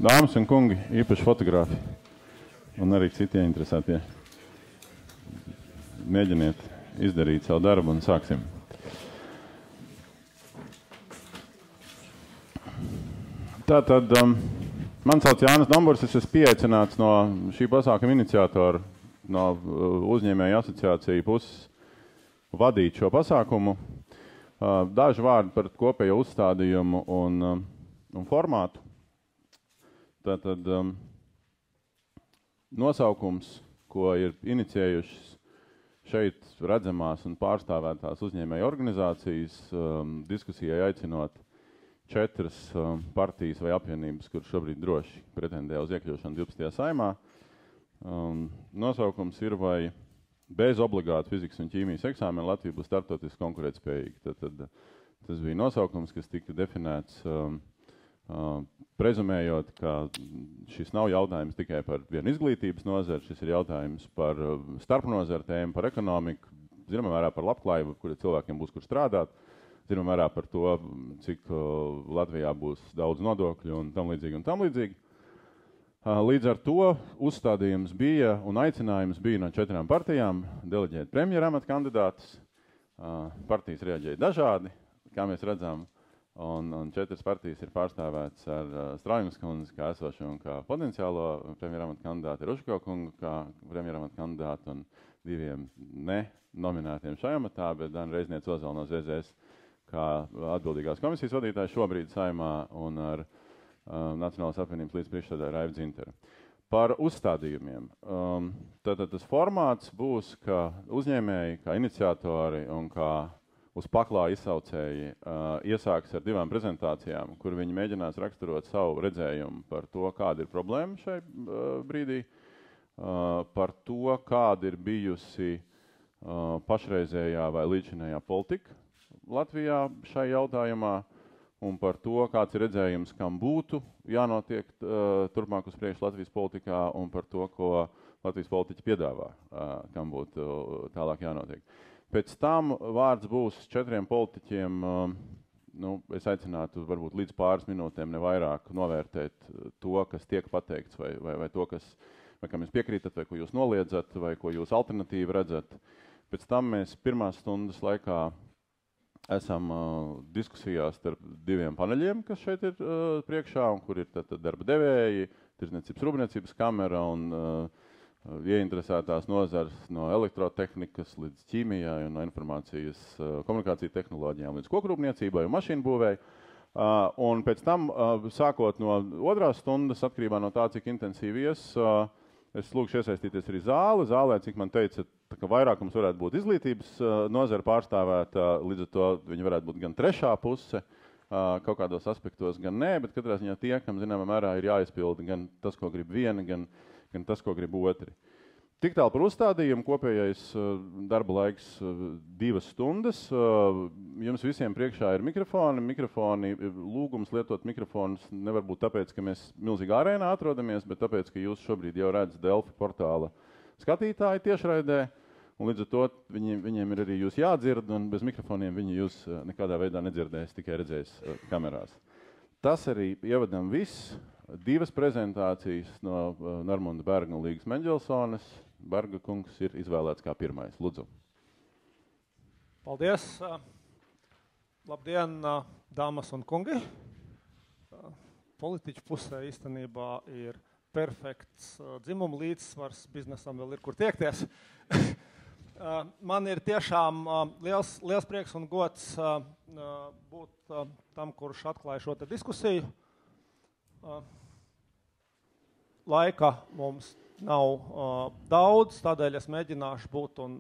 Dāmas un kungi, īpaši fotografi un arī citi interesētie. Mēģiniet izdarīt savu darbu un sāksim. Tātad, man sauc Jānis Domburs, es esmu pieaicināts no šī pasākuma iniciatora, no uzņēmēju asociāciju puses vadīt šo pasākumu. Daži vārdi par kopējo uzstādījumu un formātu. Tātad nosaukums, ko ir inicijējušas šeit redzamās un pārstāvētās uzņēmēju organizācijas, diskusijai aicinot 4 partijas vai apvienības, kur šobrīd droši pretendē uz iekļūšanu 12. saimā. Nosaukums ir vai bez obligātu fizikas un ķīmijas eksāmena Latvija būs starptautiski konkurētspējīga. Tad tas bija nosaukums, kas tika definēts prezumējot, ka šis nav jautājums tikai par vienu izglītības nozari, šis ir jautājums par starpnozaru tēmu, par ekonomiku, zināmā mērā par labklājību, kur cilvēkiem būs kur strādāt, zināmā mērā par to, cik Latvijā būs daudz nodokļu un tam līdzīgi. Līdz ar to uzstādījums bija un aicinājums bija no 4 partijām deleģēt premjera amata kandidātus. Partijas reaģēja dažādi, kā mēs redzam, un 4 partijas ir pārstāvētas ar Straujumas kundzi kā esošo un kā potenciālo premjera amata kandidātu, Ruško kungu kā premjera amata kandidātu un 2 nenominētiem šajā amatā, bet Dana Reizniece Ozole no ZZS kā atbildīgās komisijas vadītājs šobrīd saimā un ar Nacionālās apvienības līdzpriekšsēdētāju Raivu Dzinteru. Par uzstādījumiem. Tātad tas formāts būs, ka uzņēmēji, kā iniciatori un kā uz paklā izsaucēji iesāks ar 2 prezentācijām, kur viņi mēģinās raksturot savu redzējumu par to, kāda ir problēma šai brīdī, par to, kāda ir bijusi pašreizējā vai līdzinējā politika Latvijā šai jautājumā, un par to, kāds ir redzējums, kam būtu jānotiek turpmāk uz priekšu Latvijas politikā, un par to, ko Latvijas politiķi piedāvā, kam būtu tālāk jānotiek. Pēc tam vārds būs 4 politiķiem, es aicinātu varbūt līdz pāris minūtēm ne vairāk novērtēt to, kas tiek pateikts, vai to, vai kam jūs piekrītat, vai ko jūs noliedzat, vai ko jūs alternatīvi redzat. Pēc tam mēs 1 stundas laikā esam diskusijās starp 2 paneļiem, kas šeit ir priekšā, un kur ir darba devēji, Tirdzniecības rūpniecības kamera un ieinteresētās nozars no elektrotehnikas līdz ķīmijai un no informācijas komunikāciju tehnoloģijām līdz kokrūpniecībai un mašīnu būvēji. Un pēc tam, sākot no 2. stundas, atkarībā no tā, cik intensīvi es lūkšu iesaistīties arī zālē, cik man teica, ka vairākums varētu būt izglītības nozara pārstāvēta, līdz ar to viņi varētu būt gan 3. puse, kaut kādos aspektos gan nē, bet katrā ziņā tie, kam zināmā mērā ir jāizpilda gan tas, ko grib viena, gan tas, ko grib otri. Tik tālu par uzstādījumu, kopējais darba laiks 2 stundas. Jums visiem priekšā ir mikrofoni, lūgums lietot mikrofonus nevar būt tāpēc, ka mēs milzīgi arēnā atrodamies, bet tāpēc, ka jūs šobrīd jau redzat Delfi portāla skatītāji tiešraidē, un līdz ar to viņiem ir arī jūs jādzird, un bez mikrofoniem viņi jūs nekādā veidā nedzirdēs, tikai redzēs kamerās. Tas arī ievadam viss. 2 prezentācijas no Normunda Berga un Līgas Mendelssones. Berga kungs ir izvēlēts kā pirmais. Lūdzu. Paldies. Labdien, dāmas un kungi. Politiķu pusē īstenībā ir perfekts dzimuma līdzsvars, biznesam vēl ir kur tiekties. Man ir tiešām liels prieks un gods būt tam, kurš atklāja šo te diskusiju. Laika mums nav daudz, tādēļ es mēģināšu būt un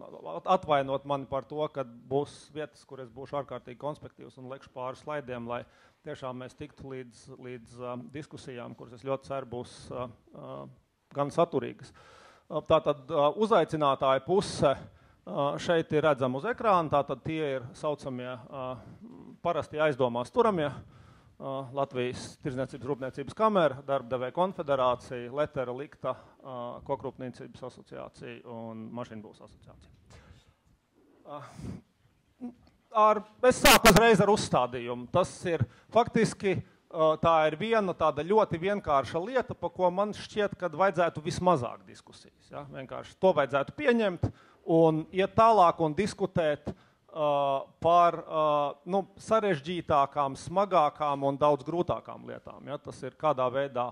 atvainot mani par to, ka būs vietas, kur es būšu ārkārtīgi konspektīvs un lekšu pāris slaidiem, lai tiešām mēs tiktu līdz diskusijām, kuras es ļoti ceru būs gan saturīgas. Tātad uzaicinātāja puse šeit ir redzama uz ekrāna, tātad tie ir saucamie parasti aizdomās turamie. Latvijas Tirdzniecības rūpniecības kamera, Darbdevēja konfederācija, Letera Likta, Kokrūpniecības asociācija un Mašīnbūves asociācija. Es sāku uzreiz ar uzstādījumu. Tas ir faktiski tā ir viena tāda ļoti vienkārša lieta, pa ko man šķiet, kad vajadzētu vismazāk diskusijas. Ja? Vienkārši to vajadzētu pieņemt un iet tālāk un diskutēt par sarežģītākām, smagākām un daudz grūtākām lietām. Ja? Tas ir kādā veidā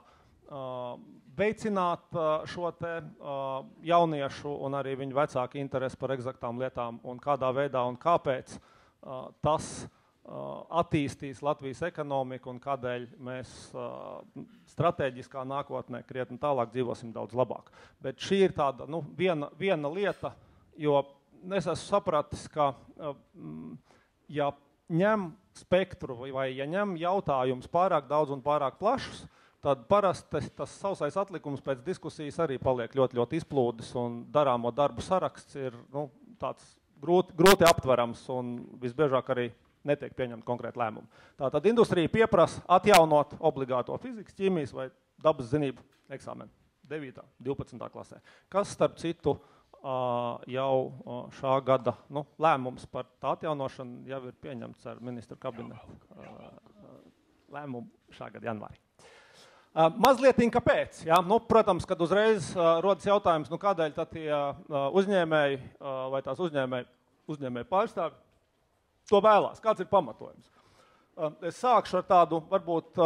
veicināt šo te jauniešu un arī viņu vecāku interesi par eksaktām lietām un kādā veidā un kāpēc tas attīstīs Latvijas ekonomiku un kādēļ mēs strateģiskā nākotnē krietni tālāk dzīvosim daudz labāk. Bet šī ir tāda viena lieta, jo es esmu sapratis, ka ja ņem spektru vai ja ņem jautājums pārāk daudz un pārāk plašus, tad parasti tas sausais atlikums pēc diskusijas arī paliek ļoti, ļoti izplūdis un darāmo darbu saraksts ir tāds grūti aptverams un visbiežāk arī netiek pieņemt konkrēti lēmumi. Tātad industrija pieprasa atjaunot obligāto fizikas, ķīmijas vai dabas zinību eksāmenu 9. 12. klasē. Kas, starp citu, jau šā gada lēmums par tā atjaunošanu jau ir pieņemts ar ministru kabinetu lēmumu šā gada janvārī. Mazlietiņ kāpēc? Ja? Protams, kad uzreiz rodas jautājums, kādēļ tad tie uzņēmēji vai tās uzņēmēji pārstāvi to vēlās. Kāds ir pamatojums? Es sākšu ar tādu, varbūt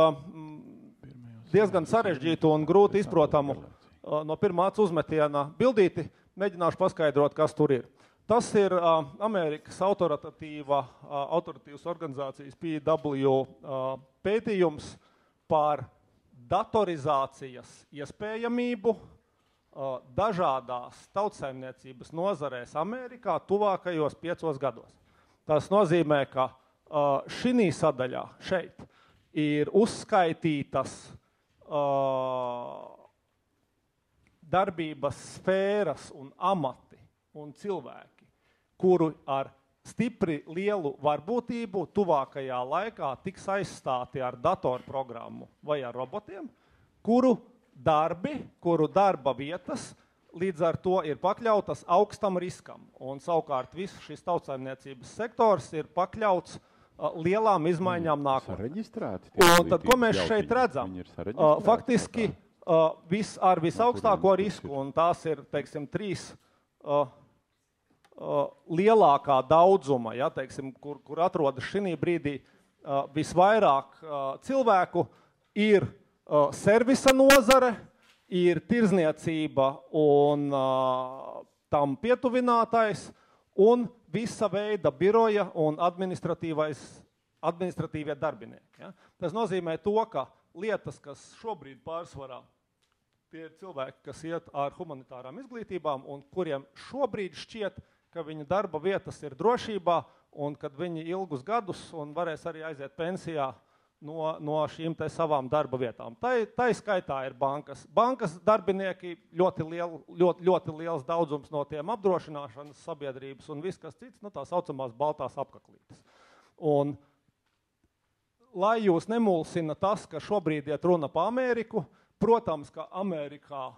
diezgan sarežģītu un grūti izprotamu no pirmā acu uzmetiena bildīti. Mēģināšu paskaidrot, kas tur ir. Tas ir Amerikas autoritatīvas organizācijas PW pētījums par datorizācijas iespējamību dažādās tautsaimniecības nozarēs Amerikā tuvākajos 5 gados. Tas nozīmē, ka šī sadaļā šeit ir uzskaitītas darbības sfēras un amati un cilvēki, kuru ar stipri lielu varbūtību tuvākajā laikā tiks aizstāti ar datorprogrammu vai ar robotiem, kuru darba vietas līdz ar to ir pakļautas augstam riskam. Un savukārt viss šis tautsaimniecības sektors ir pakļauts lielām izmaiņām nākotnē. Un tad, ko mēs šeit redzam? Faktiski ar visaugstāko risku, un tās ir, teiksim, 3 lielākā daudzuma, ja, teiksim, kur atrodas šī brīdī visvairāk cilvēku, ir servisa nozare, ir tirzniecība un tam pietuvinātais un visa veida biroja un administratīvie darbinieki. Ja? Tas nozīmē to, ka lietas, kas šobrīd pārsvarā, tie ir cilvēki, kas iet ar humanitārām izglītībām un kuriem šobrīd šķiet, ka viņu darba vietas ir drošībā un kad viņi ilgus gadus un varēs arī aiziet pensijā no šīm te savām darba vietām. Tai skaitā ir bankas. Bankas darbinieki ļoti liels daudzums no tiem apdrošināšanas sabiedrības un viss, kas cits, tā saucamās baltās apaklītes. Un, lai jūs nemulsina tas, ka šobrīd iet runa pa Ameriku, protams, ka Amerikā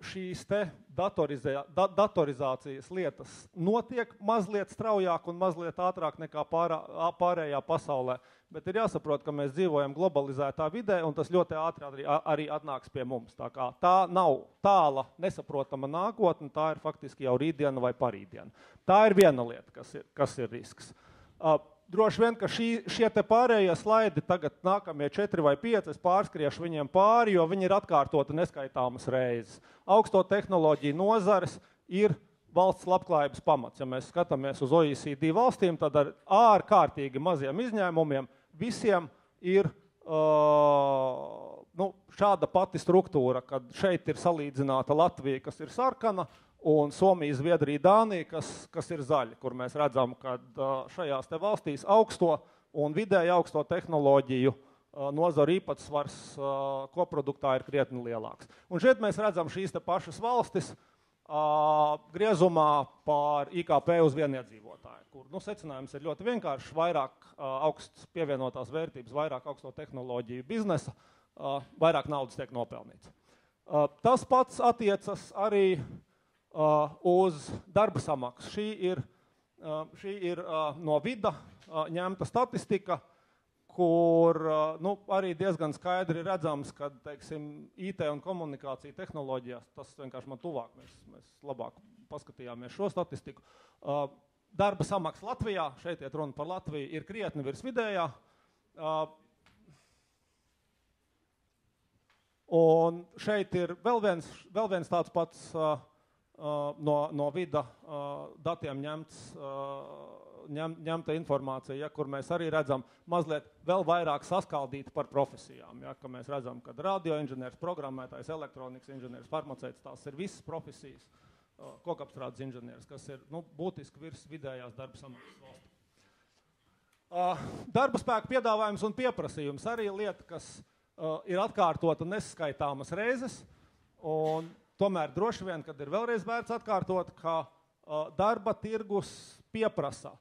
šīs te datorizācijas lietas notiek mazliet straujāk un mazliet ātrāk nekā pārējā pasaulē, bet ir jāsaprot, ka mēs dzīvojam globalizētā vidē un tas ļoti ātri arī atnāks pie mums. Tā nav tāla, nesaprotama nākotne, tā ir faktiski jau rītdiena vai parītdiena. Tā ir viena lieta, kas ir risks. Droši vien, ka šie te pārējie slaidi tagad nākamie 4 vai 5, es pārskriešu viņiem pāri, jo viņi ir atkārtoti neskaitāmas reizes. Augsto tehnoloģiju nozares ir valsts labklājības pamats. Ja mēs skatāmies uz OECD valstīm, tad ar ārkārtīgi maziem izņēmumiem visiem ir šāda pati struktūra, kad šeit ir salīdzināta Latvija, kas ir sarkana, un Somija, Zviedrija, Dānija, kas ir zaļi, kur mēs redzam, ka šajās te valstīs augsto un vidēji augsto tehnoloģiju nozaru īpatsvars koproduktā ir krietni lielāks. Un šeit mēs redzam šīs te pašas valstis griezumā par IKP uz vienu iedzīvotāju, kur secinājums ir ļoti vienkāršs, vairāk augsts pievienotās vērtības, vairāk augsto tehnoloģiju biznesa, vairāk naudas tiek nopelnīts. Tas pats attiecas arī uz darba samaksu. Šī ir no vida ņemta statistika, kur arī diezgan skaidri redzams, ka, teiksim, IT un komunikācija tehnoloģijās, tas vienkārši man tuvāk, mēs labāk paskatījāmies šo statistiku. Darba samaksa Latvijā, šeit iet runa par Latviju, ir krietni virs vidējā. Un šeit ir vēl viens tāds pats no vida datiem ņemta informācija, kur mēs arī redzam mazliet vēl vairāk saskaldīt par profesijām. Ka mēs redzam, ka radioinženieris, programmētājs, elektronikas inženieris, farmaceits, tās ir visas profesijas, kokapstrādes inženieris, kas ir būtiski virs vidējās darba samaksas valstī. Darba spēka piedāvājums un pieprasījums arī lieta, kas ir atkārtota neskaitāmas reizes, un tomēr droši vien, kad ir vēlreiz vērts atkārtot, ka darba tirgus pieprasa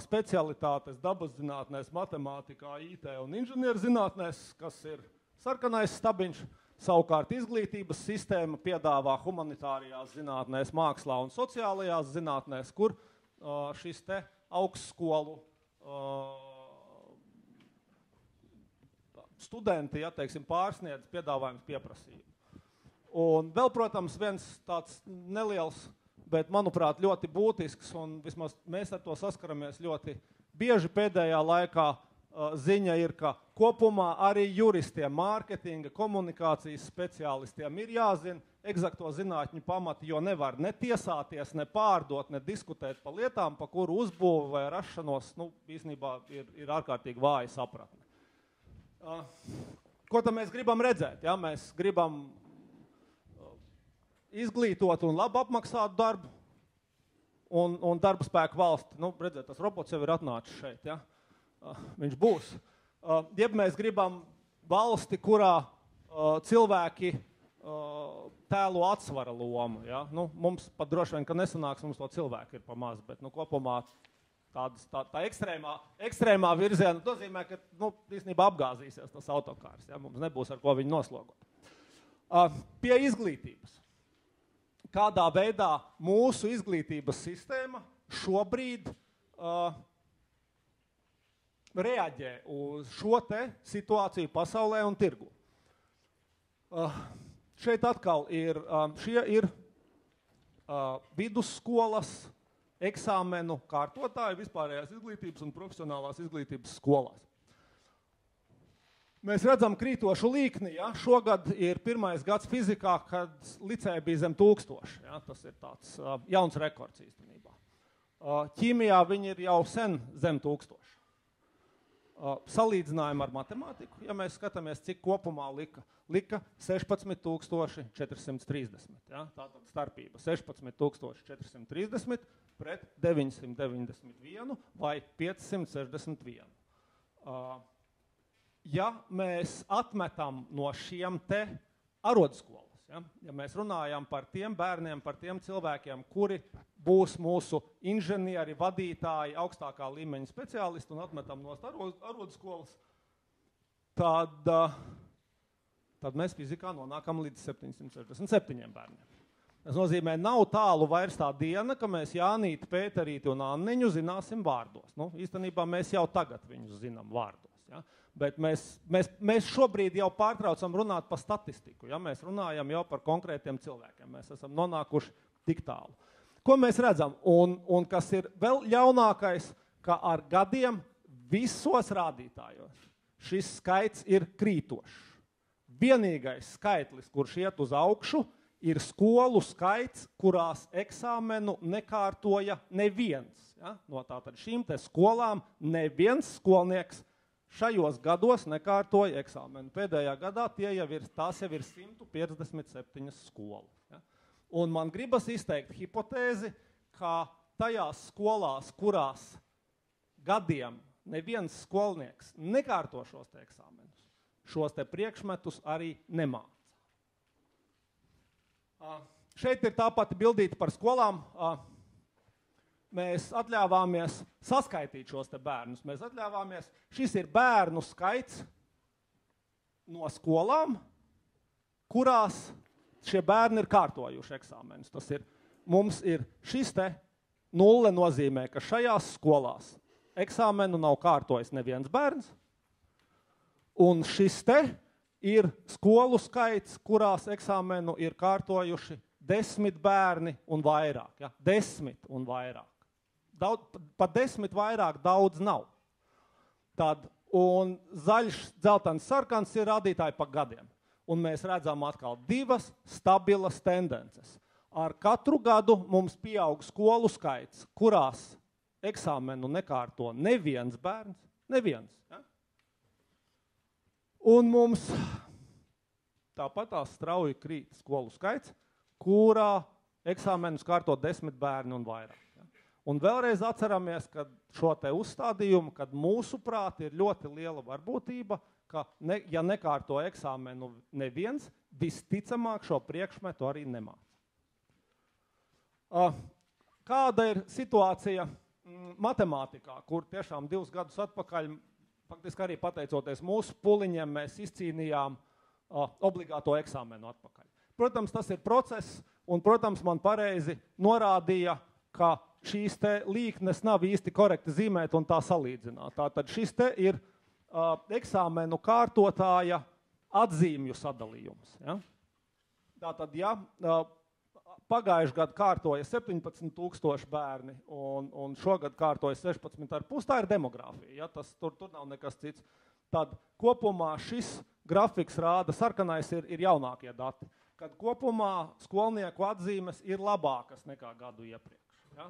specialitātes dabas zinātnēs, matemātikā, IT un inženierzinātnēs, kas ir sarkanais stabiņš, savukārt izglītības sistēma piedāvā humanitārijās zinātnēs, mākslā un sociālajās zinātnēs, kur šis te augstskolu studenti, teiksim, pārsniedz piedāvājums pieprasījumu. Un vēl, protams, viens tāds neliels, bet, manuprāt, ļoti būtisks, un vismaz mēs ar to saskaramies ļoti bieži pēdējā laikā, ziņa ir, ka kopumā arī juristiem, mārketinga, komunikācijas speciālistiem ir jāzina egzakto zinātņu pamati, jo nevar ne tiesāties, ne pārdot, ne diskutēt par lietām, pa kuru uzbūvi vai rašanos, īstenībā ir ārkārtīgi vāja sapratne. Ko tad mēs gribam redzēt? Ja? Mēs gribam izglītot un labi apmaksātu darbu un darba spēku valsti. Redziet, tas robots jau ir atnācis šeit, ja? Viņš būs. Jeb mēs gribam valsti, kurā cilvēki tēlo atsvara lomu. Ja? Mums pat droši vien, ka nesanāks, mums to cilvēku ir pa maz, bet kopumā tā ekstrēmā virziena nozīmē, ka īstenībā apgāzīsies tas autokārs. Ja? Mums nebūs ar ko viņu noslogot. Pie izglītības. Kādā veidā mūsu izglītības sistēma šobrīd reaģē uz šo te situāciju pasaulē un tirgu. Šeit atkal šie ir vidusskolas eksāmenu kārtotāji vispārējās izglītības un profesionālās izglītības skolās. Mēs redzam krītošu līkni, ja? Šogad ir pirmais gads fizikā, kad licēja bija zem 1000. Ja? Tas ir tāds jauns rekords īstenībā. Ķīmijā viņi ir jau sen zem 1000. Salīdzinājumi ar matemātiku, ja mēs skatāmies, cik kopumā lika 16430. Ja? Tātad starpība 16430 pret 991 vai 561. Ja mēs atmetam no šiem te arodskolas, ja mēs runājam par tiem bērniem, par tiem cilvēkiem, kuri būs mūsu inženieri, vadītāji, augstākā līmeņa speciālisti un atmetam no arodskolas, tad mēs fizikā nonākam līdz 767 bērniem. Tas nozīmē, nav tālu vairs tā diena, ka mēs Jānīti, Pēterīti un Anniņu zināsim vārdos. Īstenībā mēs jau tagad viņus zinām vārdos. Ja? Bet mēs šobrīd jau pārtraucam runāt par statistiku. Ja? Mēs runājam jau par konkrētiem cilvēkiem. Mēs esam nonākuši tik tālu. Ko mēs redzam? Un kas ir vēl ļaunākais, ka ar gadiem visos rādītājos šis skaits ir krītošs. Vienīgais skaitlis, kurš iet uz augšu, ir skolu skaits, kurās eksāmenu nekārtoja neviens. Ja? No tātad šīm te skolām neviens skolnieks šajos gados nekārtoja eksāmenu. Pēdējā gadā tās jau ir 157 skolas. Ja? Un man gribas izteikt hipotēzi, ka tajās skolās, kurās gadiem neviens skolnieks nekārto šos te eksāmenus, šos te priekšmetus arī nemāca. Šeit ir tā pati bildīte par skolām. Mēs atļāvāmies saskaitīt šos te bērnus. Šis ir bērnu skaits no skolām, kurās šie bērni ir kārtojuši eksāmenus. Mums ir šis te nulle nozīmē, ka šajās skolās eksāmenu nav kārtojis neviens bērns, Un šis te ir skolu skaits, kurās eksāmenu ir kārtojuši 10 bērni un vairāk. Ja? 10 un vairāk. Pa 10 vairāk daudz nav. Tad, un zaļš, dzeltens, sarkans ir rādītāji pa gadiem. Un mēs redzam atkal 2 stabilas tendences. Ar katru gadu mums pieaug skolu skaits, kurās eksāmenu nekārto neviens bērns, neviens. Ja? Un mums tāpat strauji krīt skolu skaits, kurā eksāmenus kārto 10 bērni un vairāk. Ja? Un vēlreiz atceramies, ka šo te uzstādījumu, kad mūsu prāti ir ļoti liela varbūtība, ka ja nekārto eksāmenu neviens, visticamāk šo priekšmetu arī nemāca. Kāda ir situācija matemātikā, kur tiešām 2 gadus atpakaļ, faktiski arī pateicoties mūsu puliņiem, mēs izcīnījām obligāto eksāmenu atpakaļ. Protams, tas ir process, un, protams, man pareizi norādīja, ka šīs te līknes nav īsti korekti zīmēt un tā salīdzināt. Tātad šis te ir eksāmenu kārtotāja atzīmju sadalījums. Ja? Tātad, ja pagājuši gadu kārtoja 17,000 bērni un šogad kārtoja 16,5, tā ir demogrāfija. Ja? Tur nav nekas cits. Tad kopumā šis grafiks rāda, sarkanais ir jaunākie dati, kad kopumā skolnieku atzīmes ir labākas nekā gadu iepriekš. Ja?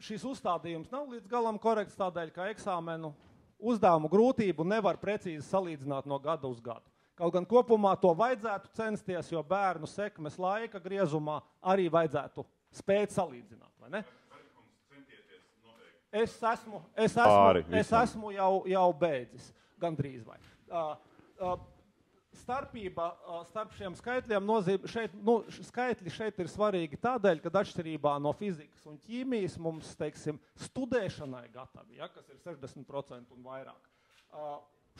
Šis uzstādījums nav līdz galam korekts tādēļ, ka eksāmenu uzdevumu grūtību nevar precīzi salīdzināt no gada uz gadu. Kaut gan kopumā to vajadzētu censties, jo bērnu sekmes laika griezumā arī vajadzētu spēt salīdzināt, vai ne? Es esmu jau beidzis, gandrīz vai. Starpība starp šiem skaitļiem skaitļi šeit ir svarīgi tādēļ, ka atšķirībā no fizikas un ķīmijas mums, teiksim, studēšanai gatavi, ja, kas ir 60% un vairāk.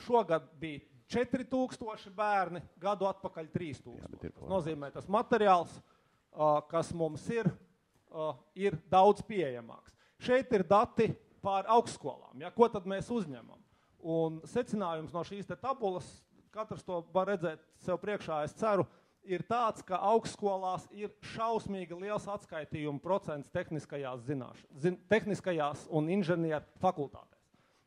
Šogad bija 4,000 bērni, gadu atpakaļ 3,000. Tas nozīmē, tas materiāls, kas mums ir daudz pieejamāks. Šeit ir dati pār augstskolām. Ja? Ko tad mēs uzņemam? Un secinājums no šīs te tabulas, katrs to var redzēt sev priekšā, es ceru, ir tāds, ka augstskolās ir šausmīgi liels atskaitījuma procents tehniskajās un inženieru fakultātēs.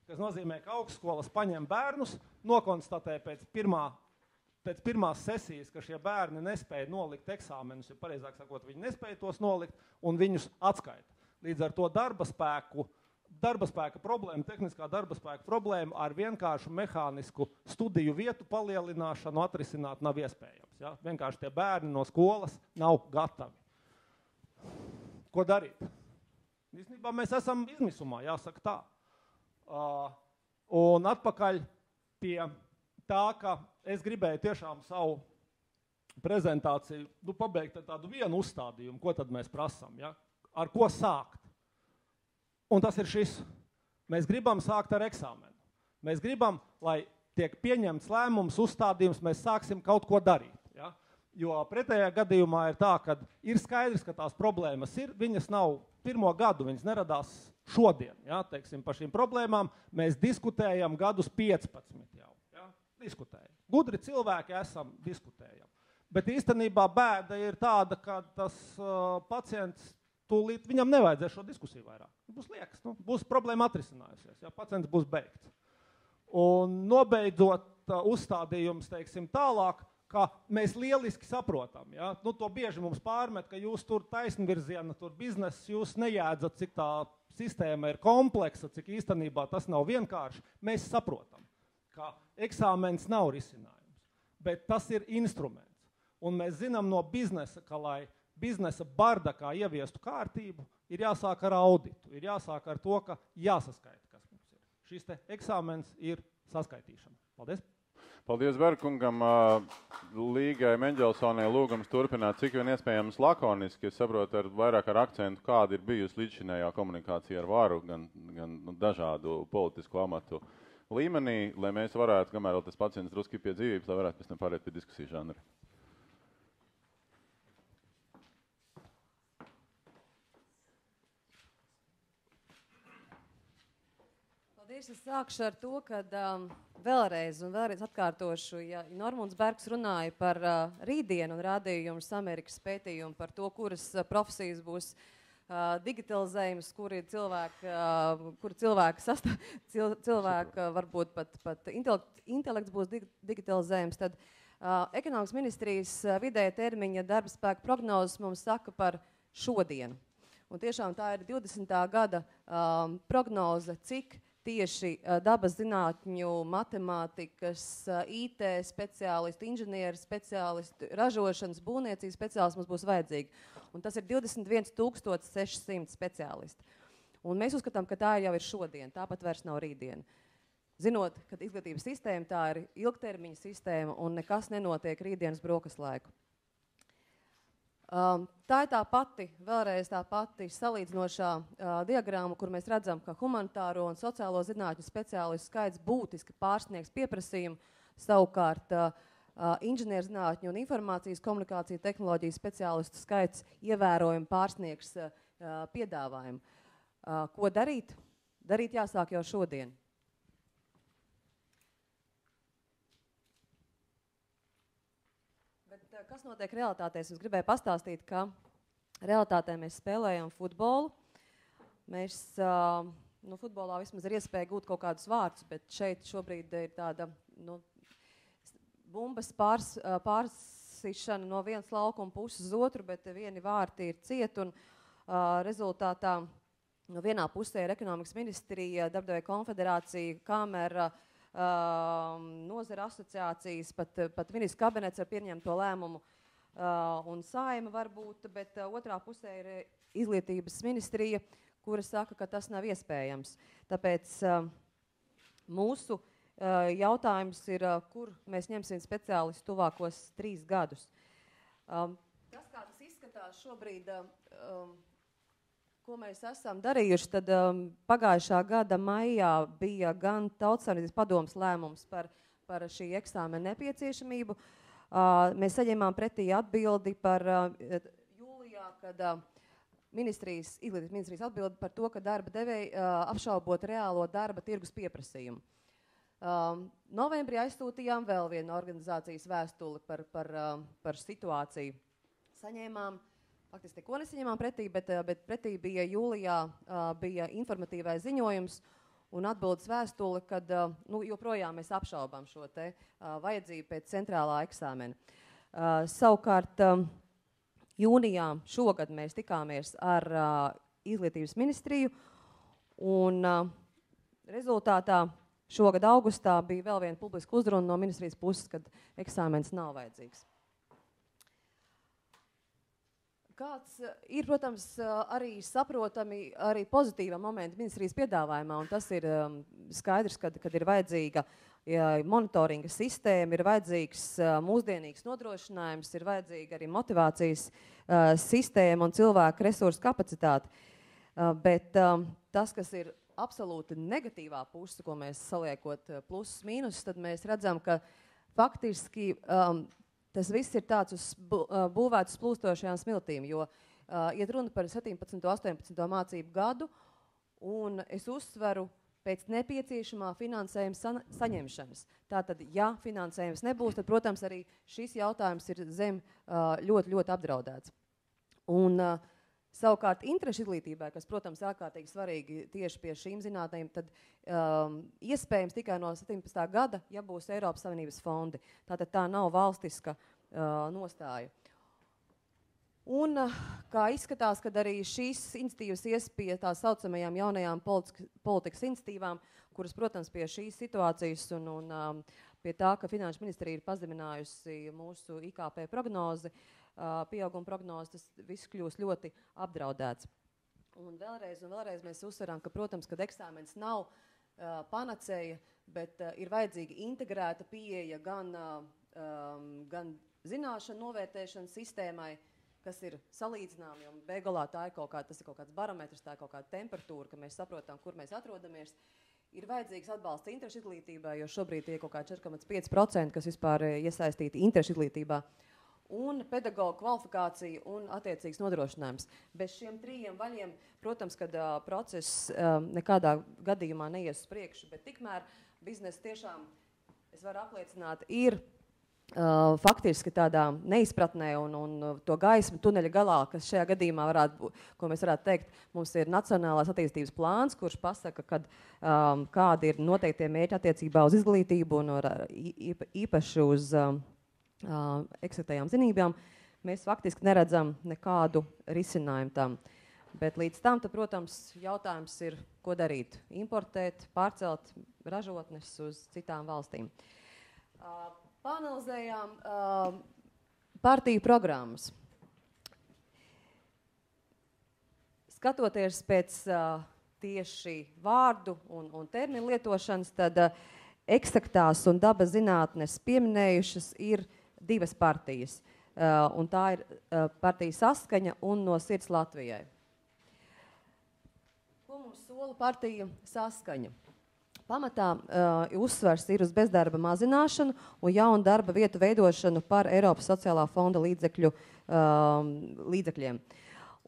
Tas nozīmē, ka augstskolas paņem bērnus, nokonstatē pēc pirmās sesijas, ka šie bērni nespēja nolikt eksāmenus, ja pareizāk sakot, viņi nespēja tos nolikt un viņus atskaita. Līdz ar to darba spēka problēma, tehniskā darba spēka problēma ar vienkāršu mehānisku studiju vietu palielināšanu atrisināt nav iespējams. Ja? Vienkārši tie bērni no skolas nav gatavi. Ko darīt? Īstenībā mēs esam izmisumā, jāsaka tā. Un atpakaļ pie tā, ka es gribēju tiešām savu prezentāciju pabeigt ar tādu vienu uzstādījumu, ko tad mēs prasam, ja? Ar ko sākt. Un tas ir šis. Mēs gribam sākt ar eksāmenu. Mēs gribam, lai tiek pieņemts lēmums, uzstādījums, mēs sāksim kaut ko darīt. Ja? Jo pretējā gadījumā ir tā, ka ir skaidrs, ka tās problēmas ir, viņas nav pirmo gadu, viņas neradās šodien. Ja? Teiksim, par šīm problēmām mēs diskutējam gadus 15 jau. Ja? Diskutējam. Gudri cilvēki esam, diskutējam. Bet īstenībā bēda ir tāda, ka tas pacients tūlīt viņam nevajadzēs šo diskusiju vairāk. Būs liekas, būs problēma atrisinājusies, ja pacients būs beigts. Un nobeidzot uzstādījums, teiksim, tālāk, ka mēs lieliski saprotam. Ja? To bieži mums pārmet, ka jūs tur taisnvirziena, tur bizness, jūs nejēdzat, cik tā sistēma ir kompleksa, cik īstenībā tas nav vienkārši. Mēs saprotam, ka eksāmens nav risinājums, bet tas ir instruments. Un mēs zinām no biznesa, ka, lai biznesa bardakā ieviestu kārtību, ir jāsāk ar auditu, ir jāsāk ar to, ka jāsaskaita, kas mums ir. Šis te eksāmens ir saskaitīšana. Paldies! Paldies Berkungam. Līgai Meņģelsonai lūgums turpināt, cik vien iespējams lakoniski, es saprotu, vairāk ar akcentu, kāda ir bijusi līdzšinējā komunikācija ar varu, gan dažādu politisku amatu līmenī, lai mēs varētu, kamēr vēl tas pacients druski pie dzīvības, lai varētu pēc tam pārēt pie diskusiju žanri. Tieši es sākšu ar to, ka vēlreiz atkārtošu, ja Normunds Bergs runāja par rītdienu un rādīja jums Amerikas pētījumu par to, kuras profesijas būs digitalizējums, kuri cilvēki varbūt pat intelekts būs digitalizējums, tad ekonomikas ministrijas vidēja termiņa darba spēka prognozes mums saka par šodienu. Un tiešām tā ir 20. gada prognoze, cik tieši dabas zinātņu, matemātikas, IT speciālisti, inženieri speciālisti, ražošanas, būvniecības speciālisti mums būs vajadzīgi. Un tas ir 21,600 speciālisti. Un mēs uzskatām, ka tā jau ir šodien, tāpat vairs nav rītdiena. Zinot, ka izglītības sistēma tā ir ilgtermiņa sistēma un nekas nenotiek rītdienas brokas laiku. Tā ir vēlreiz tā pati salīdzinošā diagramma, kur mēs redzam, ka humanitāro un sociālo zinātņu speciālistu skaits būtiski pārsniegs pieprasījumu, savukārt inženierzinātņu un informācijas komunikāciju tehnoloģiju speciālistu skaits ievērojami pārsniegs piedāvājumu. Ko darīt? Darīt jāsāk jau šodien. Kas notiek realitātēs? Es gribēju pastāstīt, ka realitātē mēs spēlējam futbolu. Mēs, futbolā vismaz ir iespēja gūt kaut kādus vārdus, bet šeit šobrīd ir tāda, bumbas pārsišana no vienas laukuma puses uz otru, bet vieni vārti ir ciet un rezultātā no vienā pusē ir ekonomikas ministrija, darbdevēja konfederācija, kamera, nozara asociācijas, pat ministrs kabinets ar pieņemto lēmumu un saima varbūt, bet otrā pusē ir izglītības ministrija, kura saka, ka tas nav iespējams. Tāpēc mūsu jautājums ir, kur mēs ņemsim speciālistus tuvākos 3 gadus. Tas, kā tas izskatās šobrīd, ko mēs esam darījuši, tad pagājušā gada maijā bija gan Tautsaimniecības padomes lēmums par šī eksāmena nepieciešamību. Mēs saņēmām pretī atbildi par jūlijā, kad izglītības ministrijas atbildi par to, ka darba devēji apšaubot reālo darba tirgus pieprasījumu. Novembrī aizsūtījām vēl vienu organizācijas vēstuli par situāciju. Saņēmām faktiski neko nesaņemām pretī, bet pretī bija jūlijā bija informatīvais ziņojums un atbildes vēstule, kad joprojām mēs apšaubām šo te vajadzību pēc centrālā eksāmena. Savukārt jūnijā šogad mēs tikāmies ar izglītības ministriju un rezultātā šogad augustā bija vēl viena publiska uzruna no ministrijas puses, kad eksāmens nav vajadzīgs. Kāds ir, protams, arī saprotami arī pozitīva momenta ministrijas piedāvājumā, un tas ir skaidrs, kad ir vajadzīga monitoringa sistēma, ir vajadzīgs mūsdienīgs nodrošinājums, ir vajadzīga arī motivācijas sistēma un cilvēku resursu kapacitāte. Bet tas, kas ir absolūti negatīvā puse, ko mēs saliekot plusus mīnus, tad mēs redzam, ka faktiski tas viss ir tāds būvēts uz plūstošajām smiltīm, jo iet runa par 17. 18. mācību gadu, un es uzsveru pēc nepieciešamā finansējuma saņemšanas. Tātad, ja finansējums nebūs, tad, protams, arī šis jautājums ir zem ļoti, ļoti apdraudēts. Un savukārt interešu izglītībai, kas, protams, ārkārtīgi svarīgi tieši pie šīm zinātnēm, tad iespējams tikai no 17. gada, ja būs Eiropas Savienības fondi. Tātad tā nav valstiska nostāja. Un kā izskatās, kad arī šīs iniciatīvas ies pie tā saucamajām jaunajām politikas iniciatīvām, kuras, protams, pie šīs situācijas un pie tā, ka Finanšu ministrija ir pazeminājusi mūsu IKP prognozi, pieauguma prognozi, tas viss kļūst ļoti apdraudēts. Un vēlreiz mēs uzsveram, ka, protams, kad eksāmens nav panacēja, bet ir vajadzīga integrēta pieeja gan zināšanu novērtēšanas sistēmai, kas ir salīdzināmi, un beigulā tas ir kaut kāds barometrs, tā ir kaut kāda temperatūra, ka mēs saprotam, kur mēs atrodamies. Ir vajadzīgs atbalsts interešu izglītībā, jo šobrīd ir kaut kā 4,5%, kas vispār iesaistīti interešu izglītībā. un pedagoģa kvalifikācija un attiecīgs nodrošinājums. Bez šiem 3 vaļiem, protams, kad process nekādā gadījumā neies uz priekšu, bet tikmēr biznesa tiešām, es varu apliecināt, ir faktiski tādā neizpratnē un to gaismu tuneļa galā, kas šajā gadījumā ko mēs varētu teikt, mums ir nacionālās attīstības plāns, kurš pasaka, kad, kādi ir noteiktie mērķi attiecībā uz izglītību un īpaši uz eksaktējām zinībām. Mēs faktiski neredzam nekādu risinājumu tam. Bet līdz tam, protams, jautājums ir, ko darīt. Importēt, pārcelt ražotnes uz citām valstīm. Panalizējām partiju programmas. Skatoties pēc tieši vārdu un terminu lietošanas, tad eksaktās un dabas zinātnes pieminējušas ir 2 partijas. Un tā ir partija Saskaņa un No sirds Latvijai. Ko mums sola partija Saskaņa? Pamatā uzsvars ir uz bezdarba mazināšanu un jaunu darba vietu veidošanu par Eiropas sociālā fonda līdzekļiem.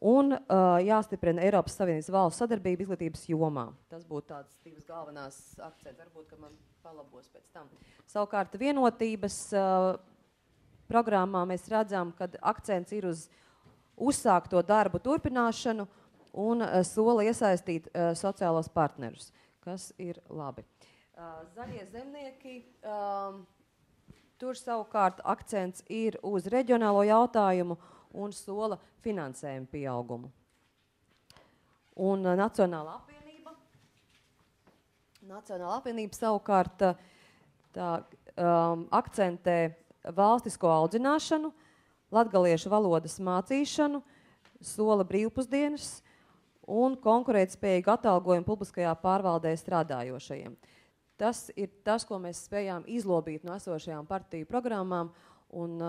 Un jāstiprina Eiropas Savienības valsts sadarbība izglītības jomā. Tas būtu tāds 2 galvenās akcents, varbūt, ka man palabos pēc tam. Savukārt vienotības programmā mēs redzam, ka akcents ir uz uzsākto darbu turpināšanu un sola iesaistīt sociālos partnerus, kas ir labi. Zaļie zemnieki, tur savukārt akcents ir uz reģionālo jautājumu un sola finansējumu pieaugumu. Un Nacionālā apvienība savukārt akcentē valstisko audzināšanu, latgaliešu valodas mācīšanu, sola brīvpusdienas un konkurētspējīgu atalgojumu publiskajā pārvaldē strādājošajiem. Tas ir tas, ko mēs spējām izlobīt no esošajām partiju programmām, un,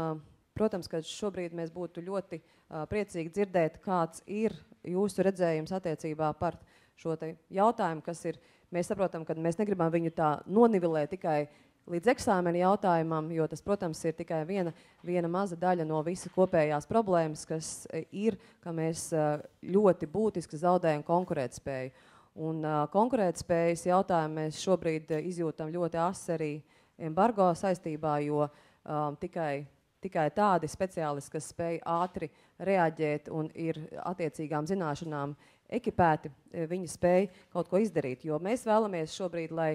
protams, ka šobrīd mēs būtu ļoti priecīgi dzirdēt, kāds ir jūsu redzējums attiecībā par šo te jautājumu, kas ir, mēs saprotam, ka mēs negribam viņu tā nonivilēt tikai līdz eksāmena jautājumam, jo tas, protams, ir tikai viena maza daļa no visas kopējās problēmas, kas ir, ka mēs ļoti būtiski zaudējam konkurētspēju. Un konkurētspējas jautājumu mēs šobrīd izjūtam ļoti asi arī embargo saistībā, jo tikai tādi speciālisti, kas spēj ātri reaģēt un ir attiecīgām zināšanām ekipēti, viņi spēj kaut ko izdarīt, jo mēs vēlamies šobrīd, lai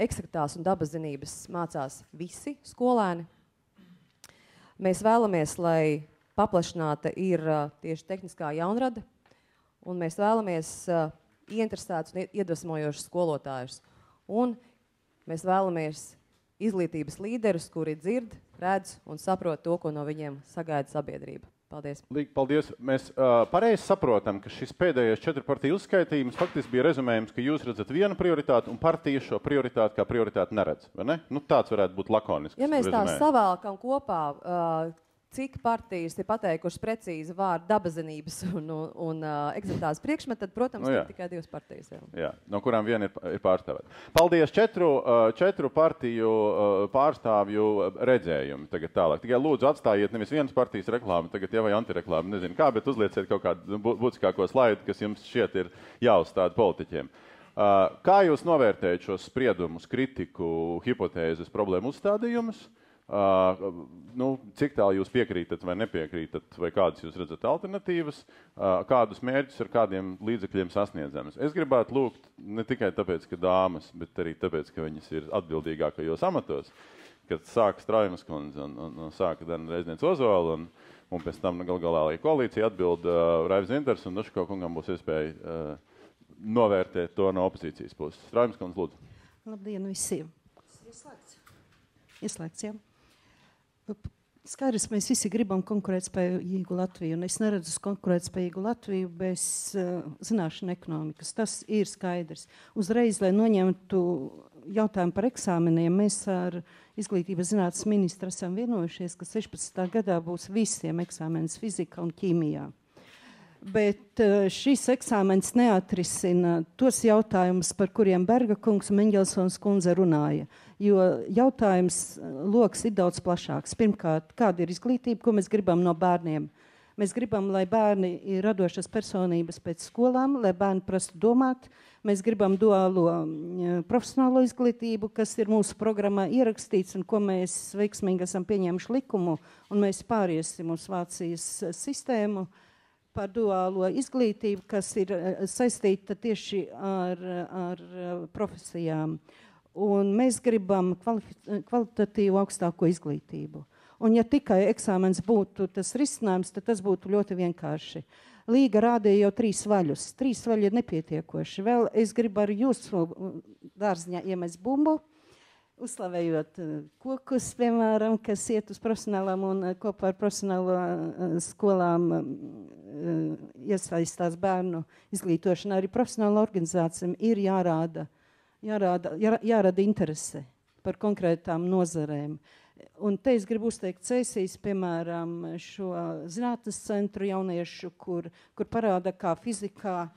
eksaktās un dabas zinības mācās visi skolēni. Mēs vēlamies, lai paplašināta ir tieši tehniskā jaunrada, un mēs vēlamies ieinteresētus un iedvesmojošus skolotājus. Un mēs vēlamies izglītības līderus, kuri dzird, redz un saprot to, ko no viņiem sagaida sabiedrība. Paldies. Paldies. Mēs pareizi saprotam, ka šis pēdējais 4 partiju uzskaitījums faktiski bija rezumējums, ka jūs redzat vienu prioritāti un partija šo prioritāti kā prioritāti neredz, vai ne? Nu, tāds varētu būt lakonisks. Ja mēs tā savēlkam kopā, cik partijas ir pateikušas precīzi vārdu dabazinības un eksaktās priekšmeti, tad, protams, ir tikai 2 partijas. Jā, no kurām viena ir pārstāvēta. Paldies 4 partiju pārstāvju redzējumi tagad tālāk. Tikai lūdzu atstājiet nevis vienas partijas reklāmu, tagad jau vai antireklāmu, nezinu kā, bet uzlieciet kaut kādu būtiskāko slaidu, kas jums šķiet ir jāuzstāda politiķiem. Kā jūs novērtējat šos spriedumus, kritiku, hipotēzes, problēmu uzstādījumus? Cik tālu jūs piekrītat vai nepiekrītat, vai kādas jūs redzat alternatīvas, kādus mērķus ar kādiem līdzekļiem sasniedzamas. Es gribētu lūgt ne tikai tāpēc, ka dāmas, bet arī tāpēc, ka viņas ir atbildīgākajos amatos, kad sāka Straujamas kundze un sāka Dana Reizniece Ozola, un pēc tam galā, lai koalīcija atbild Raivs Zintars un Duško kungam būs iespēja novērtēt to no opozīcijas puses. Straujamas kundze, lūdzu. Labdien visiem. Ieslēgts, jā. Skaidrs, mēs visi gribam konkurētspējīgu Latviju, un es neredzu konkurētspējīgu Latviju bez zināšanu ekonomikas. Tas ir skaidrs. Uzreiz, lai noņemtu jautājumu par eksāmeniem, mēs ar Izglītības zinātnes ministru esam vienojušies, ka 16. gadā būs visiem eksāmenis fizika un ķīmijā. Bet šis eksāmens neatrisina tos jautājumus, par kuriem Berga kungs un Mendelsons kundze runāja. Jo jautājums loks ir daudz plašāks. Pirmkārt, kāda ir izglītība, ko mēs gribam no bērniem? Mēs gribam, lai bērni ir radošas personības pēc skolām, lai bērni prastu domāt. Mēs gribam duālo profesionālo izglītību, kas ir mūsu programmā ierakstīts un ko mēs veiksmīgi esam pieņēmuši likumu, un mēs pāriesim uz Vācijas sistēmu par duālo izglītību, kas ir saistīta tieši ar profesijām. Un mēs gribam kvalitatīvu augstāko izglītību. Un ja tikai eksāmens būtu tas risinājums, tad tas būtu ļoti vienkārši. Līga rādīja jau 3 vaļus. 3 vaļi ir nepietiekoši. Vēl es gribu ar jūsu dārziņā iemest bumbu, uzslavējot kokus, piemēram, kas iet uz profesionālām un kopā ar profesionālo skolām iesaistās bērnu izglītošanā. Arī profesionāla organizācijām ir jārada interese par konkrētām nozarēm. Un te es gribu uzteikt Cēsīs, piemēram, šo zinātnes centru jauniešu, kur parāda, kā fizikā,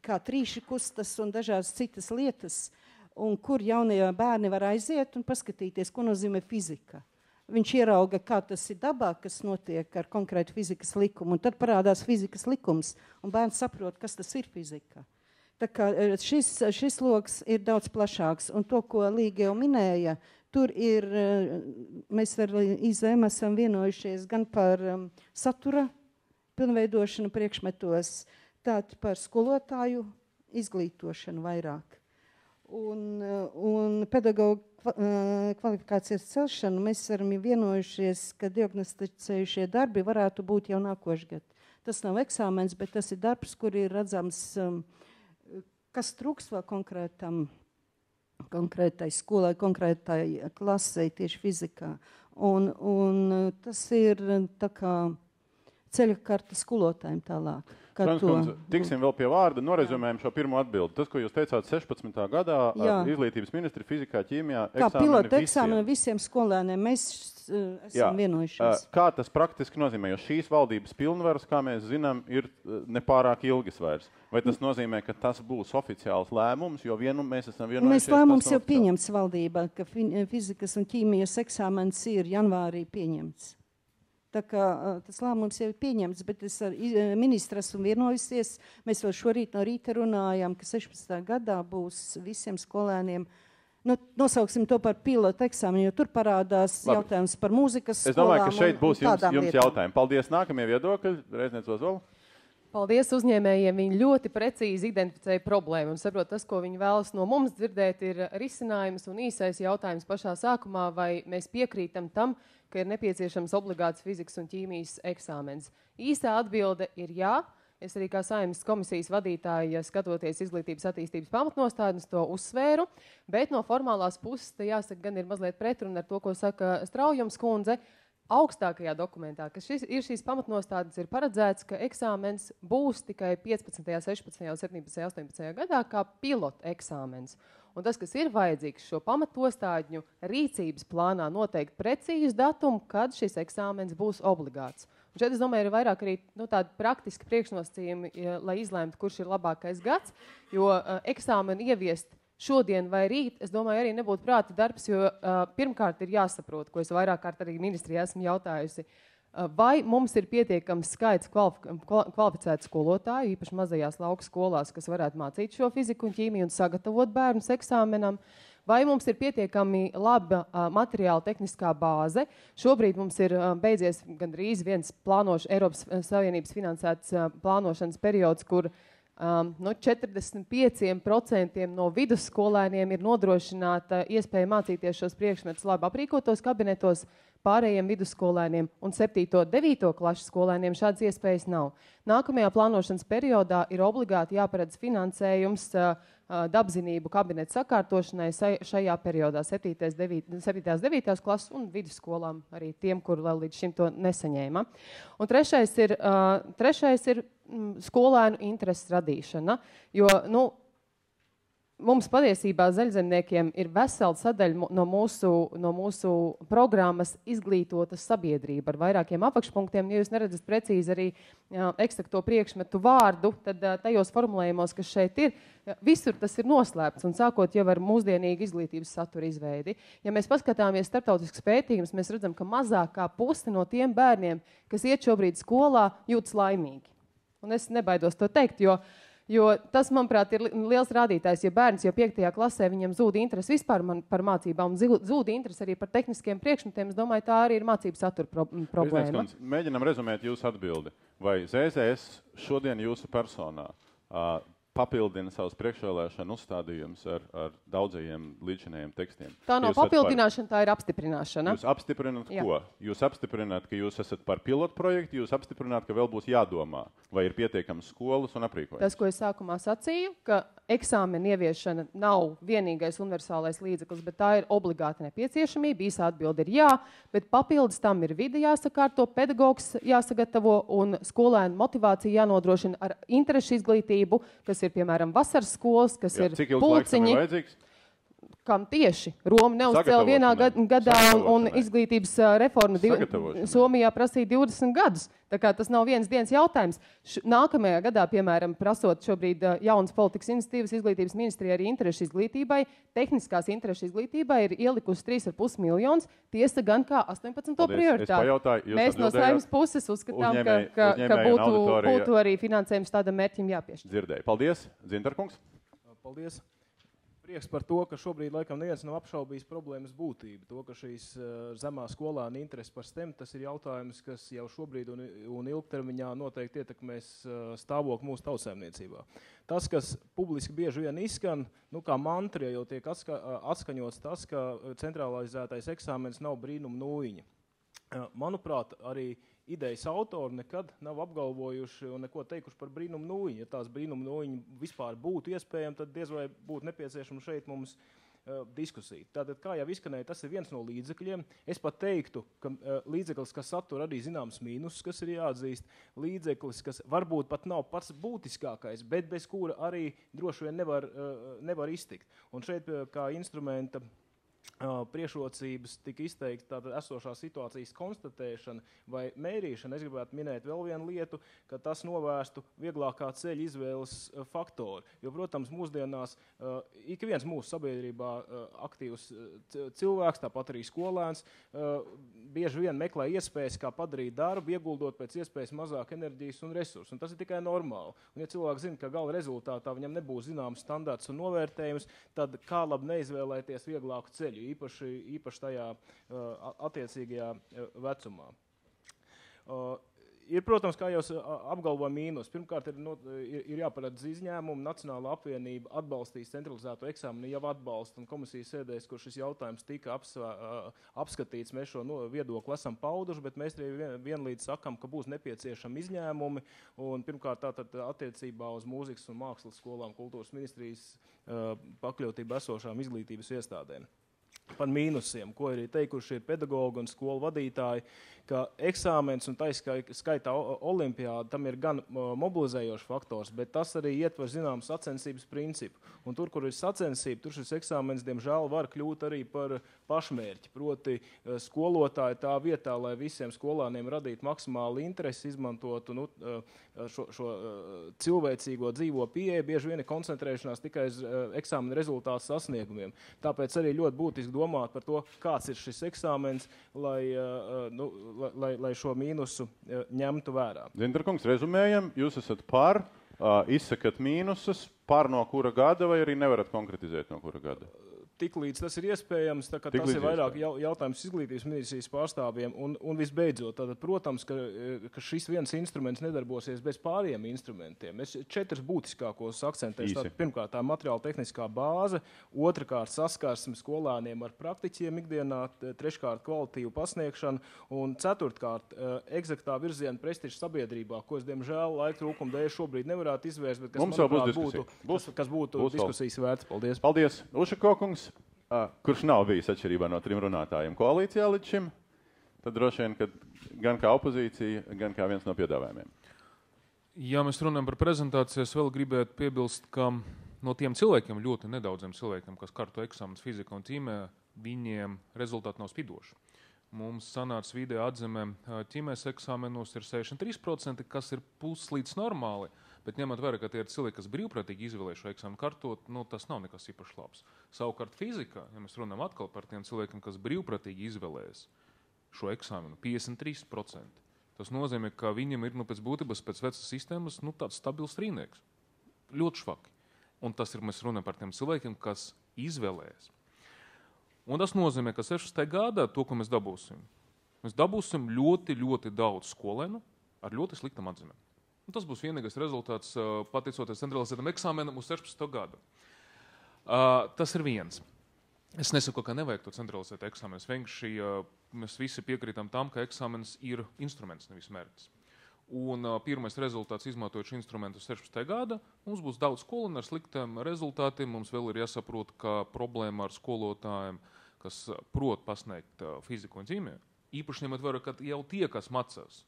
kā trīši kustas un dažādas citas lietas, un kur jaunie bērni var aiziet un paskatīties, ko nozīmē fizika. Viņš ierauga, kā tas ir dabā, kas notiek ar konkrētu fizikas likumu, un tad parādās fizikas likums, un bērns saprot, kas tas ir fizika. Tā kā šis loks ir daudz plašāks, un to, ko Līga jau minēja, tur ir, mēs ar IZM esam vienojušies gan par satura pilnveidošanu priekšmetos, tātad par skolotāju izglītošanu vairāk. Un pedagogu kvalifikācijas celšanu mēs esam vienojušies, ka diagnosticējušie darbi varētu būt jau nākošgad. Tas nav eksāmens, bet tas ir darbs, kur ir redzams, kas trūks vēl konkrētai skolai, konkrētai klasei tieši fizikā. Un tas ir tā kā ceļa karta skolotājiem tālāk. Tiksim vēl pie vārda, norezumējam šo pirmo atbildi. Tas, ko jūs teicāt 16. gadā ar izglītības ministri fizikā, ķīmijā, kā pilota eksāmeni visiem skolēniem, mēs esam vienojušies. Kā tas praktiski nozīmē, jo šīs valdības pilnvaras, kā mēs zinām, ir nepārāk ilgas vairs? Vai tas nozīmē, ka tas būs oficiāls lēmums, jo mēs esam vienojušies? Mēs lēmums jau pieņemts valdībā, ka fizikas un ķīmijas eksāmens ir janvārī pieņemts. Tā kā tas lēmums jau ir pieņemts, bet es ar ministru esmu vienojusies. Mēs vēl šorīt no rīta runājām, ka 16. gadā būs visiem skolēniem, nosauksim to par pilotu eksāmenu, jo tur parādās jautājums par mūzikas skolām. Es domāju, ka šeit būs jums jautājumi. Paldies, nākamie viedokļi. Reizniec Ozola. Paldies uzņēmējiem. Viņi ļoti precīzi identificēja problēmu un saprot, tas, ko viņi vēlas no mums dzirdēt, ir risinājums un īsais jautājums pašā sākumā, vai mēs piekrītam tam, ka ir nepieciešams obligāts fizikas un ķīmijas eksāmens. Īstā atbilde ir jā. Es arī kā Saeimas komisijas vadītāja, skatoties izglītības attīstības pamatnostādnes, to uzsvēru, bet no formālās puses, te jāsaka, gan ir mazliet pretruna ar to, ko saka Straujums kundze. Augstākajā dokumentā, ka šīs pamatnostādnes ir paredzēts, ka eksāmens būs tikai 15., 16., 17., 18. gadā kā pilota eksāmens. Un tas, kas ir vajadzīgs šo pamatostādņu rīcības plānā, noteikti precīzi datumu, kad šis eksāmens būs obligāts. Un šeit, es domāju, ir vairāk arī tādi praktiski priekšnosacījumi, lai izlēmtu, kurš ir labākais gads, jo eksāmenu ieviest šodien vai rīt, es domāju, arī nebūtu prāta darbs, jo pirmkārt ir jāsaprot, ko es vairāk kārt arī ministrijā esmu jautājusi, vai mums ir pietiekams skaits kvalificētu skolotāju, īpaši mazajās lauku skolās, kas varētu mācīt šo fiziku un ķīmiju un sagatavot bērnus eksāmenam, vai mums ir pietiekami laba materiāla tehniskā bāze. Šobrīd mums ir beidzies gandrīz viens Eiropas Savienības finansēts plānošanas periods, kur 45% no vidusskolēniem ir nodrošināta iespēja mācīties šos priekšmetus labi aprīkotos kabinetos, pārējiem vidusskolēniem un 7. un 9. klašu skolēniem šādas iespējas nav. Nākamajā plānošanas periodā ir obligāti jāparedz finansējums dabzinību kabinetu sakārtošanai šajā periodā 7. 9. klases un vidusskolām, arī tiem, kur vēl līdz šim to nesaņēma. Un trešais ir skolēnu intereses radīšana, jo, mums patiesībā zaļzemniekiem ir vesela sadaļa no mūsu programmas izglītota sabiedrība ar vairākiem apakšpunktiem. Ja jūs neredzat precīzi arī eksakto priekšmetu vārdu, tad tajos formulējumos, kas šeit ir, visur tas ir noslēpts un sākot jau ar mūsdienīgu izglītības satura izveidi. Ja mēs paskatāmies starptautiskas pētījumus, mēs redzam, ka mazāk kā pusi no tiem bērniem, kas iet šobrīd skolā, jūtas laimīgi. Un es nebaidos to teikt, jo tas, manuprāt, ir liels rādītājs. Ja bērns jau 5. klasē, viņam zūd interesi vispār par mācībām un zūd interesi arī par tehniskiem priekšmetiem, es domāju, tā arī ir mācību satura problēma. Mēģinam rezumēt jūsu atbildi. Vai ZZS šodien jūsu personā papildina savus priekšvēlēšanu uzstādījumus ar daudzajiem līdzinējiem tekstiem? Tā nav papildināšana, tā ir apstiprināšana. Jūs apstiprināt ko? Jūs apstiprināt, ka jūs esat par pilotu projektu, jūs apstiprināt, ka vēl būs jādomā, vai ir pietiekams skolas un aprīkojums? Tas, ko es sākumā sacīju, ka eksāmena ieviešana nav vienīgais universālais līdzeklis, bet tā ir obligāta nepieciešamība. Īsā atbilde ir jā, bet papildus tam ir vide jāsakārto, pedagogs jāsagatavo un skolēnu motivācija jānodrošina ar interešu izglītību, kas ir, piemēram, vasaras skolas, kas ir cik ilgs laiks tam ir vajadzīgs? Kam tieši? Roma neuzcēla vienā gadā un izglītības reforma Somijā prasīja 20 gadus. Tā kā tas nav vienas dienas jautājums. Nākamajā gadā, piemēram, prasot šobrīd jaunas politikas iniciatīvas izglītības ministrijai arī interešu izglītībai, tehniskās interešu izglītībai ir ielikusi 3,5 miljonus, tiesa gan kā 18. prioritāti. Mēs no Saeimas puses uzskatām, ka būtu arī finansējums tādam mērķim jāpiešķir. Dzirdēju. Paldies, Zintarkungs. Paldies. Prieks par to, ka šobrīd laikam neviens nav apšaubījis problēmas būtību. To, ka šīs zemā skolāna interesi par STEM, tas ir jautājums, kas jau šobrīd un ilgtermiņā noteikti ietekmēs stāvokli mūsu tautsēmniecībā. Tas, kas publiski bieži vien izskan, kā mantra jau tiek atskaņots tas, ka centralizētais eksāmens nav brīnuma nūjiņa. Manuprāt, arī idejas autori nekad nav apgalvojuši un neko teikuši par brīnumu nūjiņu. Ja tās brīnumu nūjiņu vispār būtu iespējami, tad diez vai būtu nepieciešama šeit mums diskusija. Tātad, kā jau izskanēja, tas ir viens no līdzekļiem. Es pat teiktu, ka līdzeklis, kas satura arī zināms mīnus, kas ir jāatzīst, līdzeklis, kas varbūt pat nav pats būtiskākais, bet bez kura arī droši vien nevar iztikt. Un šeit kā instrumenta priešrocības tika izteikti tātad esošās situācijas konstatēšana vai mērīšana. Es gribētu minēt vēl vienu lietu, ka tas novērstu vieglākā ceļa izvēles faktori. Jo, protams, mūsdienās ik viens mūsu sabiedrībā aktīvs cilvēks, tāpat arī skolēns, bieži vien meklē iespējas, kā padarīt darbu, ieguldot pēc iespējas mazāk enerģijas un resursu. Un tas ir tikai normāli. Un, ja cilvēks zina, ka gala rezultātā viņam nebūs zināms standarts un novērtējums, tad kā labi neizvēlēties vieglāku ceļu, īpaši tajā attiecīgajā vecumā. Ir, protams, kā jau apgalvoja mīnus. Pirmkārt, ir jāparedz izņēmumu. Nacionālā apvienība atbalstīs centralizēto eksāmenu, jau atbalsta, un komisijas sēdēs, kur šis jautājums tika apskatīts, mēs šo viedokli esam pauduši, bet mēs arī vienlīdz sakam, ka būs nepieciešami izņēmumi, un pirmkārt tātad attiecībā uz mūzikas un mākslas skolām kultūras ministrijas pakļautību esošām izglītības iestādēm. Par mīnusiem, ko arī teikuši ir pedagogi un skolu vadītāji, ka eksāmens un skaitā olimpiāda tam ir gan mobilizējošs faktors, bet tas arī ietver zināmu sacensības principu. Un tur, kur ir sacensība, tur šis eksāmens, diemžēl, var kļūt arī par pašmērķi. Proti skolotāji tā vietā, lai visiem skolāniem radītu maksimāli interesi, izmantotu šo cilvēcīgo dzīvo pieeju, bieži vien ir koncentrēšanās tikai uz eksāmena rezultātu sasniegumiem. Tāpēc arī ļoti būtiski domāt par to, kāds ir šis eksāmens, lai šo mīnusu ņemtu vērā. Zintarkungs, rezumējam, jūs esat par, izsakat mīnusus, par no kura gada vai arī nevarat konkretizēt no kura gada? Tiklīdz tas ir iespējams, tā kā tas ir vairāk jautājums izglītības ministrijas pārstāvjiem. Un visbeidzot, tātad, protams, ka šis viens instruments nedarbosies bez pārējiem instrumentiem. Es 4 būtiskākos akcentēšu. Pirmkārt, tā materiāla tehniskā bāze, otrkārt, saskarsme skolāniem ar praktiķiem ikdienā, treškārt, kvalitīvu pasniegšanu un ceturtkārt, eksaktā virziena prestiža sabiedrībā, ko es, diemžēl, laika trūkuma dēļ šobrīd nevarētu izvērst, bet kas būtu diskusijas vērts. Paldies. Paldies. Ušakokungs, kurš nav bijis atšķirībā no 3 runātājiem koalīcijā līdz šim, tad droši vien, ka gan kā opozīcija, gan kā viens no piedāvājumiem. Ja mēs runājam par prezentāciju, es vēl gribētu piebilst, ka no tiem cilvēkiem, ļoti nedaudziem cilvēkiem, kas kārto eksāmenus fizika un ķīmē, viņiem rezultāti nav spidoši. Mums sanāca vidēja atzeme ķīmēs eksāmenos ir 63%, kas ir puslīdz normāli, bet ņemot vērā, ka tie ir cilvēki, kas brīvprātīgi izvēlēja šo eksāmenu kārtot, tas nav nekas īpaši labs. Savukārt fizikā, ja mēs runājam atkal par tiem cilvēkiem, kas brīvprātīgi izvēlējas šo eksāmenu, 53%. Tas nozīmē, ka viņiem ir pēc būtības, pēc vecas sistēmas, tāds stabils rīnieks. Ļoti švaki. Un tas ir, mēs runājam par tiem cilvēkiem, kas izvēlējas. Un tas nozīmē, ka 16. gadā to, ko mēs dabūsim ļoti, ļoti daudz skolēnu ar ļoti sliktam atzīmēm. Un tas būs vienīgais rezultāts, pateicoties centralizētam eksāmenam uz 16. gadu. Tas ir viens. Es nesaku, ka nevajag to centralizēt eksāmenus. Vienkārši mēs visi piekrītam tam, ka eksāmenis ir instruments, nevis mērķis. Un pirmais rezultāts, izmantojot šo instrumentu 16. gada, mums būs daudz skolēnu ar sliktiem rezultātiem. Mums vēl ir jāsaprot, ka problēma ar skolotājiem, kas prot pasniegt fiziku un ķīmiju, īpaši ņemot vērā, ka jau tie, kas macās,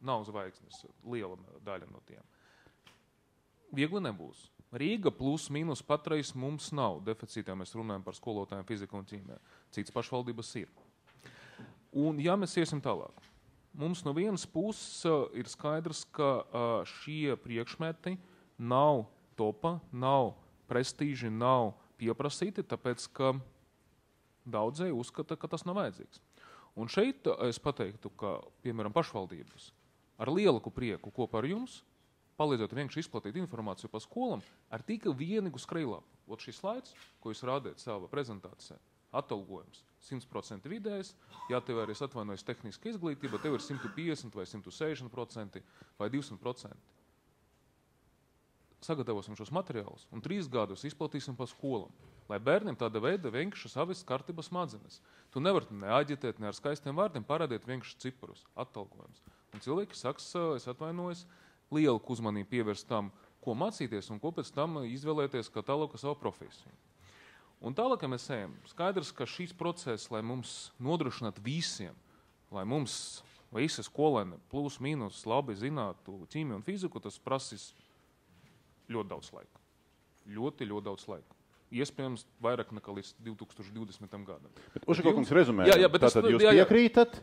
nav zvaigznes, liela daļa no tiem. Viegli nebūs. Rīga plus mīnus patreiz mums nav deficītā, mēs runājam par skolotājiem fiziku un ķīmiju. Cits pašvaldības ir. Un ja mēs iesim tālāk, mums no vienas puses ir skaidrs, ka šie priekšmeti nav topa, nav prestīži, nav pieprasīti, tāpēc, ka daudzēji uzskata, ka tas nav vajadzīgs. Un šeit es pateiktu, ka, piemēram, pašvaldības ar lielāku prieku kopā ar jums, palīdzot vienkārši izplatīt informāciju par skolām, ar tikai vienīgu skrejlapu. Ot šis slaids, ko jūs rādījat savā prezentācijā, atalgojums 100% vidējs, ja tev arī atvainojas tehniska izglītība, tev ir 150 vai 160% vai 200%. Sagatavosim šos materiālus un 3 gadus izplatīsim pa skolām, lai bērniem tāda veida vienkārši savest kārtības smadzenes. Tu nevar neaģitēt, ne ar skaistiem vārdiem parādīt vienkārši ciparus, atalgojums. Un cilvēki saks, es atvainojos, lielāku uzmanību pievērst tam, ko mācīties un ko pēc tam izvēlēties kā tālāk savu profesiju. Un tālāk, ja mēs ejam, skaidrs, ka šīs process, lai mums nodrošinātu visiem, lai mums visi skolēni plus mīnus labi zinātu ķīmiju un fiziku, tas prasīs ļoti daudz laika. Ļoti, ļoti daudz laika. Iespējams, vairāk nekā līdz 2020. gadam. Bet Ušakovkungs rezumēja, tātad jūs piekrītat,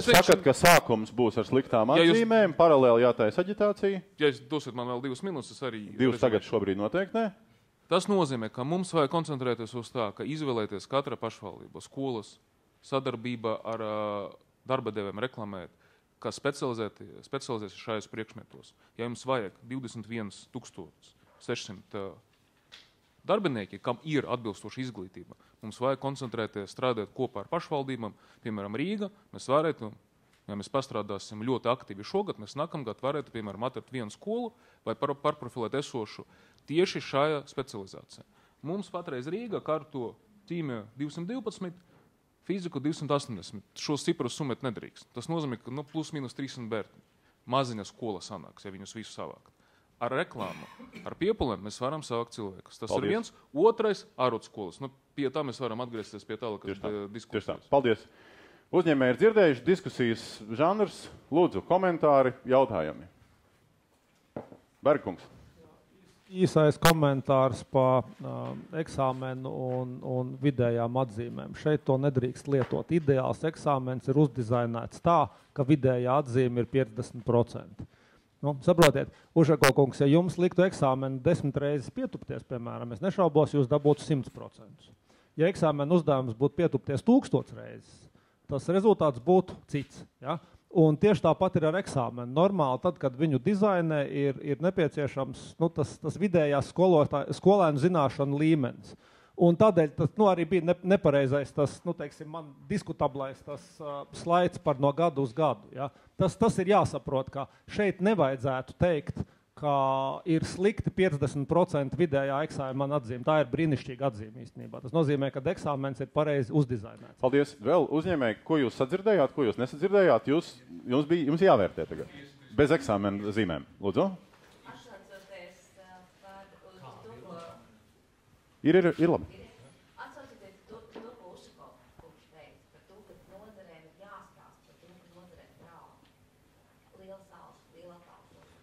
sakat, ka sākums būs ar sliktām atzīmēm, paralēli jātaisa aģitācija? Ja jūs dosiet man vēl 2 minūtes, es arī... 2 tagad šobrīd noteikti, ne? Tas nozīmē, ka mums vajag koncentrēties uz tā, ka izvēlēties katra pašvaldība, skolas, sadarbība ar darba devējiem reklamēt, kas specializēs šajos priekšmetos. Ja jums vajag 21 600 darbinieki, kam ir atbilstoša izglītība, mums vajag koncentrēties, strādāt kopā ar pašvaldībām, piemēram, Rīga, mēs varētu, ja mēs pastrādāsim ļoti aktīvi šogad, mēs nākamgad varētu, piemēram, atrast vienu skolu vai pārprofilēt esošu tieši šajā specializācijā. Mums patreiz Rīga kārto ķīmiju 212, fiziku 280. Šos ciprus summēt nedrīkst. Tas nozīmē, ka plus mīnus 300 bērni. Maziņa skola sanāks, ja viņus visus savākt. Ar reklāmu, ar piepulēm mēs varam savākt cilvēkus. Tas Paldies. Ir viens. Otrais - ārotskolas. Pie tā mēs varam atgriezties pie tālāk diskusijas. Paldies. Uzņēmēji ir dzirdējuši diskusijas žanrs. Lūdzu, komentāri, jautājumi. Bergkungs. Īsais komentārs par eksāmenu un vidējām atzīmēm. Šeit to nedrīkst lietot. Ideāls eksāmens ir uzdizainēts tā, ka vidējā atzīme ir 50%. Saprotiet, Ušakovkungs, ja jums liktu eksāmenu 10 reizes pietupties, piemēram, es nešaubos, jūs dabūtu 100%. Ja eksāmenu uzdevums būtu pietupties 1000 reizes, tas rezultāts būtu cits. Ja? Un tieši tāpat ir ar eksāmenu. Normāli, tad, kad viņu dizainē, ir nepieciešams tas vidējās skolēnu zināšanu līmenis. Un tādēļ tas arī bija nepareizais, man diskutablais slaids par no gadu uz gadu. Ja? Tas ir jāsaprot, ka šeit nevajadzētu teikt, ka ir slikti 50% vidējā eksāmena atzīme. Tā ir brīnišķīga atzīme īstenībā. Tas nozīmē, ka eksāmens ir pareizi uzdizainēts. Paldies. Vēl uzņēmēji, ko jūs sadzirdējāt, ko jūs nesadzirdējāt, jums jāvērtē tagad. Bez eksāmena zīmēm. Lūdzu. Ir labi. Atsaucoties to, ko Ušakovkungs teica, par to, ka nozarēm ir jāstāsta, par to, ka nozarēm draud. Liels alsts, liela atalgojuma.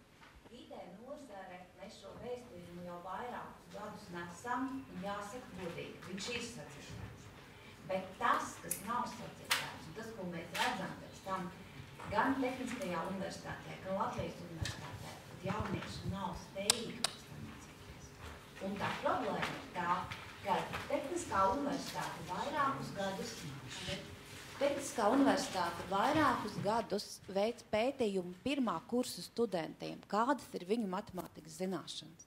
Vidē nozare, mēs šo vēstījumu jau vairākus gadus nesam, un jāsaka godīgi, viņš ir sadzirdēts. Bet tas, kas nav sadzirdēts, un tas, ko mēs redzam pēc tam, gan Tehniskajā universitātē, gan Latvijas universitātē, tad jaunieši nav spējīgi pēc tam mācīties. Un tā problēma ir tā, ka Tehniskā universitāte vairākus gadus veic pētījumu pirmā kursa studentiem, kādas ir viņu matemātikas zināšanas,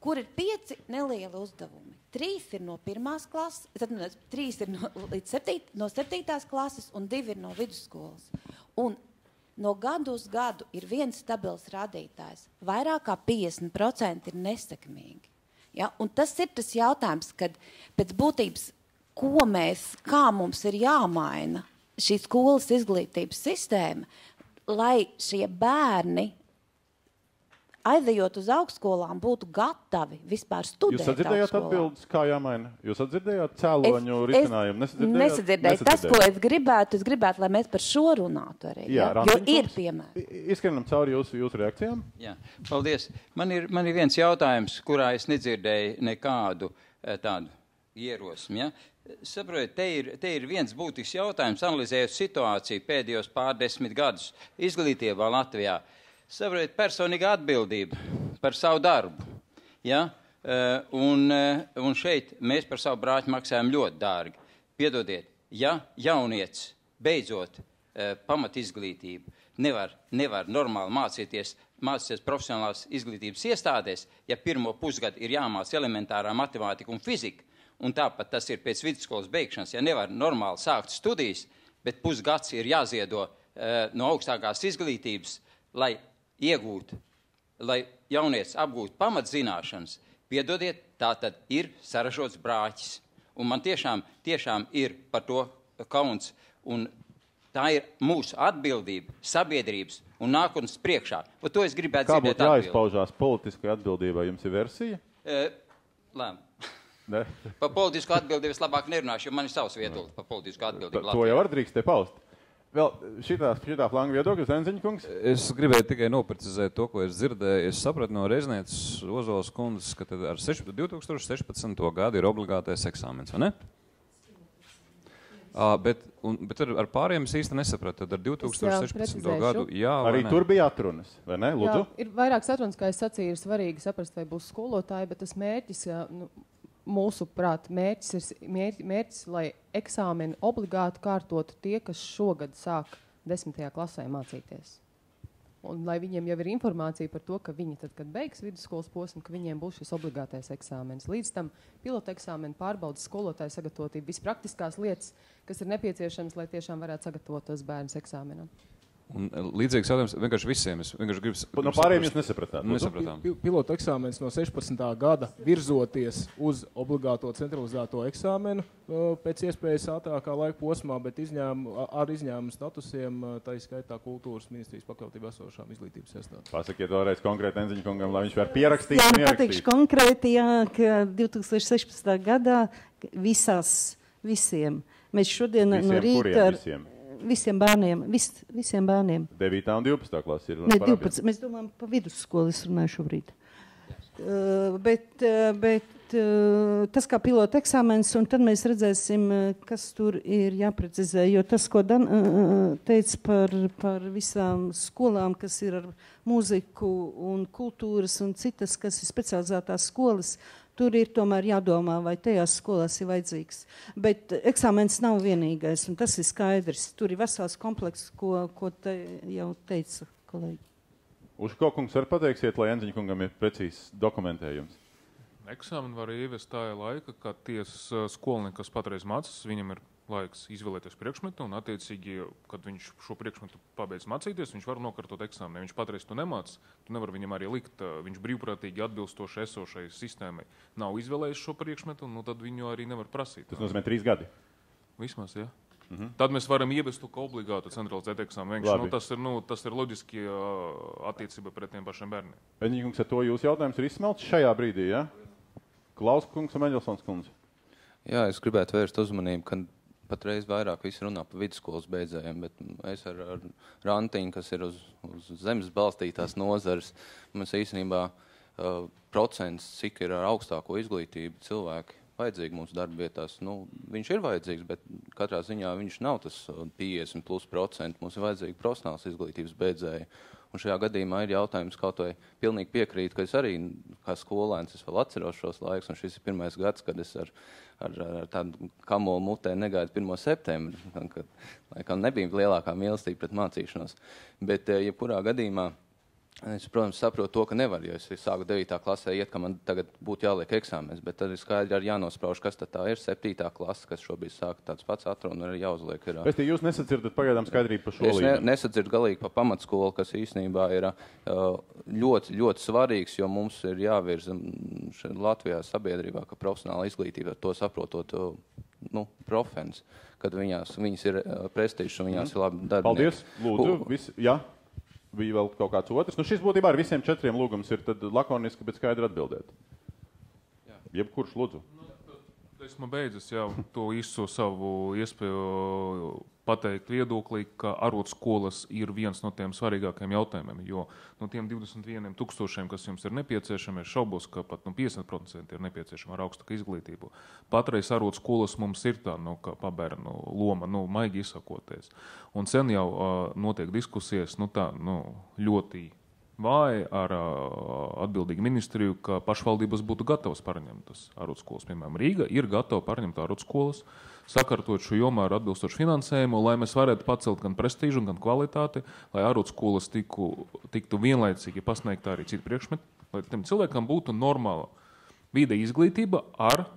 kur ir 5 nelieli uzdevumi. 3 ir no pirmās klases, 3 ir no 7. klases un 2 ir no vidusskolas. Un no gadu uz gadu ir viens stabils rādītājs. Vairāk kā 50% ir nesekmīgi. Ja? Un tas ir tas jautājums, kad pēc būtības, kā mums ir jāmaina šī skolas izglītības sistēma, lai šie bērni, aizejot uz augstskolām, būtu gatavi vispār studēt. Jūs atdzirdējāt atbildes, kā jāmaina? Jūs atdzirdējāt cēloņu risinājumu? Nesadzirdēju. Tas, ko es gribētu, lai mēs par šo runātu arī. Jā, jo ir piemēri. Izskrienam cauri jūsu reakcijām. Jā, paldies. Man ir viens jautājums, kurā es nedzirdēju nekādu tādu ierosmi. Ja? Saprotiet, te ir viens būtisks jautājums, analizējot situāciju pēdējos pārdesmit gadus izglītībā Latvijā. Saprotiet, personīga atbildība par savu darbu. Ja? Un šeit mēs par savu brāķi maksājam ļoti dārgi. Piedodiet, ja jaunietis beidzot pamat izglītību nevar normāli mācīties profesionālās izglītības iestādēs, ja pirmo pusgadu ir jāmāc elementārā matemātika un fizika, un tāpat tas ir pēc vidusskolas beigšanas, ja nevar normāli sākt studijas, bet pusgads ir jāziedo no augstākās izglītības, lai jaunietis apgūtu pamatzināšanas, piedodiet, tā tad ir saražots brāķis. Un man tiešām ir par to kauns, un tā ir mūsu atbildība, sabiedrības un nākotnes priekšā. Un to es gribētu dzirdēt atbildi. Kā būtu jāizpaužās politiskai atbildībai? Jums ir versija? Ne? Par politisku atbildību es labāk nerunāšu, jo man ir savs viedoklis par politisku atbildību. To jau var drīkst te paust. Vēl šitā flanga viedokļa, Zenziņa kungs? Es gribēju tikai noprecizēt to, ko es dzirdēju. Es sapratu no Reiznieces Ozolas kundzes, ka tad ar 2016. gadu ir obligātais eksāmens, vai ne? Bet ar pāriem es īsti nesapratu. Tad ar 2016. gadu jā vai arī ne? Tur bija atrunas, vai ne? Lūdzu? Jā, ir vairākas atrunas, kā es sacīju, ir svarīgi saprast, vai būs skolotāji, bet tas mērķis, mūsuprāt, mērķis, lai eksāmeni obligāti kārtotu tie, kas šogad sāk 10. klasē mācīties. Un lai viņiem jau ir informācija par to, ka viņi tad, kad beigs vidusskolas posmu, ka viņiem būs šis obligātais eksāmenis. Līdz tam pilota eksāmeni pārbaudas skolotāju sagatavotību, vispraktiskās lietas, kas ir nepieciešamas, lai tiešām varētu sagatavot tos bērnus eksāmenam. Un līdzīgs jautājums vienkārši visiem. Es vienkārši gribu no pārējiem jūs nesapratāt. Nesapratām. Pilota eksāmenis no 16. gada virzoties uz obligāto centralizēto eksāmenu pēc iespējas ātrākā laika posmā, bet ar izņēmumu statusiem, tā izskaitā kultūras ministrijas pakļautībā esošām izglītības iestādēm. Pasakiet vēlreiz konkrēti Enziņa kungam, lai viņš var pierakstīt. Jā, pateikšu konkrēti, jā, ka 2016. gadā visiem. Mēs šodien no rīta ar visiem bērniem, visiem bērniem. 9. un 12. klasi ir. Ne, 12. Mēs domājam pa vidusskolu, es runāju šobrīd. Bet tas kā pilota eksāmens, un tad mēs redzēsim, kas tur ir jāprecizē, jo tas, ko Dan teica par visām skolām, kas ir ar mūziku un kultūras un citas, kas ir specializētās skolas, tur ir tomēr jādomā, vai tajās skolās ir vajadzīgs. Bet eksāmens nav vienīgais, un tas ir skaidrs. Tur ir vesels komplekss, ko te jau teica kolēģi. Uško kungs var pateiksiet, lai Enziņa kungam ir precīzs dokumentējums. Eksāmeni var ievest tā laika, ka tie skolnieki, kas patreiz mācās, viņam ir laiks izvēlēties priekšmetu, un attiecīgi, kad viņš šo priekšmetu pabeidz mācīties, viņš var nokārtot eksāmenu. Ja viņš patreiz to nemāc, tu nevar viņam arī likt, viņš brīvprātīgi atbilstoši esošai sistēmai nav izvēlējis šo priekšmetu, un tad viņu arī nevar prasīt. Tas nozīmē 3 gadi? Vismaz, jā. Tad mēs varam ievest to kā obligātu centralizētu eksāmenu. Tas ir loģiski attiecība pret tiem pašiem bērniem. Enziņa kungs, ar to jūsu jautājums ir izsmelts šajā brīdī, ja? Klaus kungs un Meģelsons kundze. Jā, es gribētu vērst uzmanību, ka patreiz vairāk visi runā par vidusskolas beidzējiem, bet es ar Rantiņu, kas ir uz zemes balstītās nozares, mēs īstenībā procents, cik ir ar augstāko izglītību cilvēki vajadzīgi mūsu darba vietās. Nu, viņš ir vajadzīgs, bet katrā ziņā viņš nav tas 50+%. Mums ir vajadzīgi profesionāls izglītības beidzēji. Un šajā gadījumā ir jautājums, kaut vai pilnīgi piekrīt, ka es arī, kā skolēns, es vēl atceros šos laikus, un šis ir pirmais gads, kad es ar tādu kamolu mutē negaidu 1. septembri, kad laikam nebija lielākā mīlestība pret mācīšanos. Bet, jebkurā gadījumā, es, protams, saprotu to, ka nevar, jo es sāku 9. klasē iet, ka man tagad būtu jāliek eksāmens, bet tad ir skaidri arī jānosprauž, kas tad tā ir 7. klase, kas šobrīd sāk tāds pats atrunu, arī jāuzliek. Bet jūs nesadzirdat pagaidām skaidrību par šo līmeni? Es nesadzirdu galīgi par pamatskolu, kas īstenībā ir ļoti, ļoti svarīgs, jo mums ir jāvirza Latvijā sabiedrībā, ka profesionāla izglītība, to saprotot, profens, kad viņas ir prestižs un viņās ir labi darbinieki. Paldies, lūdzu, jā. Bija vēl kaut kāds otrs. Šis būtībā ar visiem 4 lūgums ir tad lakoniski, bet skaidri atbildēt. Jebkurš, lūdzu. Esmu beidzis jau to īso savu iespēju pateikt viedoklī, ka arotskolas ir viens no tiem svarīgākajiem jautājumiem, jo no tiem 21 000, kas jums ir nepieciešami, es šaubos, ka pat 50% ir nepieciešama ar augstāku izglītību. Patreiz arotskolas mums ir tā, kā pabērnu loma, maigi izsakoties. Un sen jau notiek diskusijas, ļoti vāji ar atbildīgu ministriju, ka pašvaldības būtu gatavas pārņemt arotskolas. Piemēram, Rīga ir gatava pārņemt arotskolas, sakārtot šo jomā ar atbilstošu finansējumu, lai mēs varētu pacelt gan prestīžu, gan kvalitāti, lai arotskolas tiktu vienlaicīgi pasniegt arī citu priekšmetu, lai tiem cilvēkam būtu normāla vide izglītība ar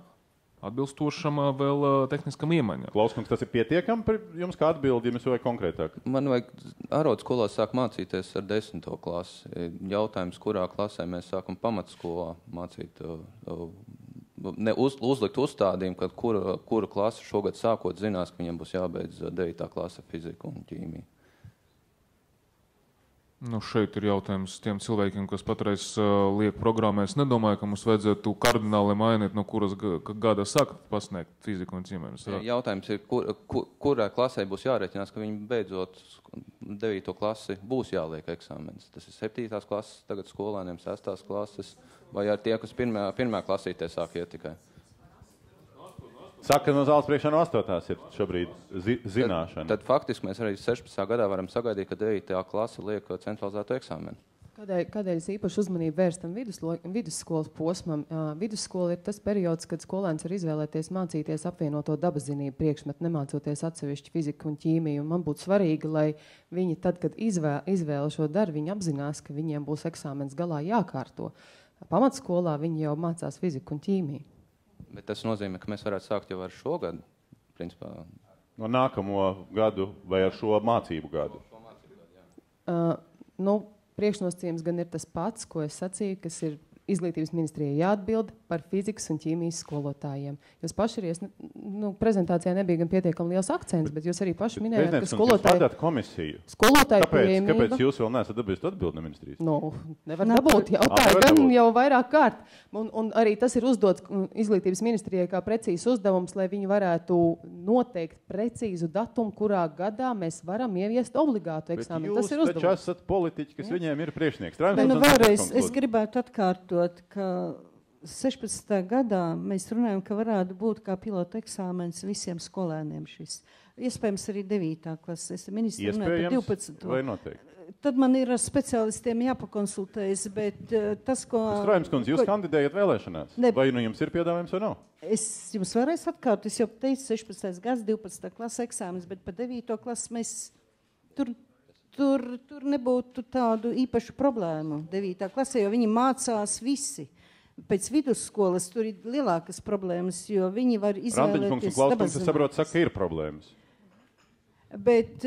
atbilstošam vēl tehniskam iemaņam. Klauskungs, tas ir pietiekami par jums kā atbildi, ja mēs vajag konkrētāk? Man vajag arotskolā sāk mācīties ar 10. klasi. Jautājums, kurā klasē mēs sākam pamatskolā mācīt, uzlikt uzstādījumu, kad kura klasa šogad sākot zinās, ka viņiem būs jābeidz 9. klase fizika un ķīmija. Šeit ir jautājums tiem cilvēkiem, kas patreiz liek programmā. Es nedomāju, ka mums vajadzētu kardināli mainīt, no kuras gada sākt pasniegt fiziku un ķīmiju. Jautājums ir, kurai klasē būs jārēķinās, ka viņi beidzot 9. klasi būs jāliek eksāmenis. Tas ir 7. klases, tagad skolēniem 6. klases, vai ar tie, kas pirmā klasītē sāk iet tikai? Saka, no zāles priekšā no 8. ir šobrīd zināšana. Tad faktiski mēs arī 16. gadā varam sagaidīt, ka 9. klase liek centralizēto eksāmenu. Kādēļ es īpaši uzmanību vērstam vidusskolas posmam? Vidusskola ir tas periods, kad skolēns var izvēlēties mācīties apvienoto dabaszinību priekšmetu, nemācoties atsevišķi fiziku un ķīmiju. Un man būtu svarīgi, lai viņi tad, kad izvēle šo darbu, viņi apzinās, ka viņiem būs eksāmens galā jākārto. Pamatskolā viņi jau mācās fiziku un ķīmiju. Bet tas nozīmē, ka mēs varētu sākt jau ar šo gadu, principā. No nākamo gadu vai ar šo mācību gadu? Priekšnosacījums gan ir tas pats, ko es sacīju, kas ir Izglītības ministrijai jāatbild par fizikas un ķīmijas skolotājiem. Jūs paši arī, prezentācijā nebija gan pietiekami liels akcents, bet jūs arī paši minējāt, ka skolotāji pieejamība... Kāpēc jūs vēl neesat dabījis atbildi no ministrijas? Nevar dabūt jautāju, gan jau vairāk kārt. Un arī tas ir uzdots Izglītības ministrijai kā precīzs uzdevums, lai viņi varētu noteikt precīzu datumu, kurā gadā mēs varam ieviest obligātu eksāmenu. Tas ir uzdevums. Bet jūs taču esat politiķi, kas viņiem ir priekšnieks. Vēlreiz, es gribētu atkārtot, ka 16. gadā mēs runājam, ka varētu būt kā pilota eksāmens visiem skolēniem šis. Iespējams arī 9. klases. Iespējams vai noteikti? Tad man ir ar speciālistiem jāpakonsultējas, bet tas, ko... Strājums kundze, jūs kandidējat vēlēšanās? Vai jums ir piedāvājums vai nav? Es jums vēlreiz atkārtu, es jau teicu 16. gads, 12. klases eksāmens, bet par 9. klases mēs tur nebūtu tādu īpašu problēmu 9. klasē, jo viņi mācās visi. Pēc vidusskolas tur ir lielākas problēmas, jo viņi var izvēlēties... Randiņkungs un Klauskungs, es saprotu, saka, ka ir problēmas. Bet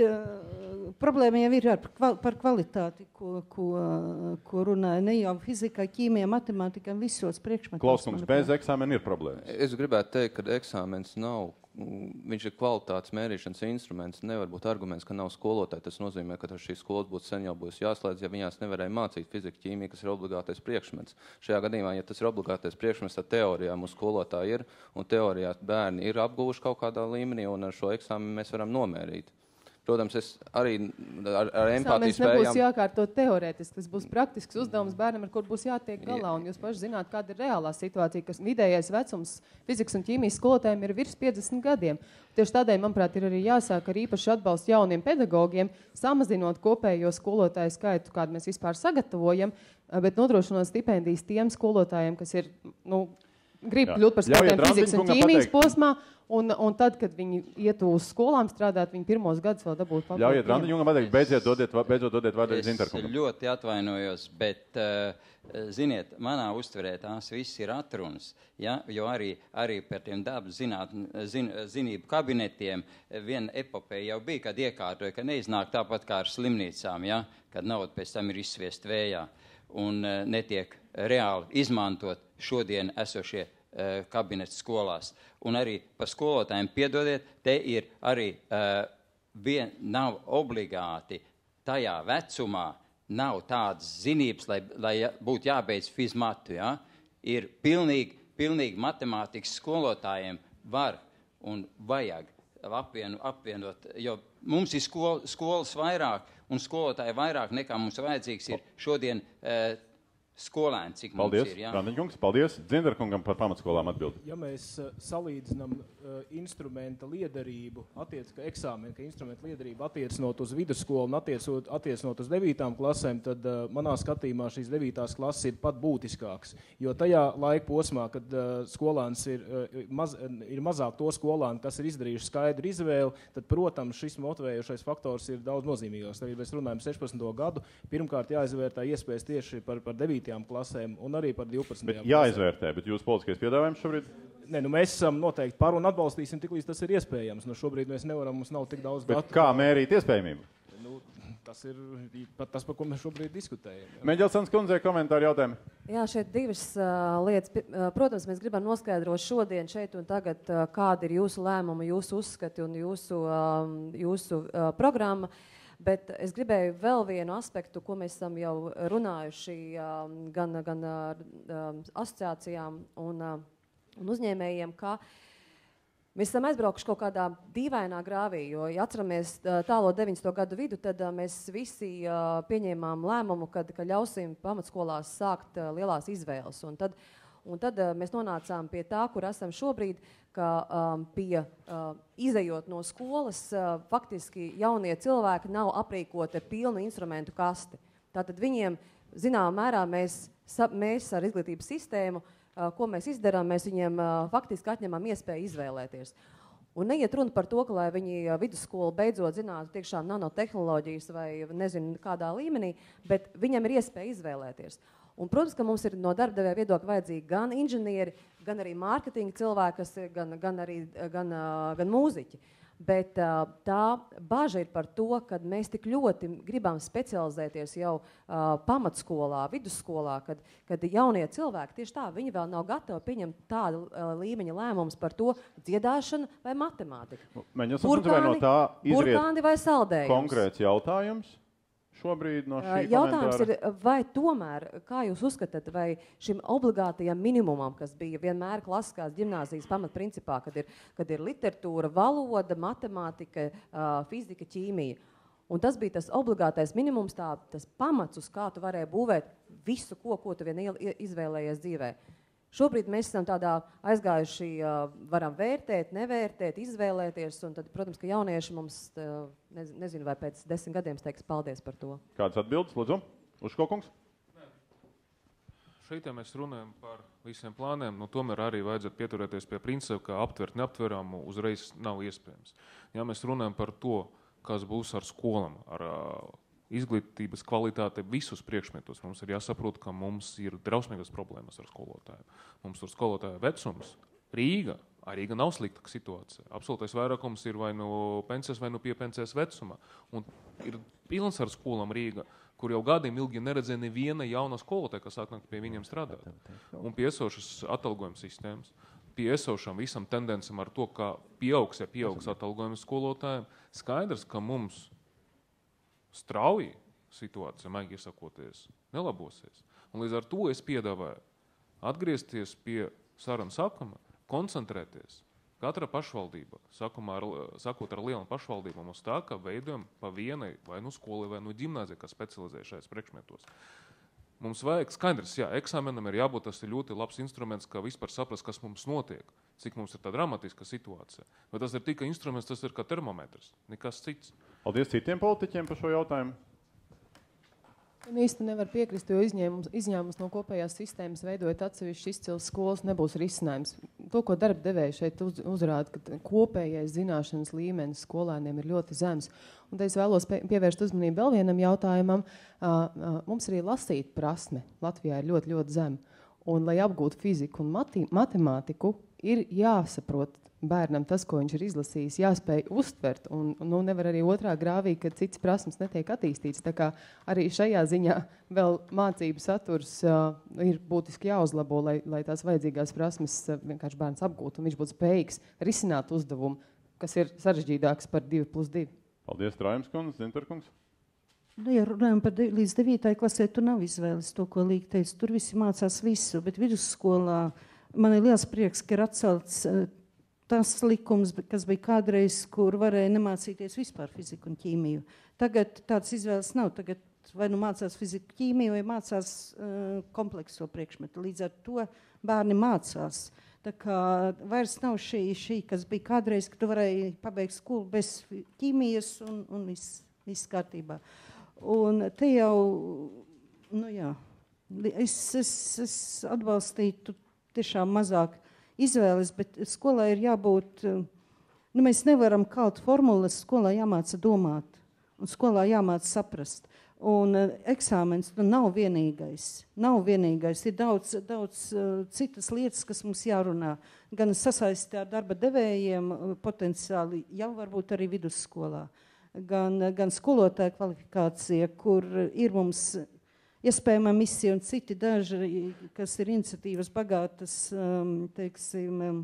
problēma jau ir par kvalitāti, ko runāja ne jau fizikā, ķīmijā, matemātikā, visos priekšmetos. Klauskungs, bez eksāmena ir problēmas. Es gribētu teikt, ka eksāmens nav, viņš ir kvalitātes mērīšanas instruments, nevar būt arguments, ka nav skolotāji. Tas nozīmē, ka šīs skolas būtu sen jau būs jāslēdz, ja viņās nevarēja mācīt fiziku, ķīmiju, kas ir obligātais priekšmets. Šajā gadījumā, ja tas ir obligātais priekšmets, tad teorijā mūsu skolotāji ir, un teorijā bērni ir apguvuši kaut kādā līmenī, un ar šo eksāmenu mēs varam nomērīt. protams, es arī ar empātiju spējām. Nebūs jākārtot teorētiski, tas būs praktisks uzdevums bērnam, ar kur būs jātiek galā, un jūs paši zināt, kāda ir reālā situācija, kas vidējais vecums fizikas un ķīmijas skolotājiem ir virs 50 gadiem. Tieši tādēļ, manuprāt, ir arī jāsāk ar īpaši atbalstu jauniem pedagogiem, samazinot kopējo skolotāju skaitu, kādu mēs vispār sagatavojam, bet nodrošinot stipendijas tiem skolotājiem, kas ir, grib kļūt par skolotājiem fizikas un ķīmijas posmā, un tad, kad viņi iet uz skolām strādāt, viņi pirmos gadus vēl dabūt papildus. Ļaujiet Randiņkungam pateikt, beidzot dodiet vārdu Zinterkungam. Es ļoti atvainojos, bet, ziniet, manā uztverē tās viss ir atrunas, ja? Jo arī par tiem dabas zinību kabinetiem viena epopēja jau bija, kad iekārtoja, ka neiznāk tāpat kā ar slimnīcām, ja? Kad nauda pēc tam ir izsviest vējā un netiek reāli izmantot šodien esošie kabinets skolās. Un arī par skolotājiem, piedodiet, te ir arī nav obligāti tajā vecumā, nav tādas zinības, lai būtu jābeidz fizmatu. Ja? Ir pilnīgi matemātikas skolotājiem var un vajag apvienot, jo mums ir skolas vairāk un skolotāji vairāk nekā mums vajadzīgs ir šodien skolēni, cik paldies, mums ir. Ja? Randiņkungs, paldies. Zinderkungam par pamatskolām atbildi. Ja mēs salīdzinām instrumenta liederību, ka instrumenta liederību attiecinot uz vidusskolu un attiecinot uz 9. klasēm, tad manā skatījumā šīs 9. klases ir pat būtiskāks. Jo tajā laika posmā, kad skolāns ir mazāk to skolānu, kas ir izdarījuši skaidru izvēli, tad, protams, šis motivējošais faktors ir daudz nozīmīgāks. Tad, ja mēs runājam 16. gadu, pirmkārt jāizvērtā iespējas tieši par 9. klasēm un arī par 12. Bet jāizvērtē, bet jūs politiskais piedāvājums šobrīd? Nē, mēs esam noteikti par un atbalstīsim tik līdz tas ir iespējams. Šobrīd mēs nevaram, mums nav tik daudz datu. Bet kā mērīt iespējamību? Tas ir tas, par ko mēs šobrīd diskutējam. Meģelsons kundzei komentāri jautājumi. Jā, šeit divas lietas. Protams, mēs gribam noskaidrot šodien šeit un tagad, kāda ir jūsu lēmuma, jūsu uzskati un jūsu programma. Bet es gribēju vēl vienu aspektu, ko mēs esam jau runājuši gan ar asociācijām un uzņēmējiem, ka mēs esam aizbraukuši kaut kādā dīvainā grāvī, jo, ja atceramies tālo 90. gadu vidu, tad mēs visi pieņēmām lēmumu, ka ļausim pamatskolās sākt lielās izvēles. Un tad mēs nonācām pie tā, kur esam šobrīd, ka izejot no skolas, faktiski jaunie cilvēki nav aprīkoti ar pilnu instrumentu kasti. Tātad viņiem, zināmā mērā, mēs ar izglītības sistēmu, ko mēs izdarām, mēs viņiem faktiski atņemam iespēju izvēlēties. Un neiet runa par to, ka, lai viņi vidusskolu beidzot zinātu tiešām nanotehnoloģijas vai nezinu kādā līmenī, bet viņam ir iespēja izvēlēties. Un, protams, ka mums ir no darbdevēja viedokļa vajadzīgi gan inženieri, gan arī mārketinga cilvēki, gan mūziķi. Bet tā baža ir par to, ka mēs tik ļoti gribam specializēties jau pamatskolā, vidusskolā, kad jaunie cilvēki tieši tā, viņi vēl nav gatavi pieņemt tādu līmeņa lēmumus par to dziedāšanu vai matemātiku. Burkāni vai saldējums? Konkrēts jautājums. Šobrīd no šī jautājums ir, vai tomēr, kā jūs uzskatāt, vai šim obligātajam minimumam, kas bija vienmēr klasiskās ģimnāzijas pamatprincipā, kad ir literatūra, valoda, matemātika, fizika, ķīmija, un tas bija tas obligātais minimums, tas pamats, uz kā tu varēji būvēt visu, ko tu vien izvēlējies dzīvē. Šobrīd mēs esam tādā aizgājuši, varam vērtēt, nevērtēt, izvēlēties, un tad, protams, ka jaunieši mums, nezinu, vai pēc 10 gadiem teiks paldies par to. Kādas atbildes, lūdzu? Uzškokungs? Šeit, ja mēs runājam par visiem plāniem, tomēr arī vajadzētu pieturēties pie principa, ka aptvert neaptveramu uzreiz nav iespējams. Ja mēs runājam par to, kas būs ar skolām, ar izglītības kvalitāte visus priekšmetos. Mums ir jāsaprot, ka mums ir drausmīgas problēmas ar skolotājiem. Mums ir skolotāja vecums. Rīga nav slikta situācija. Absolūtais vairākums ir vai no penses vai no piepenses vecuma. Un ir pilns ar skolām Rīga, kur jau gadiem ilgi neredzēja neviena jauna skolotāja, kas atnāk pie viņiem strādāt. Un pieesošas atalgojuma sistēmas, pieesošam visam tendencam ar to, ka pieaugs atalgojuma skolotājiem, skaidrs, ka mums strauji situācija, maigi iesakoties, nelabosies. Un līdz ar to es piedāvāju atgriezties pie sarunas sākuma, koncentrēties Katra pašvaldība, sakot ar lielu pašvaldību, mums tā, ka veidojam pa vienai vai nu skolai vai nu ģimnāzijai, kas specializē šajās priekšmetos. Mums vajag skaidrs, jā, eksāmenam ir jābūt, tas ir ļoti labs instruments, kā vispār saprast, kas mums notiek, cik mums ir tā dramatiska situācija. Vai tas ir tikai instruments, tas ir kā termometrs, nekas cits. Paldies citiem politiķiem par šo jautājumu. Un īsti nevar piekrist, jo izņēmums no kopējās sistēmas veidojot atsevišķi izcils skolas nebūs risinājums. To, ko darba devēja šeit uzrāda, ka kopējais zināšanas līmenis skolēniem ir ļoti zems. Un te es vēlos pievērst uzmanību vēl vienam jautājumam. Mums arī lasīt prasme Latvijā ir ļoti, ļoti zema. Un, lai apgūtu fiziku un matemātiku, ir jāsaprot bērnam tas, ko viņš ir izlasījis, jāspēj uztvert. Un nevar arī otrā grāvī, kad cits prasmes netiek attīstīts. Tā kā arī šajā ziņā vēl mācību saturs ir būtiski jāuzlabo, lai tās vajadzīgās prasmes vienkārši bērns apgūtu. Un viņš būtu spējīgs risināt uzdevumu, kas ir sarežģītāks par 2+2. Paldies, Trājums kundze, Zintarkungs. Ja runājam par līdz 9. klasē, tur nav izvēles to, ko Līga teica. Tur visi mācās visu, bet vidusskolā man ir liels prieks, ka ir atcelts tas likums, kas bija kādreiz, kur varēja nemācīties vispār fiziku un ķīmiju. Tagad tāds izvēles nav. Tagad vai nu mācās fiziku, ķīmiju, vai mācās komplekso priekšmetu. Līdz ar to bērni mācās. Tā kā vairs nav šī kas bija kādreiz, ka tu varēji pabeigt skolu bez ķīmijas un viss kārtībā. Un te jau, nu jā, es atbalstītu tiešām mazāk izvēles, bet skolā ir jābūt, mēs nevaram kalt formulas, skolā jāmāca domāt, un skolā jāmāca saprast. Un eksāmens nav vienīgais. Ir daudz citas lietas, kas mums jārunā. Gan sasaistē ar darba devējiem potenciāli jau varbūt arī vidusskolā. Gan skolotāja kvalifikācija, kur ir mums iespējamā misija un citi daži, kas ir iniciatīvas bagātas, teiksim,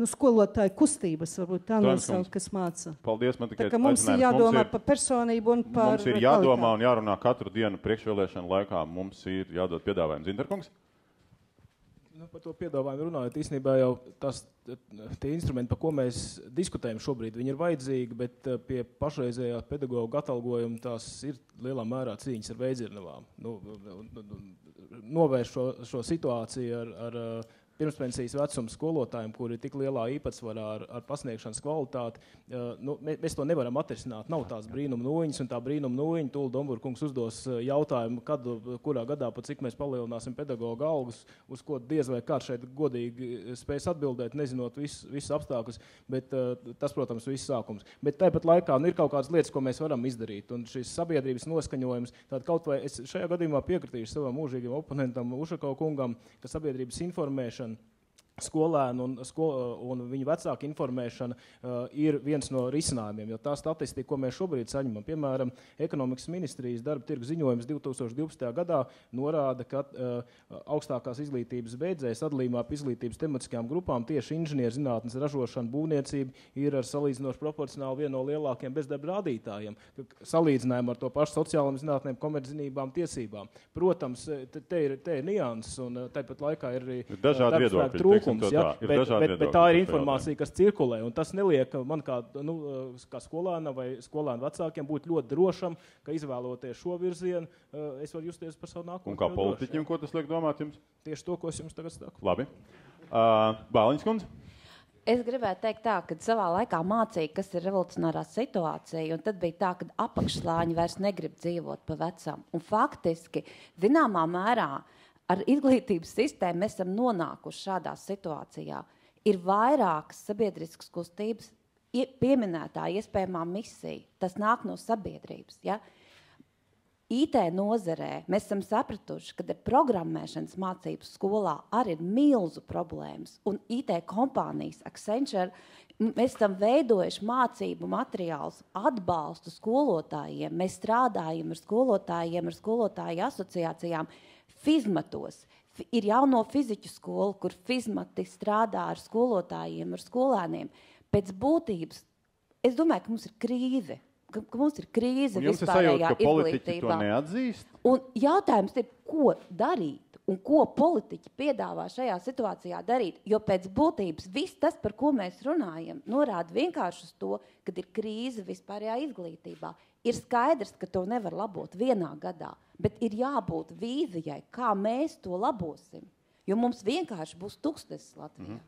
skolotāju kustības, varbūt tā nosaukt, kas māca. Paldies, man tikai aicinājums. Mums ir jādomā par personību un par mums ir jādomā un jārunā katru dienu priekšvēlēšanu laikā. Mums ir jādod piedāvājums. Zintarkungs? Par to piedāvājumu runājot, īstenībā jau tie instrumenti, par ko mēs diskutējam šobrīd, viņi ir vajadzīgi, bet pie pašreizējā pedagoga atalgojuma tās ir lielā mērā cīņas ar veidzirnavām. Novērst šo situāciju ar pirmspensijas vecuma skolotājiem, kuri ir tik lielā īpatsvarā ar pasniegšanas kvalitāti, mēs to nevaram atrisināt. Nav tās brīnuma nūjiņas, un tā brīnuma nūjiņa, Tūla Domburkungs uzdos jautājumu, kurā gadā, pa cik mēs palielināsim pedagoga algas, uz ko diez vai kāds šeit godīgi spēs atbildēt, nezinot visus apstākļus, bet tas, protams, viss sākums. Bet tāpat laikā ir kaut kādas lietas, ko mēs varam izdarīt, un šis sabiedrības noskaņojums, tātad kaut vai es šajā gadījumā piekritīšu savam mūžīgam oponentam Ušakova kungam, ka sabiedrības informēšana skolēnu un viņu vecāku informēšana ir viens no risinājumiem, jo tā statistika, ko mēs šobrīd saņemam, piemēram, ekonomikas ministrijas darba tirgus ziņojums 2012. gadā norāda, ka augstākās izglītības beidzēji sadalījumā pa izglītības tematiskajām grupām tieši inženierzinātnes, ražošana, būvniecība ir ar salīdzinoši proporcionāli viena no lielākiem bezdarba rādītājiem, salīdzinājumā ar to pašu sociālajām zinātnēm, komerczinībām, tiesībām. Protams, te ir nianses, un tāpat laikā ir arī darbspēka trūkums. Bet tā ir informācija, kas cirkulē, un tas neliek man kā skolēnam vai skolēnu vecākiem būt ļoti drošam, ka izvēloties šo virzienu, es varu justies par savu nākotni. Un kā politiķim, ko tas liek domāt jums? Tieši to, ko es jums tagad saku. Labi. Bāliņas kundze? Es gribētu teikt tā, ka savā laikā mācīja, kas ir revolucionārā situācija, un tad bija tā, ka apakšslāņi vairs negrib dzīvot pa vecam. Un faktiski, zināmā mērā, ar izglītības sistēmu mēs esam nonākuši šādā situācijā. Ir vairākas sabiedriskas kustības pieminētā iespējamā misija. Tas nāk no sabiedrības. Ja? IT nozarē mēs esam sapratuši, ka ar programmēšanas mācību skolā arī ir milzu problēmas. Un IT kompānijas Accenture, mēs esam veidojuši mācību materiālus, atbalstu skolotājiem. Mēs strādājam ar skolotājiem, ar skolotāju asociācijām. Fizmatos ir jauno fiziķu skola, kur fizmati strādā ar skolotājiem, ar skolēniem. Pēc būtības, es domāju, ka mums ir krīze. Ka mums ir krīze vispārējā izglītībā. Un to neatzīst? Un jautājums ir, ko darīt? Un ko politiķi piedāvā šajā situācijā darīt? Jo pēc būtības viss tas, par ko mēs runājam, norāda vienkārši uz to, kad ir krīze vispārējā izglītībā. Ir skaidrs, ka to nevar labot vienā gadā, bet ir jābūt vīzijai, kā mēs to labosim. Jo mums vienkārši būs tūkstnesis Latvijā.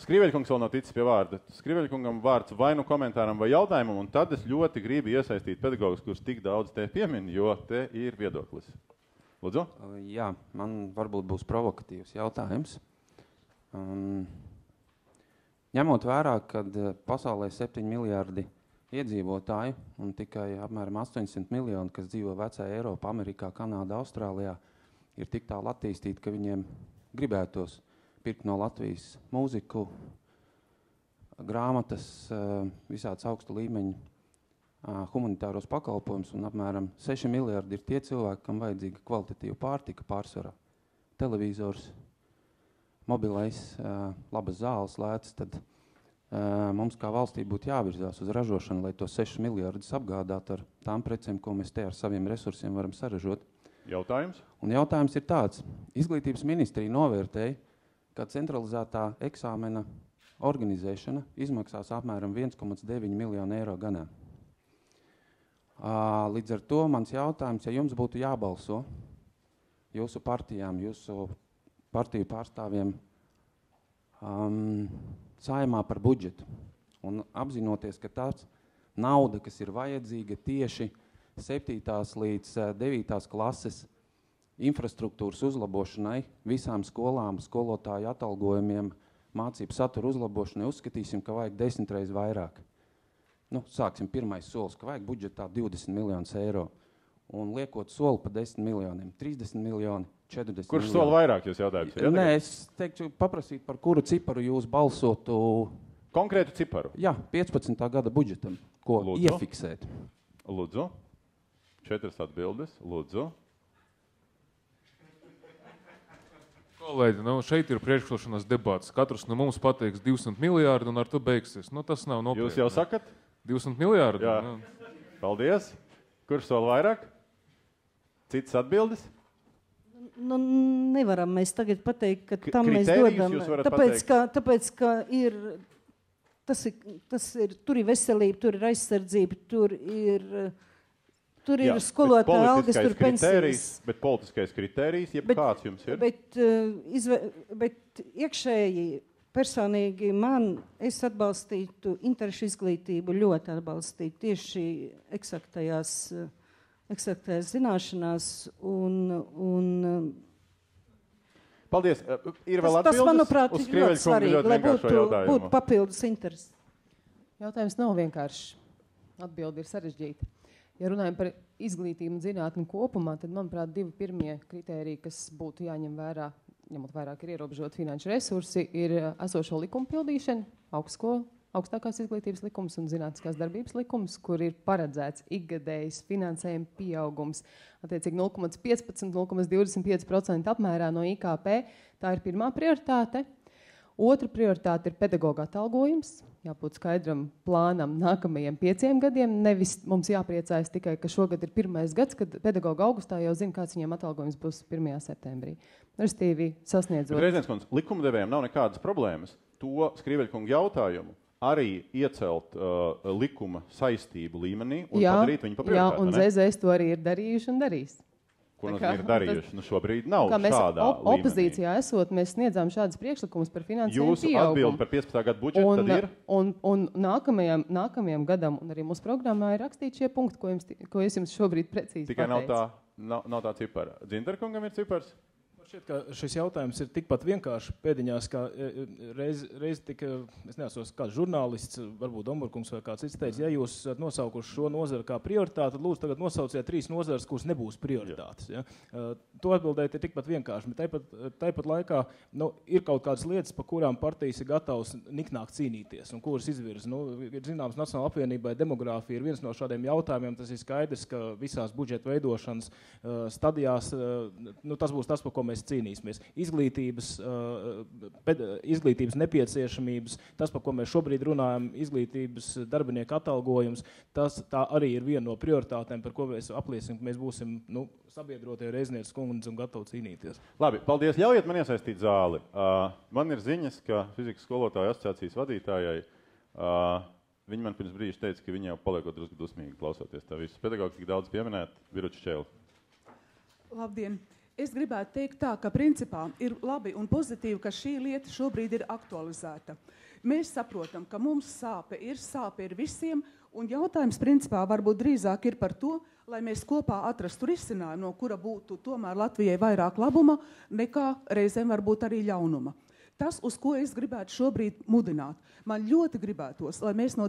Skriveļkungs vēl nav ticis pie vārda. Skriveļkungam vārds vai nu komentāram vai jautājumam, un tad es ļoti gribu iesaistīt pedagogus, kurus tik daudz te piemin, jo te ir viedoklis. Lūdzu? Jā, man varbūt būs provokatīvs jautājums. Ņemot vērā, kad pasaulē 7 miljārdi iedzīvotāju un tikai apmēram 800 miljoni, kas dzīvo vecajā Eiropā, Amerikā, Kanādā, Austrālijā, ir tik tālu attīstīti, ka viņiem gribētos pirkt no Latvijas mūziku, grāmatas, visāds augstu līmeņu humanitāros pakalpojumus, un apmēram 6 miljardi ir tie cilvēki, kam vajadzīga kvalitatīva pārtika pārsvarā. Televizors, mobilais, labas zāles lētas, tad mums kā valstī būtu jāvirzās uz ražošanu, lai tos 6 miljardus apgādāt ar tām precēm, ko mēs te ar saviem resursiem varam saražot. Jautājums? Un jautājums ir tāds. Izglītības ministrija novērtēja, ka centralizētā eksāmena organizēšana izmaksās apmēram 1,9 miljonu eiro gadā. Līdz ar to mans jautājums, ja jums būtu jābalso jūsu partijām, jūsu partiju pārstāvjiem Saeimā par budžetu un apzinoties, ka tāds nauda, kas ir vajadzīga tieši 7. līdz 9. klases infrastruktūras uzlabošanai, visām skolām, skolotāju atalgojumiem, mācību satura uzlabošanai, uzskatīsim, ka vajag 10 reizes vairāk. Sāksim pirmais solis, ka vajag budžetā 20 miljonus eiro. Un liekot soli pa 10 miljoniem, 30 miljoni, 40 miljoni. Kurš soli vairāk jūs jautājums? Nē, es teiktu paprasīt, par kuru ciparu jūs balsotu. Konkrētu ciparu? Jā, 15. gada budžetam, ko iefiksēt. Lūdzu. 4 atbildes. Lūdzu. Kolēģi, šeit ir priekšklašanās debats. Katrs no mums pateiks 200 miljārdi un ar to beigsies. Tas nav nopietni. Jūs jau sakat? 200 miljārdi? Jā. Paldies. Kurš vēl vairāk? Citas atbildes? Nevaram mēs tagad pateikt, ka tam mēs dodam. Tāpēc, ka ir, tur ir veselība, tur ir aizsardzība, tur ir skolotāja algas, tur pensijas. Bet politiskais kritērijs, kāds jums ir? Bet iekšēji, personīgi es atbalstītu interešu izglītību, ļoti atbalstītu tieši eksaktajās zināšanās un Paldies. Ir vēl atbildes? Tas, manuprāt, ir ļoti svarīgi, lai būtu papildus interesi. Jautājums nav vienkārši. Atbildi ir sarežģīta. Ja runājam par izglītību un zinātni kopumā, tad, manuprāt, 2 pirmie kritēriji, kas būtu jāņem vērā, ņemot vairāk ir ierobežot finanšu resursi, ir esošo likumu pildīšana, augstākās izglītības likums un zinātniskās darbības likums, kur ir paredzēts ikgadējs finansējuma pieaugums, attiecīgi 0,15–0,25% apmērā no IKP. Tā ir pirmā prioritāte. Otra prioritāte ir pedagoga atalgojums. Jābūt skaidram plānam nākamajiem 5 gadiem. Nevis mums jāpriecājas tikai, ka šogad ir pirmais gads, kad pedagoga augustā jau zina, kāds viņiem atalgojums būs 1. septembrī. Restīvi sasniedzot. Reizniekundze, likumdevējiem nav nekādas problēmas to Skriveļkunga jautājumu arī iecelt likuma saistību līmenī un padarīt viņu par prioritāti. Jā, un ZZS to arī ir darījuši un darīs. Ko nozīmē ir darījuši? Šobrīd nav šādā līmenī. Opozīcijā esot, mēs sniedzām šādas priekšlikumus par finansējumu pieaugumu. Jūsu atbildi par 15. gadu budžetu tad ir? Un nākamajam gadam, un arī mūsu programmā ir rakstīti šie punkti, ko es jums šobrīd precīzi pateicu. Tikai nav tā cipara. Dzintarkungam ir cipars? Šķiet, ka šis jautājums ir tikpat vienkārši pēdiņās, kā reiz tika, es neatceros, kāds žurnālists, varbūt Domburkungs vai kāds cits teica, ja jūs esat nosaukuši šo nozaru kā prioritāti, tad lūdzu tagad nosauciet 3 nozares, kuras nebūs prioritātes. Ja? To atbildēt ir tikpat vienkārši, bet tāpat laikā ir kaut kādas lietas, pa kurām partijas ir gatavs niknāk cīnīties un kuras izvirza. Ir zināms, Nacionāla apvienībai demogrāfija ir viens no šādiem jautājumiem, tas ir skaidrs, ka visās budžeta veidošanas stadijās, tas būs tas, par ko mēs mēs cīnīsimies. Izglītības nepieciešamības, tas, par ko mēs šobrīd runājam, izglītības darbinieku atalgojums, tā arī ir viena no prioritātēm, par ko mēs apliesim, ka mēs būsim sabiedrotie Reiznieces kundze un gatavi cīnīties. Labi, paldies. Ļaujiet man iesaistīt zāli. Man ir ziņas, ka fizikas skolotāju asociācijas vadītājai viņi man pirms brīža teica, ka viņi jau paliekot drusku dusmīgi klausoties tā visu. Pedagogs tik daudz pieminēt, Viruča Čēle. Labdien! Es gribētu teikt tā, ka principā ir labi un pozitīvi, ka šī lieta šobrīd ir aktualizēta. Mēs saprotam, ka mums sāpe ir visiem, un jautājums principā varbūt drīzāk ir par to, lai mēs kopā atrastu risinājumu, no kura būtu tomēr Latvijai vairāk labuma, nekā reizēm varbūt arī ļaunuma. Tas, uz ko es gribētu šobrīd mudināt, man ļoti gribētos, lai mēs no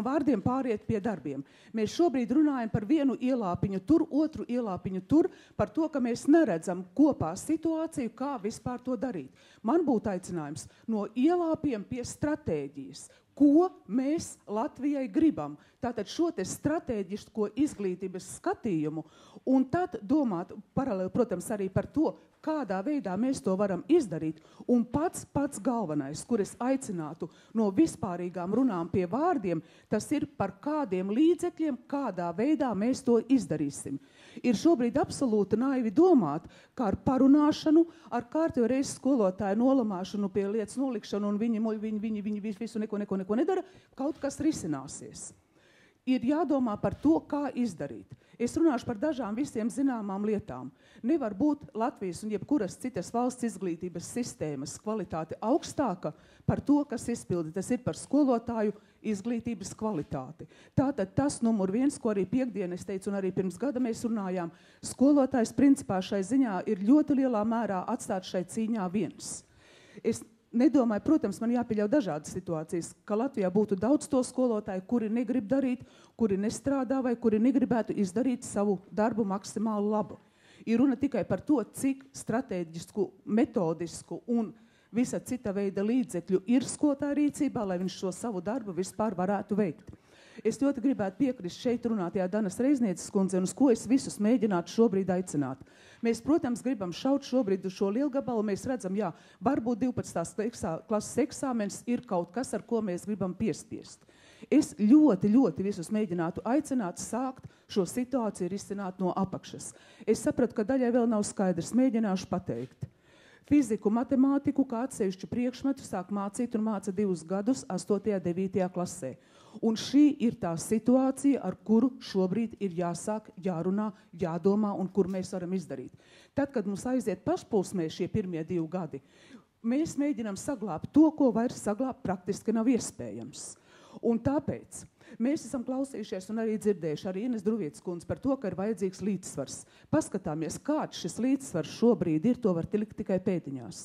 vārdiem pāriet pie darbiem. Mēs šobrīd runājam par vienu ielāpiņu tur, otru ielāpiņu tur, par to, ka mēs neredzam kopā situāciju, kā vispār to darīt. Man būtu aicinājums no ielāpiem pie stratēģijas. Ko mēs Latvijai gribam? Tātad šo te stratēģisko izglītības skatījumu un tad domāt paralēli, protams, arī par to, kādā veidā mēs to varam izdarīt. Un pats galvenais, kur es aicinātu no vispārīgām runām pie vārdiem, tas ir par kādiem līdzekļiem, kādā veidā mēs to izdarīsim. Ir šobrīd absolūti naivi domāt, kā ar parunāšanu, ar kārtējo reizi skolotāju nolamāšanu pie lietas nolikšanu, un viņi visu neko nedara, kaut kas risināsies. Ir jādomā par to, kā izdarīt. Es runāšu par dažām visiem zināmām lietām. Nevar būt Latvijas un jebkuras citas valsts izglītības sistēmas kvalitāte augstāka par to, kas izpildi. Tas ir par skolotāju izglītības kvalitāti. Tātad tas numur 1, ko arī piekdien es teicu, un arī pirms gada mēs runājām, skolotājs principā šai ziņā ir ļoti lielā mērā atstāt šai cīņā viens. Es nedomāju, protams, man jāpieļauj dažādas situācijas, ka Latvijā būtu daudz to skolotāju, kuri negrib darīt, kuri nestrādā vai kuri negribētu izdarīt savu darbu maksimāli labu. Ir runa tikai par to, cik stratēģisku, metodisku un visa cita veida līdzekļu ir skolotāja rīcībā, lai viņš šo savu darbu vispār varētu veikt. Es ļoti gribētu piekrist šeit runātajā Danas Reiznieces kundze, un uz ko es visus mēģinātu šobrīd aicināt. Mēs, protams, gribam šaut šobrīd uz šo lielgabalu, mēs redzam, jā, varbūt 12. klases eksāmens ir kaut kas, ar ko mēs gribam piespiest. Es ļoti visus mēģinātu aicināt sākt šo situāciju risināt no apakšas. Es sapratu, ka daļai vēl nav skaidrs, mēģināšu pateikt. Fiziku, matemātiku kā atsevišķu priekšmetu sāk mācīt un māca 2 gadus 8. un 9. klasē. Un šī ir tā situācija, ar kuru šobrīd ir jāsāk, jārunā, jādomā un kur mēs varam izdarīt. Tad, kad mums aiziet pašpulsmē šie pirmie 2 gadi, mēs mēģinām saglābt to, ko vairs saglābt praktiski nav iespējams. Un tāpēc mēs esam klausījušies un arī dzirdējuši arī Ines Druvietes kundze par to, ka ir vajadzīgs līdzsvars. Paskatāmies, kāds šis līdzsvars šobrīd ir, to var likt tikai pēdiņās.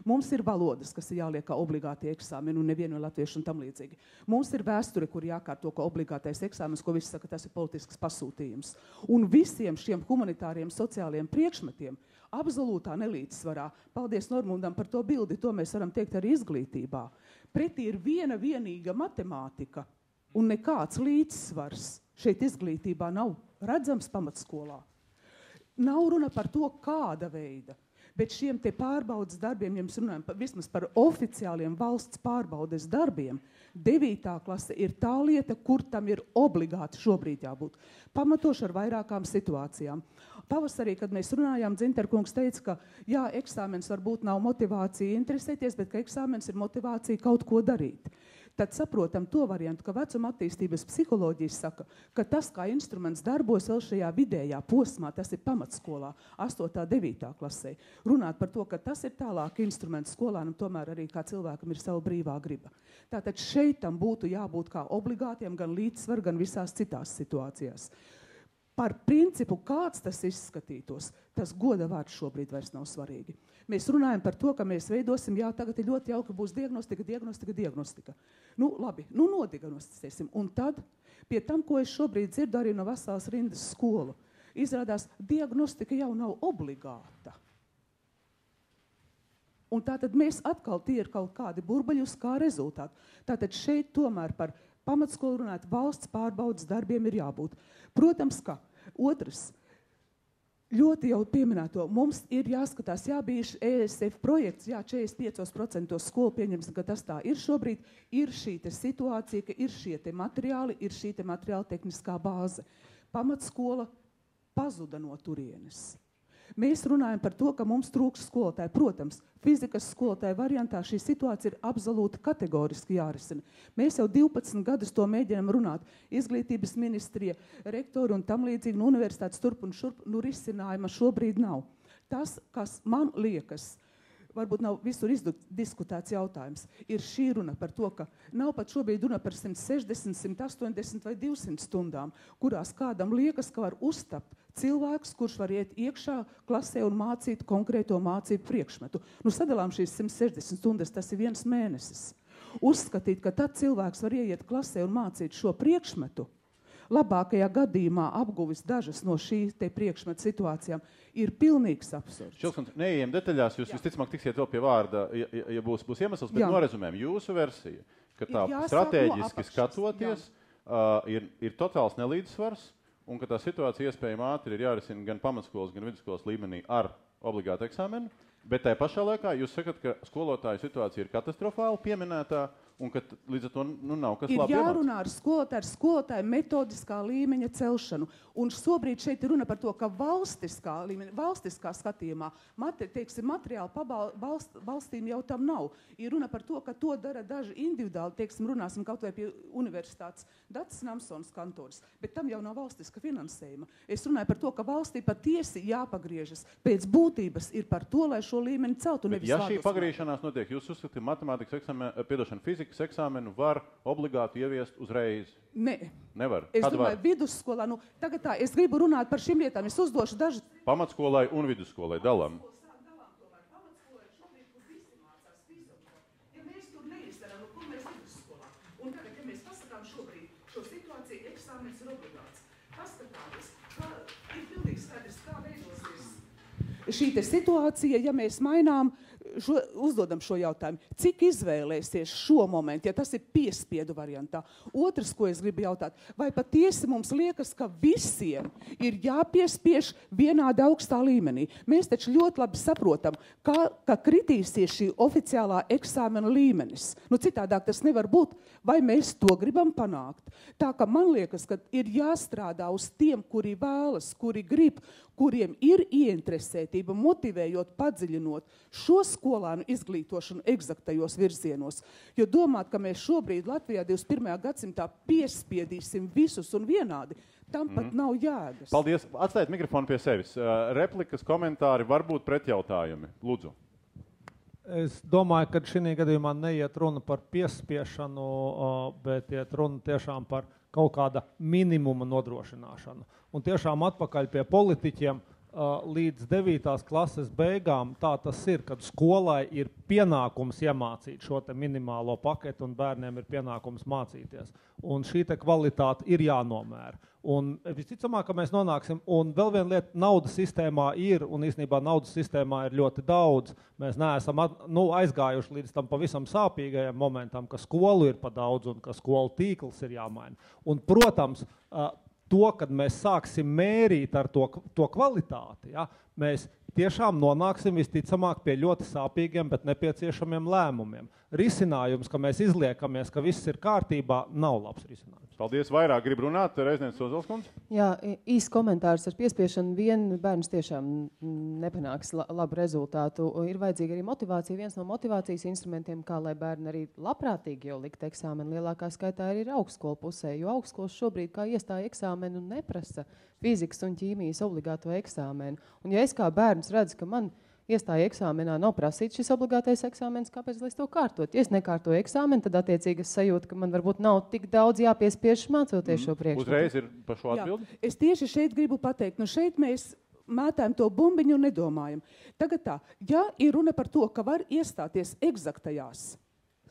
Mums ir valodas, kas ir jāliek kā obligāti eksāmeni un nevienu latviešu un tam līdzīgi. Mums ir vēsture, kur jākārto kā obligātais eksāmenis, ko visi saka, tas ir politisks pasūtījums. Un visiem šiem humanitāriem sociāliem priekšmetiem absolūtā nelīdzsvarā. Paldies Normundam par to bildi, to mēs varam teikt arī izglītībā. Pretī ir viena vienīga matemātika un nekāds līdzsvars šeit izglītībā nav redzams pamatskolā. Nav runa par to, kāda veida, bet šiem te pārbaudas darbiem, ja mēs runājam vismaz par oficiāliem valsts pārbaudes darbiem, 9. klase ir tā lieta, kur tam ir obligāti šobrīd jābūt. Pamatoši ar vairākām situācijām. Pavasarī, kad mēs runājām, Dzinterkungs teica, ka jā, eksāmens varbūt nav motivācija interesēties, bet ka eksāmens ir motivācija kaut ko darīt. Tad saprotam to variantu, ka vecuma attīstības psiholoģijas saka, ka tas kā instruments darbos vēl šajā vidējā posmā, tas ir pamatskolā, 8. un 9. klasē. Runāt par to, ka tas ir tālāk instruments skolānam, tomēr arī kā cilvēkam ir sava brīvā griba. Tātad šeit tam būtu jābūt kā obligātiem gan līdzsvar, gan visās citās situācijās. Par principu, kāds tas izskatītos, tas goda vārds šobrīd vairs nav svarīgi. Mēs runājam par to, ka mēs veidosim, jā, tagad ir ļoti jauki, būs diagnostika. Nu, labi, nodiagnosticēsim. Un tad, pie tam, ko es šobrīd dzirdu arī no veselās rindas skolu, izrādās, diagnostika jau nav obligāta. Un tātad mēs atkal tie ir kaut kādi burbaļus kā rezultāti. Tātad šeit tomēr par pamatskolu runāt valsts pārbaudas darbiem ir jābūt. Protams, ka otrs, ļoti jau pieminēto, mums ir jāskatās, bija ESF projekts, 45% skolu pieņems, ka tas tā ir šobrīd, ir šī te situācija, ka ir šie te materiāli, ir šī te materiāla tehniskā bāze. Pamatskola pazuda no turienes. Mēs runājam par to, ka mums trūks skolotāji. Protams, fizikas skolotāju variantā šī situācija ir absolūti kategoriski jārisina. Mēs jau 12 gadus to mēģinām runāt. Izglītības ministrija, rektori un tam līdzīgi no universitātes turp un šurp, risinājuma šobrīd nav. Tas, kas man liekas, varbūt nav visur diskutēts jautājums, ir šī runa par to, ka nav pat šobrīd runa par 160, 180 vai 200 stundām, kurās kādam liekas, ka var uztapt cilvēks, kurš var iet iekšā klasē un mācīt konkrēto mācību priekšmetu. Sadalām šīs 160 stundas, tas ir 1 mēnesis. Uzskatīt, ka tad cilvēks var ieiet klasē un mācīt šo priekšmetu, labākajā gadījumā apguvis dažas no šī te priekšmeta situācijām, ir pilnīgs absurds. Šilskundze, neejam detaļās, jūs visticamāk tiksiet vēl pie vārda, ja būs iemesls, bet norezumējam jūsu versiju, ka tā strateģiski skatoties ir totāls nelīdzsvars un ka tā situācija iespējami ātri ir jārisina gan pamatskolas, gan vidusskolas līmenī ar obligātu eksāmenu, bet tajā pašā laikā jūs sakat, ka skolotāju situācija ir katastrofāli pieminētā, un ka līdz ar to nav kas labi. Ir jārunā ar skolotāju metodiskā līmeņa celšanu. Un šobrīd šeit ir runa par to, ka valstiskā skatījumā materiāli valstīm jau tam nav. Ir runa par to, ka to dara daži individuāli, runāsim kaut vai pie universitātes Dats Namsons kantoris, bet tam jau nav valstiska finansējuma. Es runāju par to, ka valstī patiesi jāpagriežas pēc būtības ir par to, lai šo līmeni celtu. Ja šī pagriešanās notiek, jūs uzskatāt, matemātikas eksāmenu, fizikas eksāmenu var obligāti ieviest uzreiz? Nē. Nevar? Es domāju, vidusskolā, tagad tā, es gribu runāt par šīm lietām, es uzdošu dažas. Pamatskolai un vidusskolai dalām. Pamatskolai šobrīd, kur visi mācās fiziku. Ja mēs tur neizdarām, kur mēs vidusskolā. Un tagad, ja mēs pasakām šobrīd šo situāciju, eksāmenis ir obligāts. Paskatāties, kā ir pilnīgi skaidrs, kā veidosies šī te situācija, ja mēs mainām, uzdodam šo jautājumu. Cik izvēlēsies šo momentu, ja tas ir piespiedu variantā? Otrs, ko es gribu jautāt, vai patiesi mums liekas, ka visiem ir jāpiespiež vienādi augstā līmenī? Mēs taču ļoti labi saprotam, ka kritīsies šī oficiālā eksāmena līmenis. Citādāk tas nevar būt, vai mēs to gribam panākt. Tā ka man liekas, ka ir jāstrādā uz tiem, kuri vēlas, kuri grib, kuriem ir ieinteresētība, motivējot, padziļinot šo skolānu izglītošanu eksaktajos virzienos. Jo domāt, ka mēs šobrīd Latvijā 21. gadsimtā piespiedīsim visus un vienādi, tam pat nav jēgas. Paldies. Atstājiet mikrofonu pie sevis. Replikas, komentāri, varbūt pretjautājumi. Lūdzu. Es domāju, ka šī gadījumā neiet runa par piespiešanu, bet iet runa tiešām par kaut kāda minimuma nodrošināšanu. Un tiešām atpakaļ pie politiķiem līdz 9. klases beigām tā tas ir, kad skolai ir pienākums iemācīt šo te minimālo paketu un bērniem ir pienākums mācīties. Un šī te kvalitāte ir jānomēra. Un visticamāk, ka mēs nonāksim, un vēl viena lieta, naudas sistēmā ir, un īstenībā naudas sistēmā ir ļoti daudz. Mēs neesam aizgājuši līdz tam pavisam sāpīgajam momentam, ka skolu ir pa daudz un ka skolu tīkls ir jāmaina. Un, protams, to, kad mēs sāksim mērīt ar to kvalitāti, mēs tiešām nonāksim visticamāk pie ļoti sāpīgiem, bet nepieciešamiem lēmumiem. Risinājums, ka mēs izliekamies, ka viss ir kārtībā, nav labs risinājums. Paldies. Vairāk grib runāt, Reiznieks Ozolskundze? Jā, īsts komentārs ar piespiešanu. Bērns tiešām nepanāks labu rezultātu. Ir vajadzīga arī motivācija. Viens no motivācijas instrumentiem, kā lai bērni arī labprātīgi jau likt eksāmenu, lielākā skaitā ir augstskolu pusē, jo augstskolas šobrīd kā iestāja eksāmenu neprasa fizikas un ķīmijas obligāto eksāmenu. Un ja es kā bērns redzu, ka man iestāja eksāmenā nav prasīts šis obligātais eksāmens, kāpēc lai es to kārtot? Ja es nekārtoju eksāmenu, tad attiecīgi es sajūtu, ka man varbūt nav tik daudz jāpiespiež mācoties šo priekšmetu. Uzreiz ir par šo atbildi? Jā, es tieši šeit gribu pateikt, šeit mēs mētājam to bumbiņu un nedomājam. Tagad tā, ja ir runa par to, ka var iestāties eksaktajās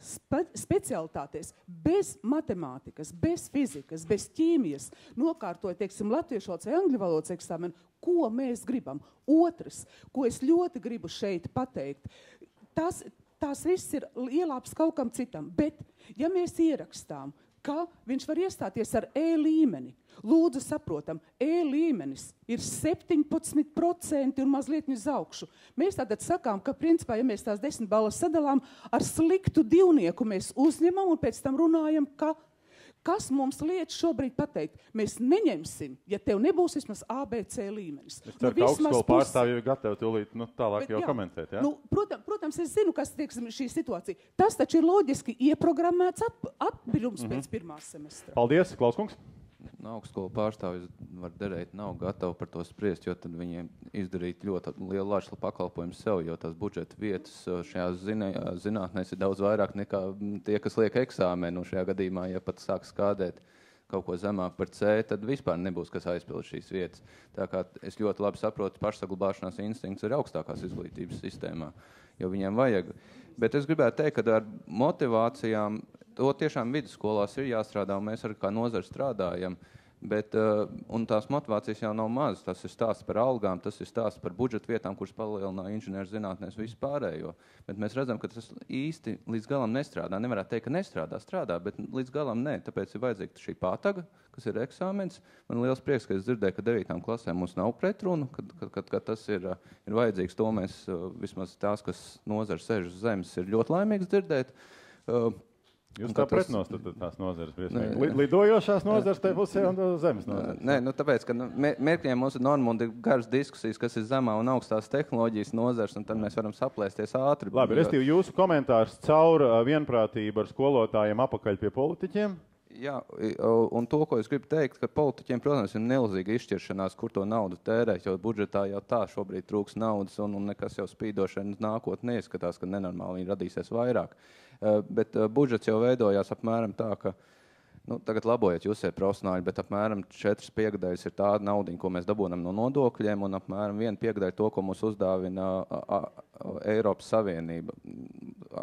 specialitātēs, bez matemātikas, bez fizikas, bez ķīmijas, nokārtoja, latviešu valodas vai angļu valodas eksāmenu, ko mēs gribam. Otrs, ko es ļoti gribu šeit pateikt, tās viss ir ielāps kaut kam citam, bet ja mēs ierakstām, ka viņš var iestāties ar E līmeni, Lūdzu saprotam, līmenis ir 17% un mazliet uz augšu. Mēs tātad sakām, ka principā, ja mēs tās 10 balvas sadalām, ar sliktu divnieku mēs uzņemam un pēc tam runājam, kas mums liek šobrīd pateikt. Mēs neņemsim, ja tev nebūs vismaz ABC līmenis. Es ceru, ka augstskolu pārstāvji ir gatavi tūlīt tālāk jau komentēt. Ja? Protams, es zinu, kas tieksim šī situācija. Tas taču ir loģiski ieprogrammēts atbildums pēc pirmā semestra. Paldies, Klauskungs. Augstskolu pārstāvjus var derēt, nav gatavi par to spriest, jo tad viņiem izdarīt ļoti lielu lāču pakalpojumu sev, jo tās budžeta vietas šajās zinātnēs ir daudz vairāk nekā tie, kas liek eksāmenu. Šajā gadījumā, ja pat sāk skādēt kaut ko zemāk par C, tad vispār nebūs, kas aizpild šīs vietas. Tā kā es ļoti labi saprotu, pašsaglabāšanās instinkts ir augstākās izglītības sistēmā, jo viņiem vajag. Bet es gribētu teikt, ka ar motivācijām to tiešām vidusskolās ir jāstrādā, un mēs arī kā nozara strādājam, bet, un tās motivācijas jau nav maz. Tas ir stāsts par algām, tas ir stāsts par budžeta vietām, kuras palielināja inženieru zinātnēs visu pārējo. Bet mēs redzam, ka tas īsti līdz galam nestrādā. Nevarētu teikt, ka strādā, bet līdz galam nē. Tāpēc ir vajadzīga šī pātaga, kas ir eksāmens. Man liels prieks, ka es dzirdēju, ka 9. klasē mums nav pretrunu, kad tas ir vajadzīgs. To mēs vismaz tās, kas nozara sēž uz zemes, ir ļoti laimīgs dzirdēt. Jūs kā pretnos tās nozares briesmīgi. Lidojošās nozares tai pusē un zemes nozares. Nē, tāpēc, ka mērķiem mums ir Normunda garas diskusijas, kas ir zemā un augstās tehnoloģijas nozares, un tad mēs varam saplēsties ātri. Labi, restīvi jūsu komentārs caur vienprātību ar skolotājiem apakaļ pie politiķiem? Jā, un to, ko es gribu teikt, ka politiķiem, protams, ir milzīga izšķiršanās, kur to naudu tērēt, jo budžetā jau tā šobrīd trūks naudas, un nekas jau spīdošana nākotnē neizskatās, ka nenormāli viņi radīsies vairāk. Bet budžets jau veidojās apmēram tā, ka, tagad labojiet jūs profesionāļi, bet apmēram 4/5 ir tā naudiņa, ko mēs dabūnam no nodokļiem, un apmēram 1/5 to, ko mums uzdāvina Eiropas Savienība,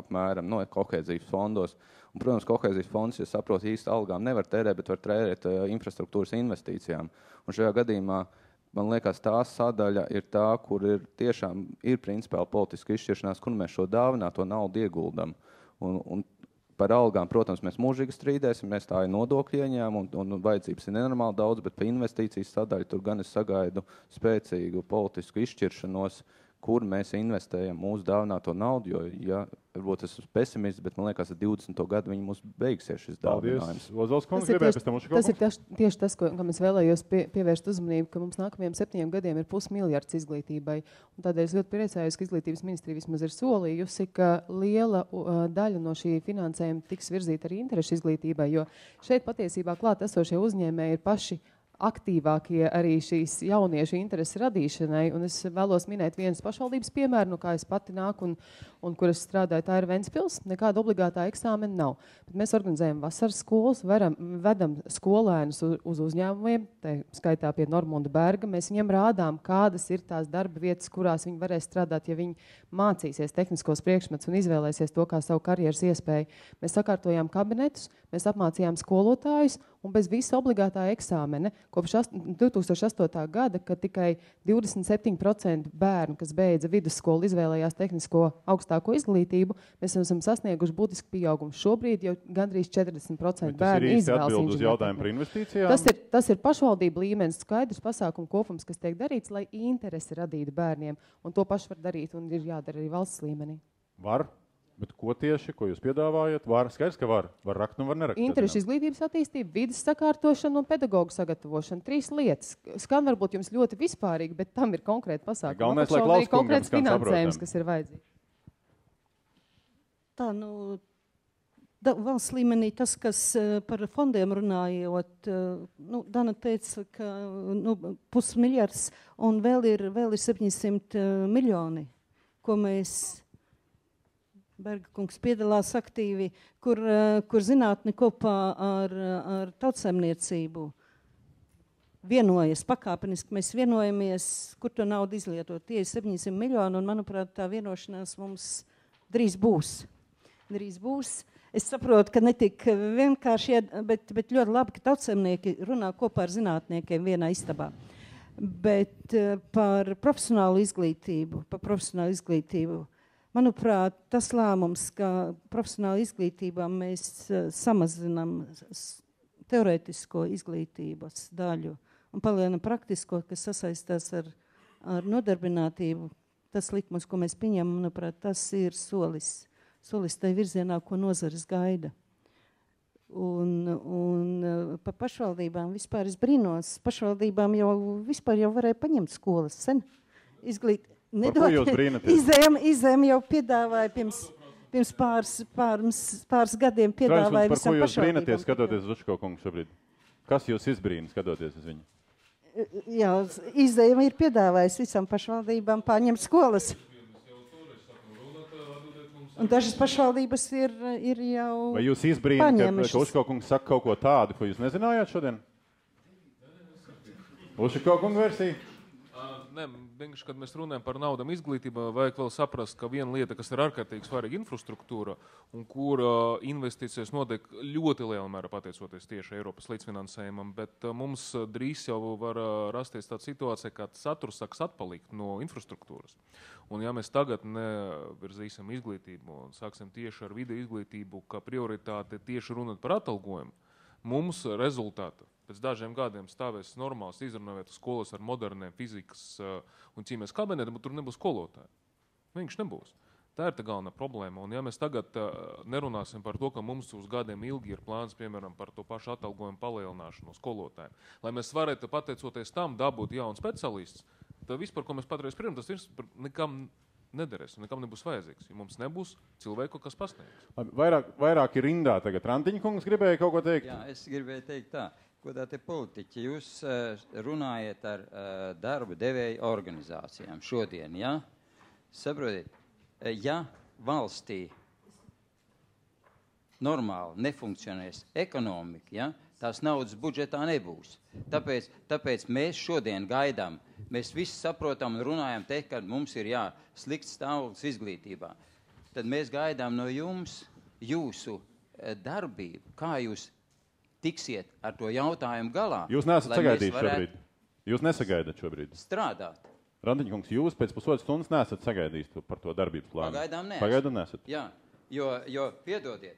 apmēram kohēzijas fondos. Un, protams, kohēzijas fonds, ja saprot, īsti algām nevar tērēt, bet var tērēt infrastruktūras investīcijām. Un šajā gadījumā, man liekas, tā sadaļa ir tā, kur ir tiešām principāli politiska izšķiršanās, kur mēs šo dāvināto naudu ieguldam. Un par algām, protams, mēs mūžīgi strīdēsim, mēs tā ir nodokļu ieņēmumu, un vajadzības ir nenormāli daudz, bet par investīcijas sadaļu tur gan es sagaidu spēcīgu politisku izšķiršanos, kur mēs investējam mūsu dāvināto naudu, jo, varbūt es esmu pesimists, bet man liekas, ka 20. gadu viņi mums beigsies šis dāvinājums. Tas ir tieši tas, kam es vēlējos pievērst uzmanību, ka mums nākamajiem 7 gadiem ir 500 miljards izglītībai. Un tādēļ es ļoti priecājos, ka izglītības ministrija vismaz ir solījusi, ka liela daļa no šī finansējuma tiks virzīta arī interešu izglītībai, jo šeit patiesībā klāt esošie uzņēmēji ir paši aktīvākie arī šīs jauniešu intereses radīšanai. Un es vēlos minēt vienas pašvaldības piemēru, no kā es pati nāku un kur es strādāju, tā ir Ventspils. Nekāda obligātā eksāmena nav. Bet mēs organizējam vasaras skolas, vedam skolēnus uz uzņēmumiem, tā skaitā pie Normunda Berga. Mēs viņiem rādām, kādas ir tās darba vietas, kurās viņi varēs strādāt, ja viņi mācīsies tehniskos priekšmetus un izvēlēsies to kā savu karjeras iespēju. Mēs sakārtojām kabinetus, mēs apmācījām skolotājus, un bez visa obligātā eksāmena kopš 2008. gada, kad tikai 27% bērnu, kas beidza vidusskolu, izvēlējās tehnisko augstāko izglītību, mēs esam sasnieguši būtisku pieaugumu. Šobrīd jau gandrīz 40% bērnu izvēlas inženieru. Tas ir pašvaldību līmenis, skaidrs pasākumu kopums, kas tiek darīts, lai interesi radītu bērniem, un to pašu var darīt un ir jādara arī valsts līmenī. Var? Bet ko tieši, ko jūs piedāvājat? Skaidrs, ka var rakt un var nerakt. Interešu izglītības attīstība, vides sakārtošana un pedagoģu sagatavošana. 3 lietas. Skan varbūt jums ļoti vispārīgi, bet tam ir konkrēti pasākumi. Galvenais, lai Klaus kungam skan finansējums, kas ir vajadzīgs. Tā, valsts līmenī tas, kas par fondiem runājot, Dana teica, ka 500 miljards un vēl ir 700 miljoni, ko mēs... Berga kungs piedalās aktīvi, kur zinātne kopā ar tautsaimniecību vienojas pakāpeniski. Mēs vienojamies, kur to naudu izlietot. Tie ir 700 miljoni, un, manuprāt, tā vienošanās mums drīz būs. Es saprotu, ka netik vienkārši, bet ļoti labi, ka tautsaimnieki runā kopā ar zinātniekiem vienā istabā. Bet par profesionālu izglītību, manuprāt, tas lēmums, ka profesionāla izglītībā mēs samazinām teorētisko izglītības daļu un palielinam praktisko, kas sasaistās ar nodarbinātību. Tas likums, ko mēs pieņemam, manuprāt, tas ir solis tai virzienā, ko nozares gaida. Un par pašvaldībām vispār es brīnos. Pašvaldībām jau varēja paņemt skolas sen. Par ko jūs brīnaties? Izem jau piedāvāja pirms pāris gadiem piedāvāja visam pašvaldībām. Par ko jūs brīnaties, skatoties uz Uško kungu šobrīd? Kas jūs izbrīna, skatoties uz viņu? Jā, Izem ir piedāvājis visam pašvaldībām pārņemt skolas. Un dažas pašvaldības ir jau Vai jūs izbrīna, ka Uško kungs saka kaut ko tādu, ko jūs nezinājāt šodien? Uško kungu versija? Nē, vienkārši, kad mēs runājam par naudam izglītībā, vajag vēl saprast, ka viena lieta, kas ir ārkārtīgi svarīga infrastruktūra un kur investīcijas notiek ļoti lielā mērā pateicoties tieši Eiropas līdzfinansējumam, bet mums drīz jau var rasties tāda situācija, ka saturs sāks atpalikt no infrastruktūras. Un ja mēs tagad nevirzīsim izglītību un sāksim tieši ar video izglītību, kā prioritāte tieši runāt par atalgojumu, mums rezultāti pēc dažiem gadiem stāvēs normāls izrunāvietas skolas ar moderniem fizikas un ķīmijas kabinetiem, bet tur nebūs skolotāji. Viņš nebūs. Tā ir tā galvenā problēma. Un ja mēs tagad nerunāsim par to, ka mums uz gadiem ilgi ir plāns, piemēram, par to pašu atalgojumu palielināšanu skolotājiem, lai mēs varētu pateicoties tam dabūt jaunu speciālists, tad vispār, ko mēs patreiz spriežam, tas nekam nederēs un nekam nebūs vajadzīgs, jo mums nebūs cilvēku, kas pasniegs. Vairāk ir rindā tagad. Rantiņa kungs gribēja kaut ko teikt? Jā, es gribēju teikt tā. Godātie politiķi, jūs runājat ar darba devēju organizācijām šodien, ja? Saprotiet, ja valstī normāli nefunkcionēs ekonomika, ja? Tās naudas budžetā nebūs. Tāpēc mēs šodien gaidām, mēs visi saprotam un runājam te, kad mums ir slikts stāvoklis izglītībā. Tad mēs gaidām no jums jūsu darbību, kā jūs tiksiet ar to jautājumu galā. Jūs neesat sagaidījuši šobrīd. Jūs nesagaidat šobrīd. Strādāt. Rantiņa kungs, jūs pēc pusotras stundas neesat sagaidījis par to darbības plānu. Pagaidām neesat. Jā, jo piedodiet,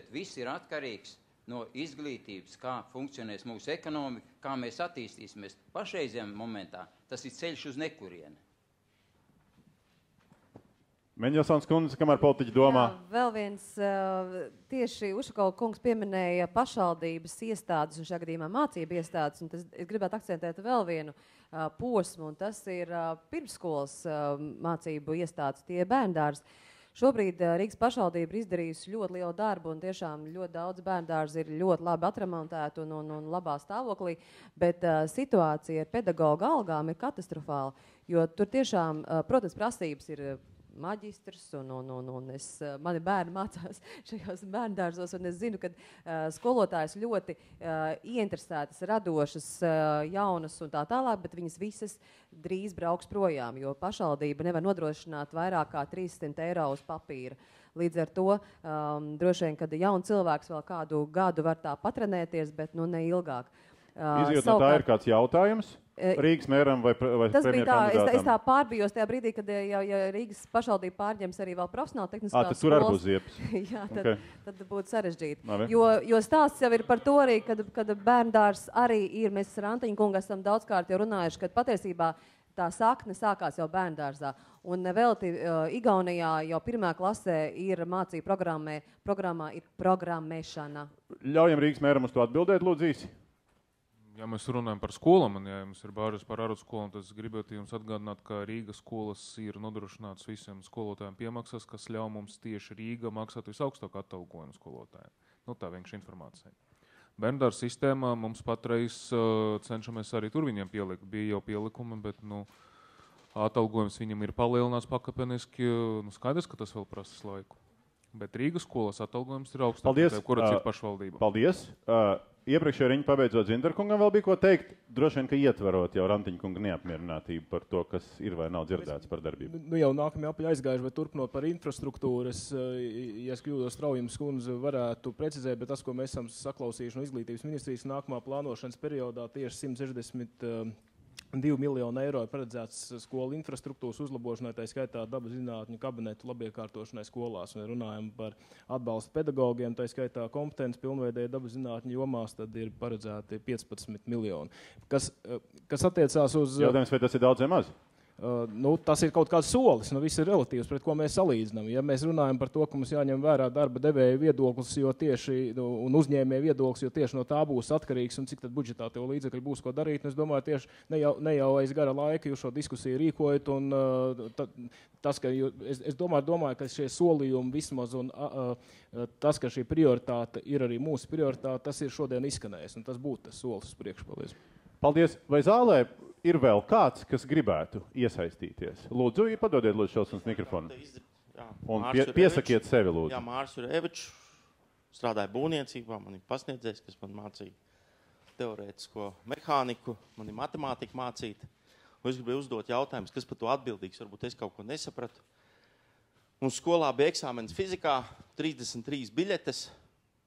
viss ir atkarīgs no izglītības, kā funkcionēs mūsu ekonomika, kā mēs attīstīsimies. Pašreizajam momentā tas ir ceļš uz nekurieni. Meņelsons kundze, kamēr politiķi domā. Jā, vēl viens, tieši Ušakova kungs pieminēja pašvaldības iestādes un šajā gadījumā mācību iestādes, un es gribētu akcentēt vēl vienu posmu, un tas ir pirmsskolas mācību iestādes, tie bērndārs. Šobrīd Rīgas pašvaldība ir izdarījusi ļoti lielu darbu, un tiešām ļoti daudz bērndārzi ir ļoti labi atremontēti un labā stāvoklī, bet situācija ar pedagoga algām ir katastrofāla, jo tur tiešām, protams, prasības ir maģistrs, mani bērni mācās šajos bērndārzos, un es zinu, ka skolotājs ļoti ieinteresētas, radošas, jaunas un tā tālāk, bet viņas visas drīz brauks projām, jo pašvaldība nevar nodrošināt vairāk kā 300 eiro uz papīra. Līdz ar to droši vien, kad jauna cilvēks vēl kādu gadu var tā patrenēties, bet ne ilgāk. Izjūt no tā ir kāds jautājums? Rīgas mēram vai premjerkandidātam? Es tā pārbijos tajā brīdī, kad ja Rīgas pašvaldība pārņems arī vēl profesionāli tehniskās tas tur arī būs ziepes. Jā, tad būtu sarežģīti. Labi. Jo stāsts jau ir par to arī, kad bērndārs arī ir, mēs ar Rantiņu kungu esam daudzkārt jau runājuši, kad patiesībā tā sakne sākās jau bērndārzā. Un nevelti Igaunijā jau 1. klasē ir mācību programmā ir programmēšana. Ļaujam Rīgas mēram uz to atbildēt, lūdzu īsi. Ja mēs runājam par skolām, un ja jums ir bāžas par arodskolām, tad es gribētu jums atgādināt, ka Rīgas skolas ir nodrošināts visiem skolotājiem piemaksas, kas ļauj mums tieši Rīga maksāt visaugstāko atalgojumu skolotājiem. Tā vienkārši informācija. Bērndārs sistēmā mums patreiz cenšamies arī tur viņiem pielikt. Bija jau pielikumi, bet atalgojums viņam ir palielināts pakāpeniski. Skaidrs, ka tas vēl prasīs laiku. Bet Rīgas skolas atalgojums ir augstākais, kuras ir pašvaldība. Paldies. Iepriekšējā riņa pabeidzot Zindarkungam vēl bija ko teikt. Droši vien, ka ietverot jau Rantiņa kunga neapmierinātību par to, kas ir vai nav dzirdēts par darbību. Jau nākamie apaļi aizgājuši, bet turpinot par infrastruktūras, ja es kļūdos, Straujums kundze varētu precizēt, bet tas, ko mēs esam saklausījuši no izglītības ministrijas nākamā plānošanas periodā, tieši 160 2 miljoni eiro ir paredzēts skolu infrastruktūras uzlabošanai, tā skaitā dabas zinātņu kabinetu labiekārtošanai skolās. Un runājam par atbalstu pedagogiem, tā skaitā kompetenci pilnveidēja dabas zinātņu jomās, tad ir paredzēti 15 miljoni. Kas attiecās uz... Jautājums, vai tas ir daudz vai maz? Tas ir kaut kāds solis, viss ir relatīvs, pret ko mēs salīdzinām. Ja mēs runājam par to, ka mums jāņem vērā darba devēja viedoklis, jo tieši, un uzņēmēja viedoklis, jo tieši no tā būs atkarīgs, un cik tad budžetā tev līdzekļi būs ko darīt, un es domāju, tieši ne jau aiz gara laika jūs šo diskusiju rīkojat, un tas, ka es domāju, ka šie solījumi vismaz, un tas, ka šī prioritāte ir arī mūsu prioritāte, tas ir šodien izskanējis, un tas būtu tas solis uz priekšu. Paldies. Paldies. Vai zālē ir vēl kāds, kas gribētu iesaistīties? Lūdzu, padodiet lūdzu Šelsons mikrofonu. Un piesakiet sevi, lūdzu. Jā, Mārs Jurevičs, strādāja būvniecībā, man ir pasniedzējs, kas man mācīja teorētisko mehāniku, man ir matemātika mācīta. Un es gribēju uzdot jautājumus, kas par to atbildīgs, varbūt es kaut ko nesapratu. Mums skolā bija eksāmenis fizikā, 33 biļetes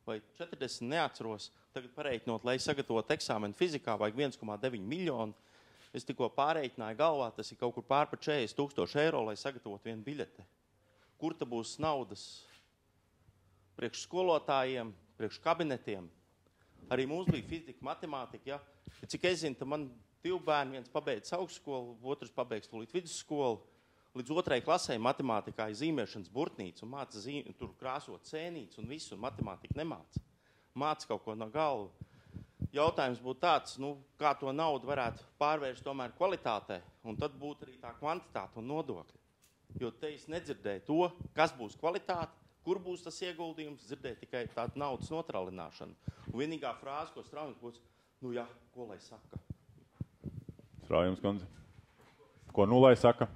vai 40, neatceros. Tagad pareiķinot, lai sagatavotu eksāmenu fizikā, vajag 1,9 miljonu. Es tikko pārreiķināju galvā, tas ir kaut kur pār par 40,000 eiro, lai sagatavotu vienu biļeti. Kur ta būs naudas priekš skolotājiem, priekš kabinetiem? Arī mums bija fizika, matemātika. Ja? Cik es zinu, man 2 bērni, viens pabeidz augstskolu, otrs pabeidz tūlīt vidusskolu. Līdz 2. klasē matemātikā ir zīmēšanas burtnīca un māca tur krāsot cēnītes un visu, un matemātika nemāca. Māca kaut ko no galva. Jautājums būtu tāds, kā to naudu varētu pārvērst tomēr kvalitātē, un tad būtu arī tā kvantitāte un nodokļi. Jo te es nedzirdēju to, kas būs kvalitāte, kur būs tas ieguldījums, dzirdēju tikai tādu naudas notralināšanu. Un vienīgā frāze, ko Straujums būs, ko lai saka? Straujums kundze. Ko lai saka?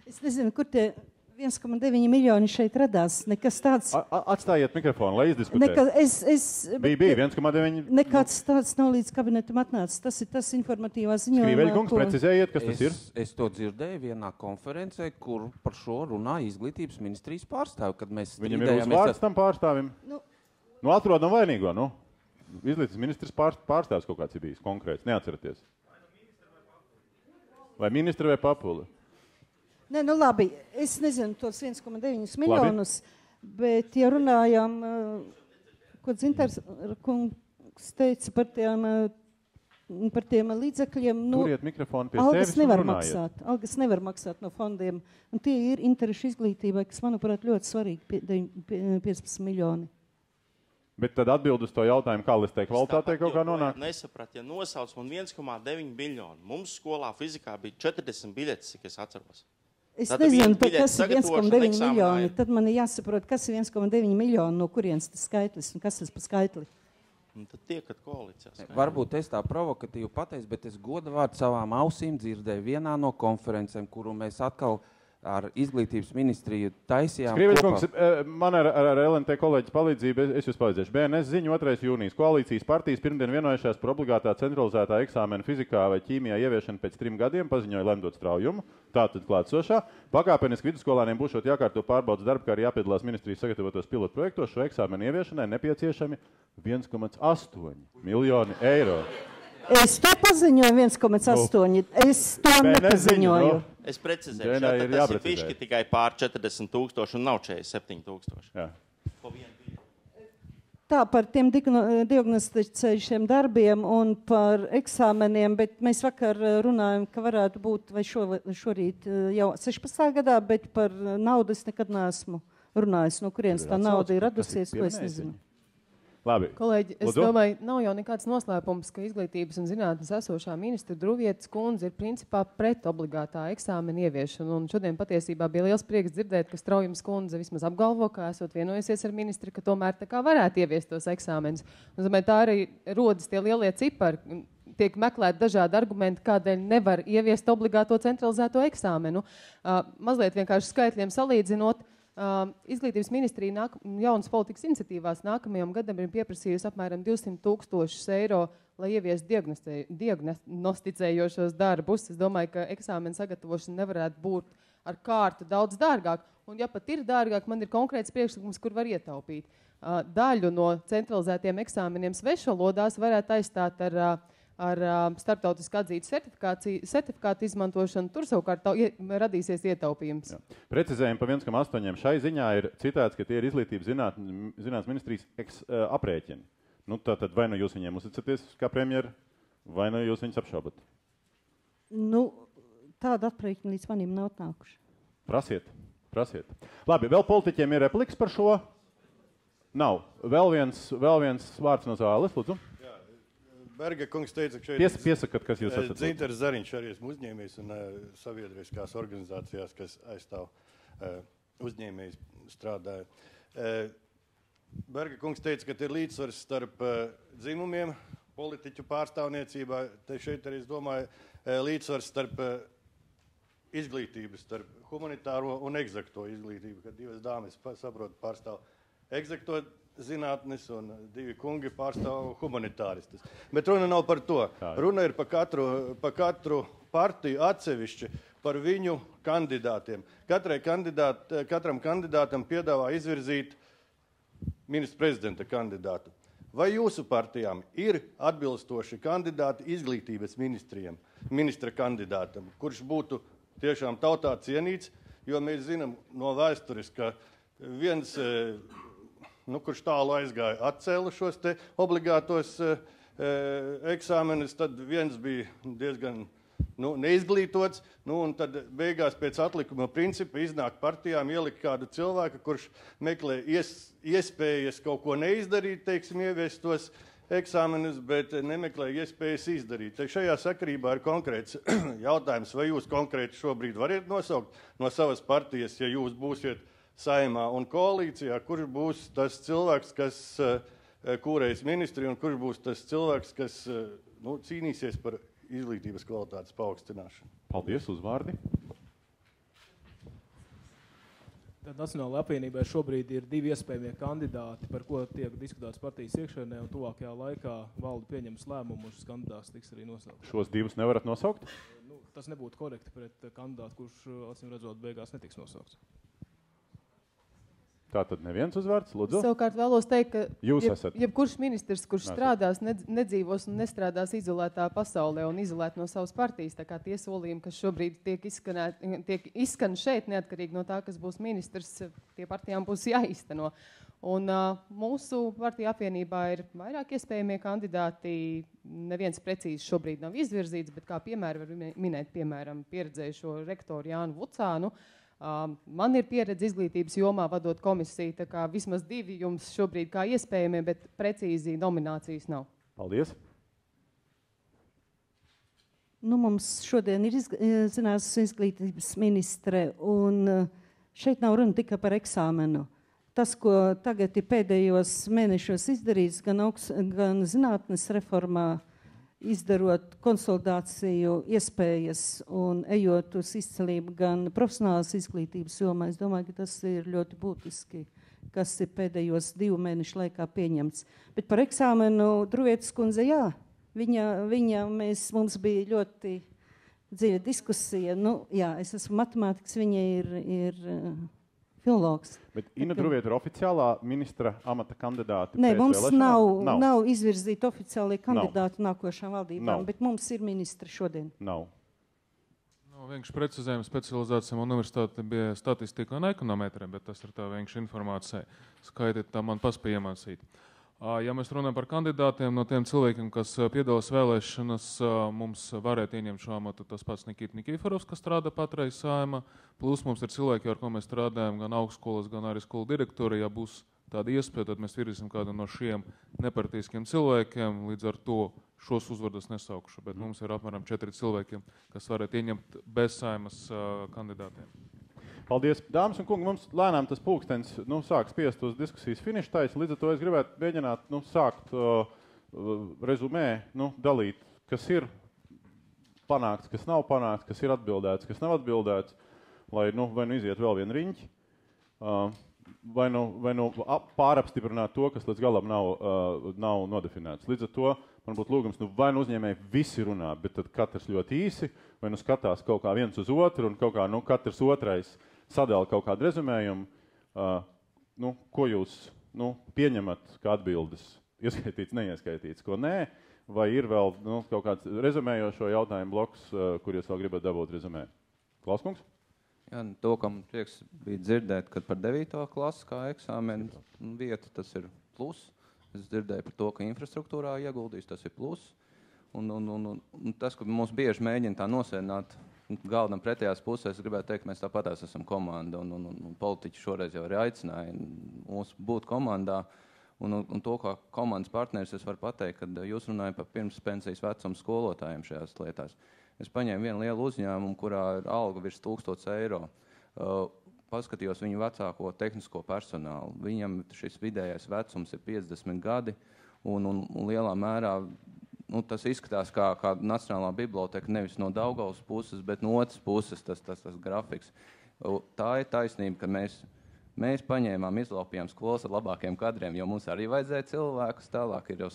Es nezinu, kur tie 1,9 miljoni šeit radās. Nekas tāds... Atstājiet mikrofonu, lai izdiskutē. Bija 1,9... Nekāds tāds nav līdz kabinetam atnācis. Tas ir tas informatīvā ziņojumā. Skrīveļa kungs, precizējiet, kas tas ir? Es to dzirdēju vienā konferencē, kur par šo runā izglītības ministrijas pārstāvi. Viņam ir uzvārds tam pārstāvim? Atrodam vainīgo, Izglītības ministrs pārstāvs kaut kāds ir bijis konkrēts, neatceraties. Vai ministra vai Papula? Nē, labi, es nezinu tos 1,9 miljonus, bet, ja runājam, ko Dzintars kungs teica par tiem līdzekļiem, Turiet mikrofonu pie sevis un runājiet. Algas nevar maksāt no fondiem, un tie ir interešu izglītībai, kas, manuprāt, ļoti svarīgi, 15 miljoni. Bet tad atbild uz to jautājumu, kā listē kvalitātei kaut kā nonāk? Nesaprat, ja nosauc man 1,9 miljonu, mums skolā fizikā bija 40 biļetes, cik es atceros. Es nezinu, kas ir 1,9 miljoni. Tad man ir jāsaprot, kas ir 1,9 miljoni, no kurienes tas skaitlis un kas tas pa skaitli. Un tad tiekat koalīcijās. Varbūt es tā provokatīvi pateicu, bet es godavārdu savām ausīm dzirdēju vienā no konferencēm, kuru mēs atkal ar izglītības ministriju taisījām Skrīveļa kungs, man ar LNT kolēģis palīdzību, es jūs palīdzēšu. BNS ziņu 2. jūnijas koalīcijas partijas pirmdien vienojušās par obligātā centralizētā eksāmena fizikā vai ķīmijā ieviešanu pēc 3 gadiem, paziņoja lemdot Straujumu, tātad klātsošā. Pakāpeniski vidusskolāniem būšot jākārto pārbaudas darbu, kā arī jāpiedalās ministrijas sagatavotos pilotu projektos. Šo eksāmenu ieviešanai nepieciešami 1,8 miljoni eiro. Es to paziņoju 1,8. Es to nepaziņoju. Es precizēju, tas ir fiški tikai pār 40,000 un nav 47,000. Jā. Tā par tiem diagnosticējušiem darbiem un par eksāmeniem, bet mēs vakar runājam, ka varētu būt vai šorīt jau 16. gadā, bet par naudu es nekad neesmu runājis, no kurienes tā nauda ir radusies, to es nezinu. Labi. Kolēģi, es domāju, nav jau nekāds noslēpums, ka izglītības un zinātnes esošā ministra Druvietes kundze ir principā pret obligātā eksāmena ieviešanu. Un šodien patiesībā bija liels prieks dzirdēt, ka Straujums kundze vismaz apgalvo, ka esot vienojusies ar ministri, ka tomēr tā kā varētu ieviest tos eksāmenus. Un, domāju, tā arī rodas tie lielie cipari. Tiek meklēti dažādi argumenti, kādēļ nevar ieviest obligāto centralizēto eksāmenu. Mazliet vienkārši skaitļiem salīdzinot, Izglītības ministrija jaunas politikas iniciatīvās nākamajam gadam ir pieprasījusi apmēram 200,000 eiro, lai ievies diagnosticējošos darbus. Es domāju, ka eksāmena sagatavošana nevarētu būt ar kārtu daudz dārgāk. Un ja pat ir dārgāk, man ir konkrēts priekšlikums, kur var ietaupīt. Daļu no centralizētiem eksāmeniem svešvalodās varētu aizstāt ar ar starptautiski atzītu certifikātu izmantošanu, tur savukārt radīsies ietaupījums. Jā. Precizējumi pa 1,8 šai ziņā ir citāts, ka tie ir izglītības zinātnes ministrijas aprēķini. Nu, tad vai nu jūs viņiem uzticaties kā premjeri, vai nu jūs viņus apšaubat? Nu, tāda aprēķina līdz manim nav atnākuši. Prasiet. Labi, vēl politiķiem ir repliks par šo? Nav. Vēl viens vārds no zāles, lūdzu. Jā, Berga kungs teica, ka šeit Piesakat, kas jūs esat. Dzinters Zariņš arī esmu uzņēmējs un sabiedriskās organizācijās, kas aizstāv uzņēmējs strādāja. Berga kungs teica, ka ir līdzsvars starp dzimumiem, politiķu pārstāvniecībā. Te šeit arī, es domāju, līdzsvars starp izglītības, starp humanitāro un egzakto izglītību, kad divas dāmas, saprotu, pārstāv egzakto zinātnes un divi kungi pārstāv humanitāristus. Bet runa nav par to. Runa ir pa katru partiju atsevišķi par viņu kandidātiem. Katram kandidātam piedāvā izvirzīt ministra prezidenta kandidātu. Vai jūsu partijām ir atbilstoši kandidāti izglītības ministra kandidātam, kurš būtu tiešām tautā cienīts, jo mēs zinām no vēstures, ka viens, kurš tālu aizgāja, atcēla šos te obligātos eksāmenus, tad viens bija diezgan neizglītots, un tad beigās pēc atlikuma principa iznāk partijām ielikt kādu cilvēku, kurš meklē iespējas kaut ko neizdarīt, teiksim, ieviest tos eksāmenus, bet nemeklē iespējas izdarīt. Te šajā sakarībā ir konkrēts jautājums, vai jūs konkrēti šobrīd variet nosaukt no savas partijas, ja jūs būsiet Saeimā un koalīcijā, kurš būs tas cilvēks, kas kūrējas ministri, un kurš būs tas cilvēks, kas cīnīsies par izglītības kvalitātes paaugstināšanu. Paldies, uzvārdi. Nacionālajai apvienībai šobrīd ir divi iespējamie kandidāti, par ko tiek diskutēts partijas iekšēnē, un tuvākajā laikā valde pieņems lēmumu, un šis kandidāts tiks arī nosaukt. Šos divus nevarat nosaukt? Tas nebūtu korekti pret kandidātu, kurš, acīm redzot, beigās netiks nosaukts. Tā tad neviens uzvārds, lūdzu. Savukārt vēlos teikt, ka jebkurš ministrs, kurš strādās, nedzīvos un nestrādās izolētā pasaulē un izolēt no savas partijas, tā kā tie solījumi, kas šobrīd tiek izskan šeit, neatkarīgi no tā, kas būs ministrs, tie partijām būs jāizteno. Un mūsu partija apvienībā ir vairāk iespējamie kandidāti, neviens precīzi šobrīd nav izvirzīts, bet kā piemēru var minēt, piemēram, pieredzējušo rektoru Jānu Vucānu. Man ir pieredze izglītības jomā vadot komisiju, tā kā vismaz divi jums šobrīd kā iespējamie, bet precīzi nominācijas nav. Paldies. Mums šodien ir zinātnes izglītības ministre, un šeit nav runa tikai par eksāmenu. Tas, ko tagad ir pēdējos mēnešos izdarīts, gan zinātnes reformā, izdarot konsolidāciju iespējas un ejot uz izcelību gan profesionālās izglītības jomā, es domāju, ka tas ir ļoti būtiski, kas ir pēdējos 2 mēnešu laikā pieņemts. Bet par eksāmenu Druvietas kundze, jā, mums bija ļoti dziļa diskusija. Jā, es esmu matemātikas, viņa ir filologs. Bet Inna Druvieta ir oficiālā ministra amata kandidāti? Nē, mums nav izvirzīti oficiāli kandidāti nākošām valdībām, bet mums ir ministri šodien. Nav. Vienkārši precizējuma specializācija universitāte bija statistika un ekonometrija, bet tas ir tā vienkārši informācija. Skaitiet, tā man paspēja iemācīt. Ja mēs runājam par kandidātiem, no tiem cilvēkiem, kas piedalās vēlēšanas, mums varētu ieņemt šo amatu tas pats Nikita Nikiforovs, kas strādā patreiz Saeimā, plus mums ir cilvēki, ar ko mēs strādājam, gan augstskolas, gan arī skolu direktori. Ja būs tāda iespēja, tad mēs virzīsim kādu no šiem nepartīskiem cilvēkiem, līdz ar to šos uzvārdos nesaukšu, bet mums ir apmēram 4 cilvēkiem, kas varētu ieņemt bez Saeimas kandidātiem. Paldies, dāmas un kungi. Mums lēnām tas pulkstenis sāk spiest uz diskusijas finiša taisa. Līdz ar to es gribētu mēģināt sākt rezumē, dalīt, kas ir panākts, kas nav panākts, kas ir atbildēts, kas nav atbildēts, lai vai nu iziet vēl vienu riņķi, vai nu pārapstiprināt to, kas līdz galam nav nodefinēts. Līdz ar to man būtu lūgums, vai nu uzņēmēji visi runā, bet tad katrs ļoti īsi, vai nu skatās kaut kā viens uz otru un kaut kā katrs otrais sadala kaut kādu rezumējumu, ko jūs pieņemat kā atbildes, ieskaitīts, neieskaitīts, ko nē, vai ir vēl kaut kāds rezumējošo jautājumu bloks, kur jūs vēl gribat dabūt rezumē? Klauskungs? Jā, to, ka man prieks bija dzirdēt, kad par 9. klasi kā eksāmenu vietu, tas ir plus. Es dzirdēju par to, ka infrastruktūrā ieguldīs, tas ir plus. Un tas, ka mums bieži mēģina tā nosēdināt galdam pretējās pusēs, es gribētu teikt, ka mēs tāpatās esam komanda, un politiķi šoreiz jau arī aicināja mūs būt komandā. Un to, kā komandas partneris, es varu pateikt, kad jūs runājat par pirms pensijas vecumu skolotājiem šajās lietās. Es paņēmu vienu lielu uzņēmumu, kurā ir alga virs 1000 eiro. Paskatījos viņu vecāko tehnisko personālu. Viņam šis vidējais vecums ir 50 gadi, un lielā mērā tas izskatās kā Nacionālā biblioteka nevis no Daugavas puses, bet no otras puses tas grafiks. Tā ir taisnība, ka mēs paņēmām, izlaupījām skolas ar labākiem kadriem, jo mums arī vajadzēja cilvēkus. Tālāk ir jau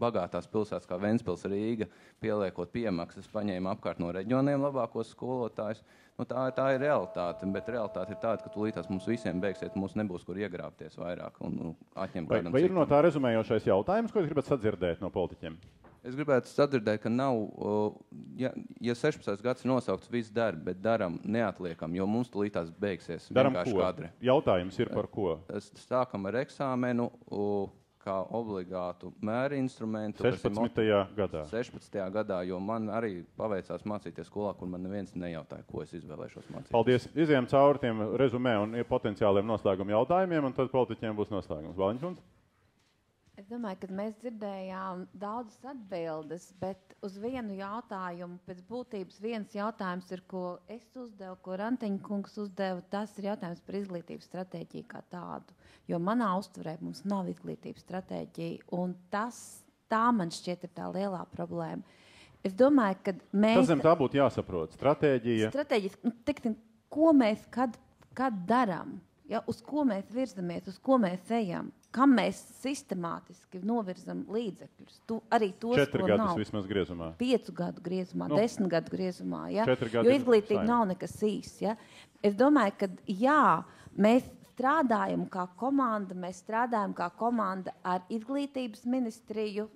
bagātās pilsētas kā Ventspils, Rīga, pieliekot piemaksas, paņēma apkārt no reģioniem labākos skolotājus. Tā ir realitāte, bet realitāte ir tāda, ka tūlītās mums visiem beigsiet, mums nebūs kur iegrābties vairāk un atņemt kādam citam. Vai ir no tā rezumējošais jautājums, ko jūs gribat sadzirdēt no politiķiem? Es gribētu sadzirdēt, ka nav, ja 16. gads ir nosaukts, viss dara, bet daram neatliekam, jo mums tūlītās beigsies vienkārši kadri. Jautājums ir par ko? Sākam ar eksāmenu kā obligātu mēri instrumentu. 16. gadā. 16. gadā, jo man arī paveicās mācīties skolā, kur man neviens nejautāja, ko es izvēlēšos mācīties. Paldies. Izejam cauri tiem rezumē un potenciāliem noslēguma jautājumiem, un tad politiķiem būs noslēgums. Bāliņkunds? Es domāju, ka mēs dzirdējām daudzas atbildes, bet uz vienu jautājumu, pēc būtības viens jautājums ir, ko es uzdevu, ko Rantiņa kungs uzdeva, tas ir jautājums par izglītības stratēģiju kā tādu. Jo manā uztverē mums nav izglītības stratēģija, un tā man šķiet ir tā lielā problēma. Es domāju, ka mēs... Tas zem tā būtu jāsaprot. Stratēģija... Stratēģija, ko mēs kad darām, ja, uz ko mēs virzamies, uz ko mēs ejam, kam mēs sistemātiski novirzam līdzekļus. Arī tos, 4 gadus vismaz griezumā. 5 gadu griezumā, 10 gadu griezumā. Ja? Jo izglītība nav nekas īsts. Ja? Es domāju, ka jā, mēs strādājam kā komanda ar izglītības ministriju,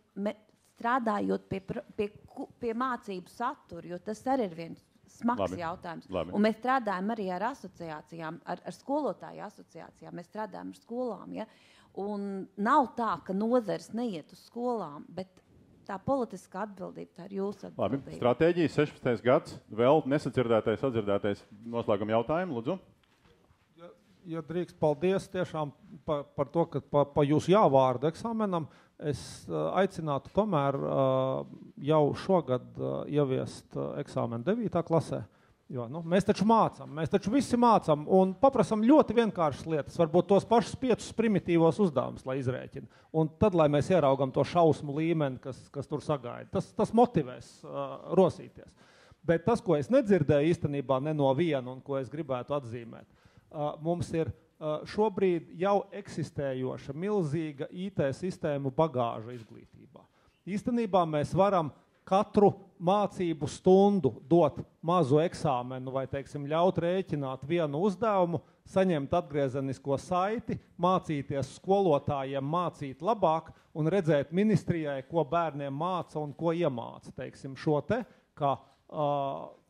strādājot pie mācību satura, jo tas arī ir viens smags jautājums. Labi. Un mēs strādājam arī ar asociācijām, ar skolotāju asociācijām, mēs strādājam ar skolām. Ja? Un nav tā, ka nozares neiet uz skolām, bet tā politiskā atbildība, tā ir jūsu atbildība. Labi, stratēģija 16. gads, vēl nesadzirdētais, atdzirdētais noslēguma jautājumu, lūdzu. Ja drīkst, paldies tiešām par to, ka pa jūsu jāvārdu eksāmenam. Es aicinātu tomēr jau šogad ieviest eksāmenu 9. klasē. Jo, mēs taču mācām, mēs taču visi mācām un paprasam ļoti vienkāršas lietas, varbūt tos pašus 5 primitīvos uzdevumus, lai izrēķina. Un tad, lai mēs ieraugam to šausmu līmeni, kas tur sagaida, tas motivēs rosīties. Bet tas, ko es nedzirdēju īstenībā ne no viena un ko es gribētu atzīmēt, mums ir šobrīd jau eksistējoša milzīga IT sistēmu bagāža izglītībā. Īstenībā mēs varam katru mācību stundu dot mazu eksāmenu vai, teiksim, ļaut rēķināt vienu uzdevumu, saņemt atgriezenisko saiti, mācīties skolotājiem, mācīt labāk un redzēt ministrijai, ko bērniem māca un ko iemāca, teiksim, šo te, kā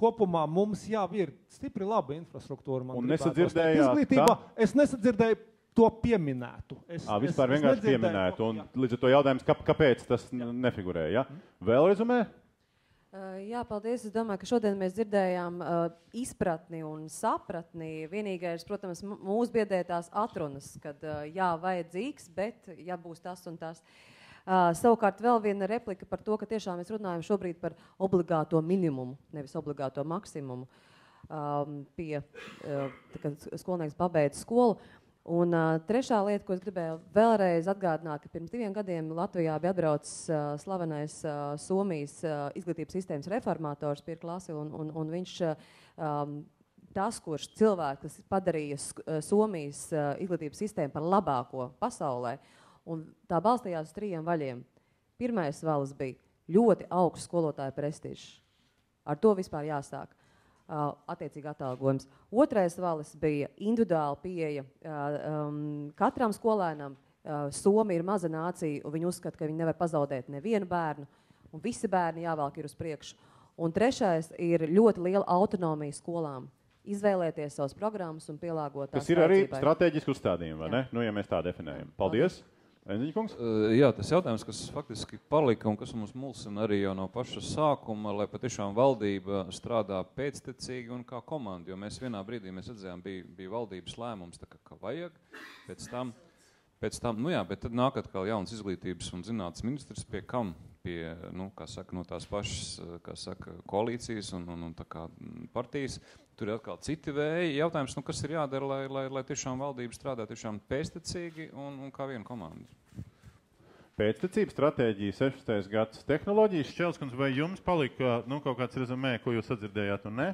kopumā mums jau ir stipri laba infrastruktūra. Un nesadzirdējāt, es nesadzirdēju to pieminētu. Vispār vienkārši pieminētu. Un līdz ar to jautājums, kāpēc tas nefigurēja? Ja? Vēl rezumē? Jā, paldies. Es domāju, ka šodien mēs dzirdējām izpratni un sapratni. Vienīgais, protams, mūs biedē tās atrunas, kad jā, vajadzīgs, bet ja būs tas un tas. Savukārt vēl viena replika par to, ka tiešām mēs runājam šobrīd par obligāto minimumu, nevis obligāto maksimumu, kad skolnieks pabeidz skolu. Un trešā lieta, ko es gribēju vēlreiz atgādināt, ka pirms 2 gadiem Latvijā bija atbraucis slavenais Somijas izglītības sistēmas reformators Pierre Klasi, un viņš tas, kurš cilvēks, kas padarīja Somijas izglītības sistēmu par labāko pasaulē, un tā balstījās uz 3 vaļiem. Pirmais valis bija ļoti augsts skolotāju prestižs. Ar to vispār jāsāk. Attiecīgi atalgojums. Otrais valis bija individuāla pieeja katram skolēnam. Somija ir maza nācija, un viņi uzskata, ka viņi nevar pazaudēt nevienu bērnu. un visi bērni jāvelk ir uz priekšu. Un trešais ir ļoti liela autonomija skolām. Izvēlēties savas programmas un pielāgot tās Tas ir arī vajadzībai. strateģiski uzstādījumi, vai ne? Nu, ja mēs tā definējam. Paldies! Enziņkungs? Jā, tas jautājums, kas faktiski palika un kas mums mulsina arī jau no paša sākuma, lai patiešām valdība strādā pēctecīgi un kā komanda, jo mēs vienā brīdī mēs redzējām, bija valdības lēmums, tā kā vajag, pēc tam, nu jā, bet tad nāk atkal jauns izglītības un zinātnes ministrs pie kam? Pie, nu, kā saka, no tās pašas, kā saka, koalīcijas un tā kā partijas. Tur ir atkal citi vēji. Jautājums, nu, kas ir jādara, lai tiešām valdība strādā tiešām pēctecīgi un kā viena komanda? Pēctecības stratēģija 16. gads. Tehnoloģijas Šķelskundze, vai jums palika kaut kāds rezumē, ko jūs sadzirdējāt un ne?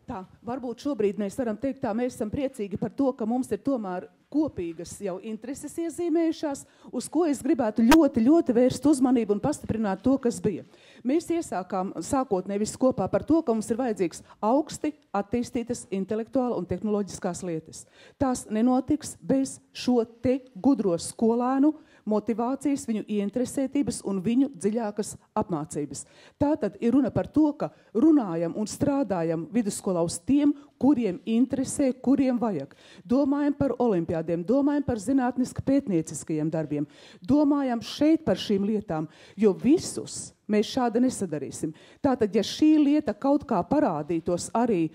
Tā, varbūt šobrīd mēs varam teikt tā, mēs esam priecīgi par to, ka mums ir tomēr kopīgas jau intereses iezīmējušās, uz ko es gribētu ļoti vērst uzmanību un pastiprināt to, kas bija. Mēs iesākām sākotnēji visu kopā par to, ka mums ir vajadzīgs augsti attīstītas intelektuāla un tehnoloģiskās lietas. Tās nenotiks bez šo te gudro skolēnu motivācijas, viņu ieinteresētības un viņu dziļākas apmācības. Tātad ir runa par to, ka runājam un strādājam vidusskolā uz tiem, kuriem interesē, kuriem vajag. Domājam par olimpiādiem, domājam par zinātniski pētnieciskajiem darbiem, domājam šeit par šīm lietām, jo visus mēs šādi nesadarīsim. Tātad, ja šī lieta kaut kā parādītos arī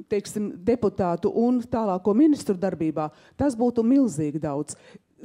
teiksim, deputātu un tālāko ministru darbībā, tas būtu milzīgi daudz.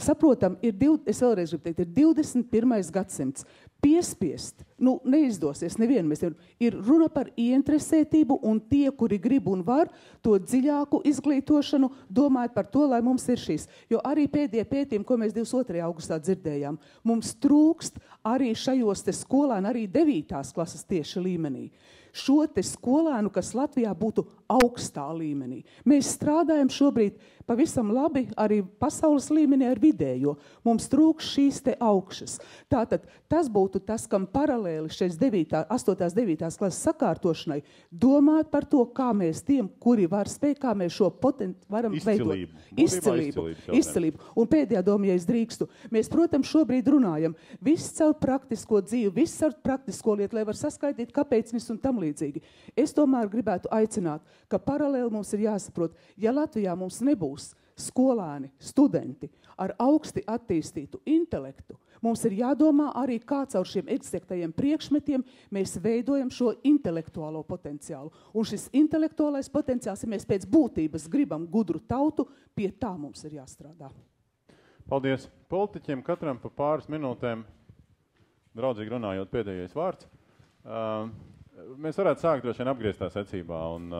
Saprotam, es vēlreiz gribu teikt, ir 21. gadsimts. Piespiest, neizdosies nevienu. Ir runa par ieinteresētību un tie, kuri grib un var to dziļāku izglītošanu, domājot par to, lai mums ir šīs. Jo arī pēdējie pētījumi, ko mēs 22. augustā dzirdējām, mums trūkst arī šajos te skolēnu, arī 9. klases tieši līmenī. Šo te skolēnu, kas Latvijā būtu augstā līmenī. Mēs strādājam šobrīd pavisam labi arī pasaules līmenī ar vidējo. Mums trūks šīs te augšas. Tātad tas būtu tas, kam paralēli šeit 8. 9. klases sakārtošanai domāt par to, kā mēs tiem, kuri var spēj, kā mēs šo potenciālu varam veidot. Izcilību. Un pēdējā doma, ja es drīkstu, mēs, protams, šobrīd runājam viss caur praktisko dzīvi, viss caur praktisko lietu, lai var saskaitīt, kāpēc viss un tam līdzīgi. Es tomēr gribētu aicināt, ka paralēli mums ir jāsaprot, ja Latvijā mums nebūs skolēni, studenti ar augsti attīstītu intelektu, mums ir jādomā arī, kā caur šiem eksaktajiem priekšmetiem mēs veidojam šo intelektuālo potenciālu. Un šis intelektuālais potenciāls, ja mēs pēc būtības gribam gudru tautu, pie tā mums ir jāstrādā. Paldies. Politiķiem katram pa pāris minūtēm, draudzīgi runājot, pēdējais vārds. Mēs varētu sākt droši vien apgrieztā secībā, un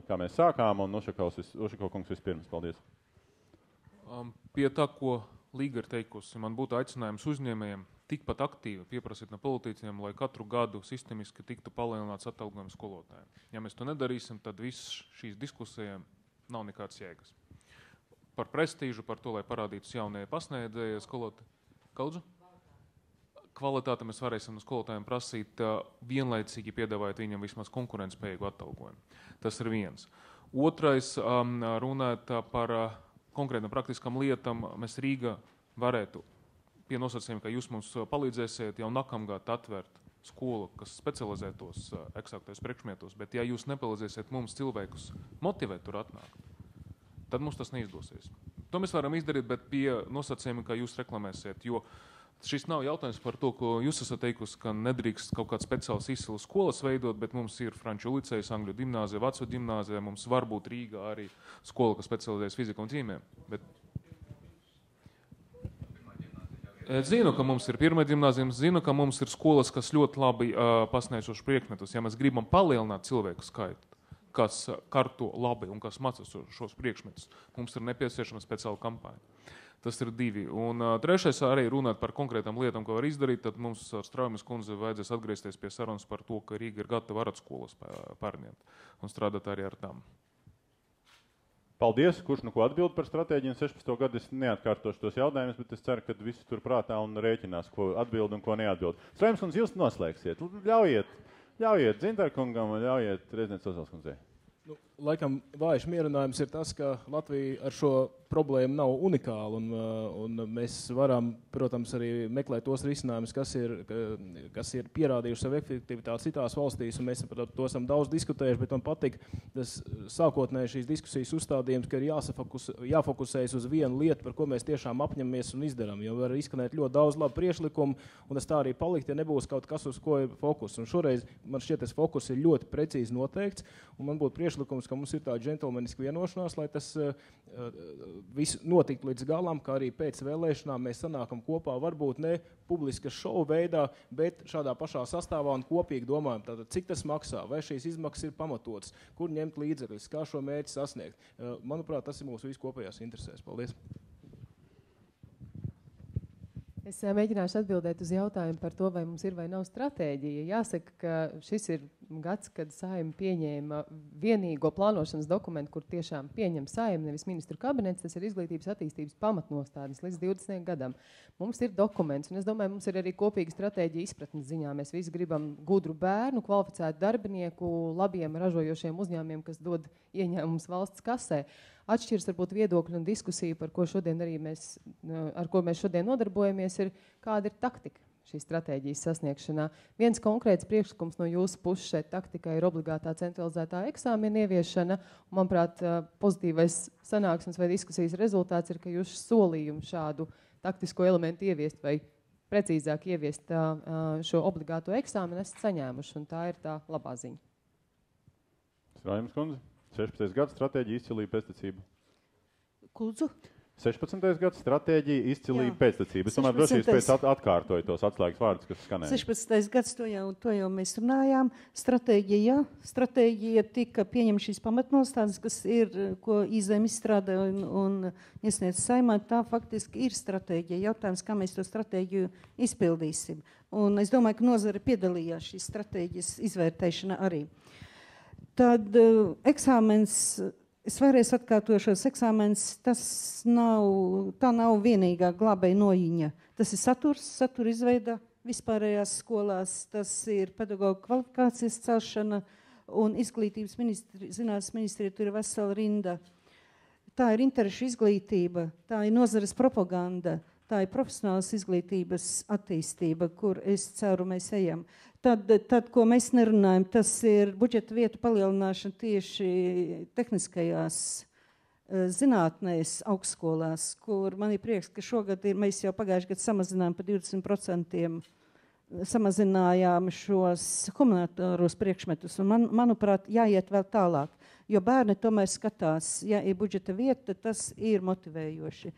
kā mēs sākām, un Ušakov kungs vispirms. Paldies. Pie tā, ko Līga ir teikusi, man būtu aicinājums uzņēmējiem tikpat aktīvi pieprasīt no politiķiem, lai katru gadu sistemiski tiktu palielināts atalgojums skolotājiem. Ja mēs to nedarīsim, tad viss šīs diskusijām nav nekāds jēgas. Par prestīžu, par to, lai parādītu jaunie pasniedzēji skolotāji. Kaudzu? Kvalitāti mēs varēsim no skolotājiem prasīt vienlaicīgi piedāvājot viņam vismaz konkurentspējīgu atalgojumu. Tas ir viens. Otrais, runāt par konkrētām praktiskām lietām, mēs Rīga varētu pie nosacījuma, ka jūs mums palīdzēsiet jau nākamgad atvērt skolu, kas specializētos eksaktais priekšmetos, bet ja jūs nepalīdzēsiet mums cilvēkus motivēt tur atnākt, tad mums tas neizdosies. To mēs varam izdarīt, bet pie nosacījuma, ka jūs reklamēsiet, jo šis nav jautājums par to, ko jūs esat teikusi, ka nedrīkst kaut kāds speciāls izcils skolas veidot, bet mums ir Franču licejs, Angļu gimnāzija, Vācu gimnāzija, mums var būt Rīgā arī skola, kas specializējas fizika un ķīmijā. Bet es zinu, ka mums ir pirmā gimnāzija, zinu, ka mums ir skolas, kas ļoti labi pasniedzoši priekšmetus. Ja mēs gribam palielināt cilvēku skaitu, kas karto labi un kas mācās šos priekšmetus, mums ir nepieciešama speciāla kampaņa. Tas ir divi. Un trešais arī runāt par konkrētām lietām, ko var izdarīt, tad mums ar Straumes kundzi vajadzēs atgriezties pie sarunas par to, ka Rīga ir gatava aratskolas pārņemt un strādāt arī ar tām. Paldies. Kurš nu ko atbild par stratēģiju 16. gadu? Es neatkārtošu tos jautājumus, bet es ceru, ka visi tur prātā un rēķinās, ko atbild un ko neatbild. Straumes kundze, jūs noslēgsiet. Ļaujiet Dzintarkungam un ļaujiet Reznieks Ozolskundzei. laikam vājš mierinājums ir tas, ka Latvija ar šo problēmu nav unikāla, un mēs varam, protams, arī meklēt tos risinājumus, kas ir pierādījuši savu efektivitāti citās valstīs, un mēs par to esam daudz diskutējuši, bet man patīk tas sākotnēji šīs diskusijas uzstādījums, ka ir jāfokusējas uz vienu lietu, par ko mēs tiešām apņemamies un izdarām, jo var izskanēt ļoti daudz labu priekšlikumu, un tas tā arī palikt, ja nebūs kaut kas, uz ko ir fokus. Un šoreiz man šķiet, tas fokus ir ļoti precīzi noteikts, un man būtu priekšlikums, ka mums ir tā džentelmeniska vienošanās, lai tas viss notikt līdz galam, kā arī pēc vēlēšanām mēs sanākam kopā, varbūt ne publiskas šovu veidā, bet šādā pašā sastāvā un kopīgi domājam, tātad, cik tas maksā, vai šīs izmaksas ir pamatotas, kur ņemt līdzekļus, kā šo mērķi sasniegt. Manuprāt, tas ir mūsu viskopējās interesēs. Paldies! Es mēģināšu atbildēt uz jautājumu par to, vai mums ir vai nav stratēģija. Jāsaka, ka šis ir gads, kad Saeima pieņēma vienīgo plānošanas dokumentu, kur tiešām pieņem Saeima, nevis ministru kabinets, tas ir izglītības attīstības pamatnostādnes līdz 20. gadam. Mums ir dokuments, un es domāju, mums ir arī kopīga stratēģija izpratnes ziņā. Mēs visi gribam gudru bērnu, kvalificētu darbinieku, labiem ražojošiem uzņēmumiem, kas dod ieņēmumus valsts kasē. Atšķirs varbūt viedokļu un diskusiju, par ko šodien arī ar ko mēs šodien nodarbojamies, ir kāda ir taktika šīs stratēģijas sasniegšanā. Viens konkrēts priekšlikums no jūsu puses šeit taktikai ir obligātā centralizētā eksāmena ieviešana. Manuprāt, pozitīvais sanāksmes vai diskusijas rezultāts ir, ka jūs solījumu šādu taktisko elementu ieviest vai precīzāk ieviest šo obligāto eksāmenu esat saņēmuši, un tā ir tā labā ziņa. Raimas kundze. 16. gads stratēģija izcilība pēctecība. Kundzu? 16. gads stratēģija izcilība pēctecība. Es tomēr droši pēc atkārtoju tos atslēgas vārdus, kas skanēja. 16. gads, to jau mēs runājām. Stratēģija tika pieņemta šīs pamatnostādes, kas ir, ko Izem izstrādā un iesniedz Saeimā. Tā faktiski ir stratēģija. Jautājums, kā mēs to stratēģiju izpildīsim. Un es domāju, ka nozare piedalījās šīs stratēģijas izvērtēšana arī. Tad eksāmens, es vēlreiz atkārtošos, eksāmens, tā nav vienīgā glābēja noiņa. Tas ir satura izveida vispārējās skolās, tas ir pedagoģa kvalifikācijas celšana un izglītības zinātnes ministrija, tur ir vesela rinda. Tā ir interešu izglītība, tā ir nozares propaganda, tā ir profesionālas izglītības attīstība, kur es ceru mēs ejam. Tad, ko mēs nerunājam, tas ir budžeta vietu palielināšana tieši tehniskajās zinātnēs augstskolās, kur man ir prieks, ka šogad mēs jau pagājuši gadu samazinājām par 20%, samazinājām šos humanitāros priekšmetus, un manuprāt, jāiet vēl tālāk, jo bērni tomēr skatās, ja ir budžeta vieta, tad tas ir motivējoši.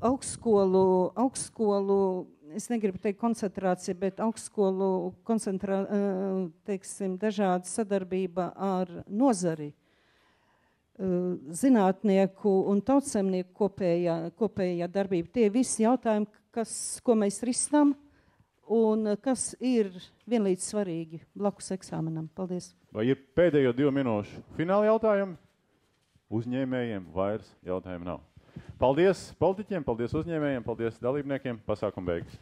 Augstskolu, es negribu teikt koncentrācija, bet augstskolu dažāda sadarbība ar nozari, zinātnieku un tautsemnieku kopējā darbība. Tie visi jautājumi, ko mēs risinām un kas ir vienlīdz svarīgi blakus eksāmenam. Paldies. Vai ir pēdējo 2 minūšu fināla jautājumi? Uzņēmējiem vairs jautājumu nav. Paldies politiķiem, paldies uzņēmējiem, paldies dalībniekiem. Pasākumu beigas.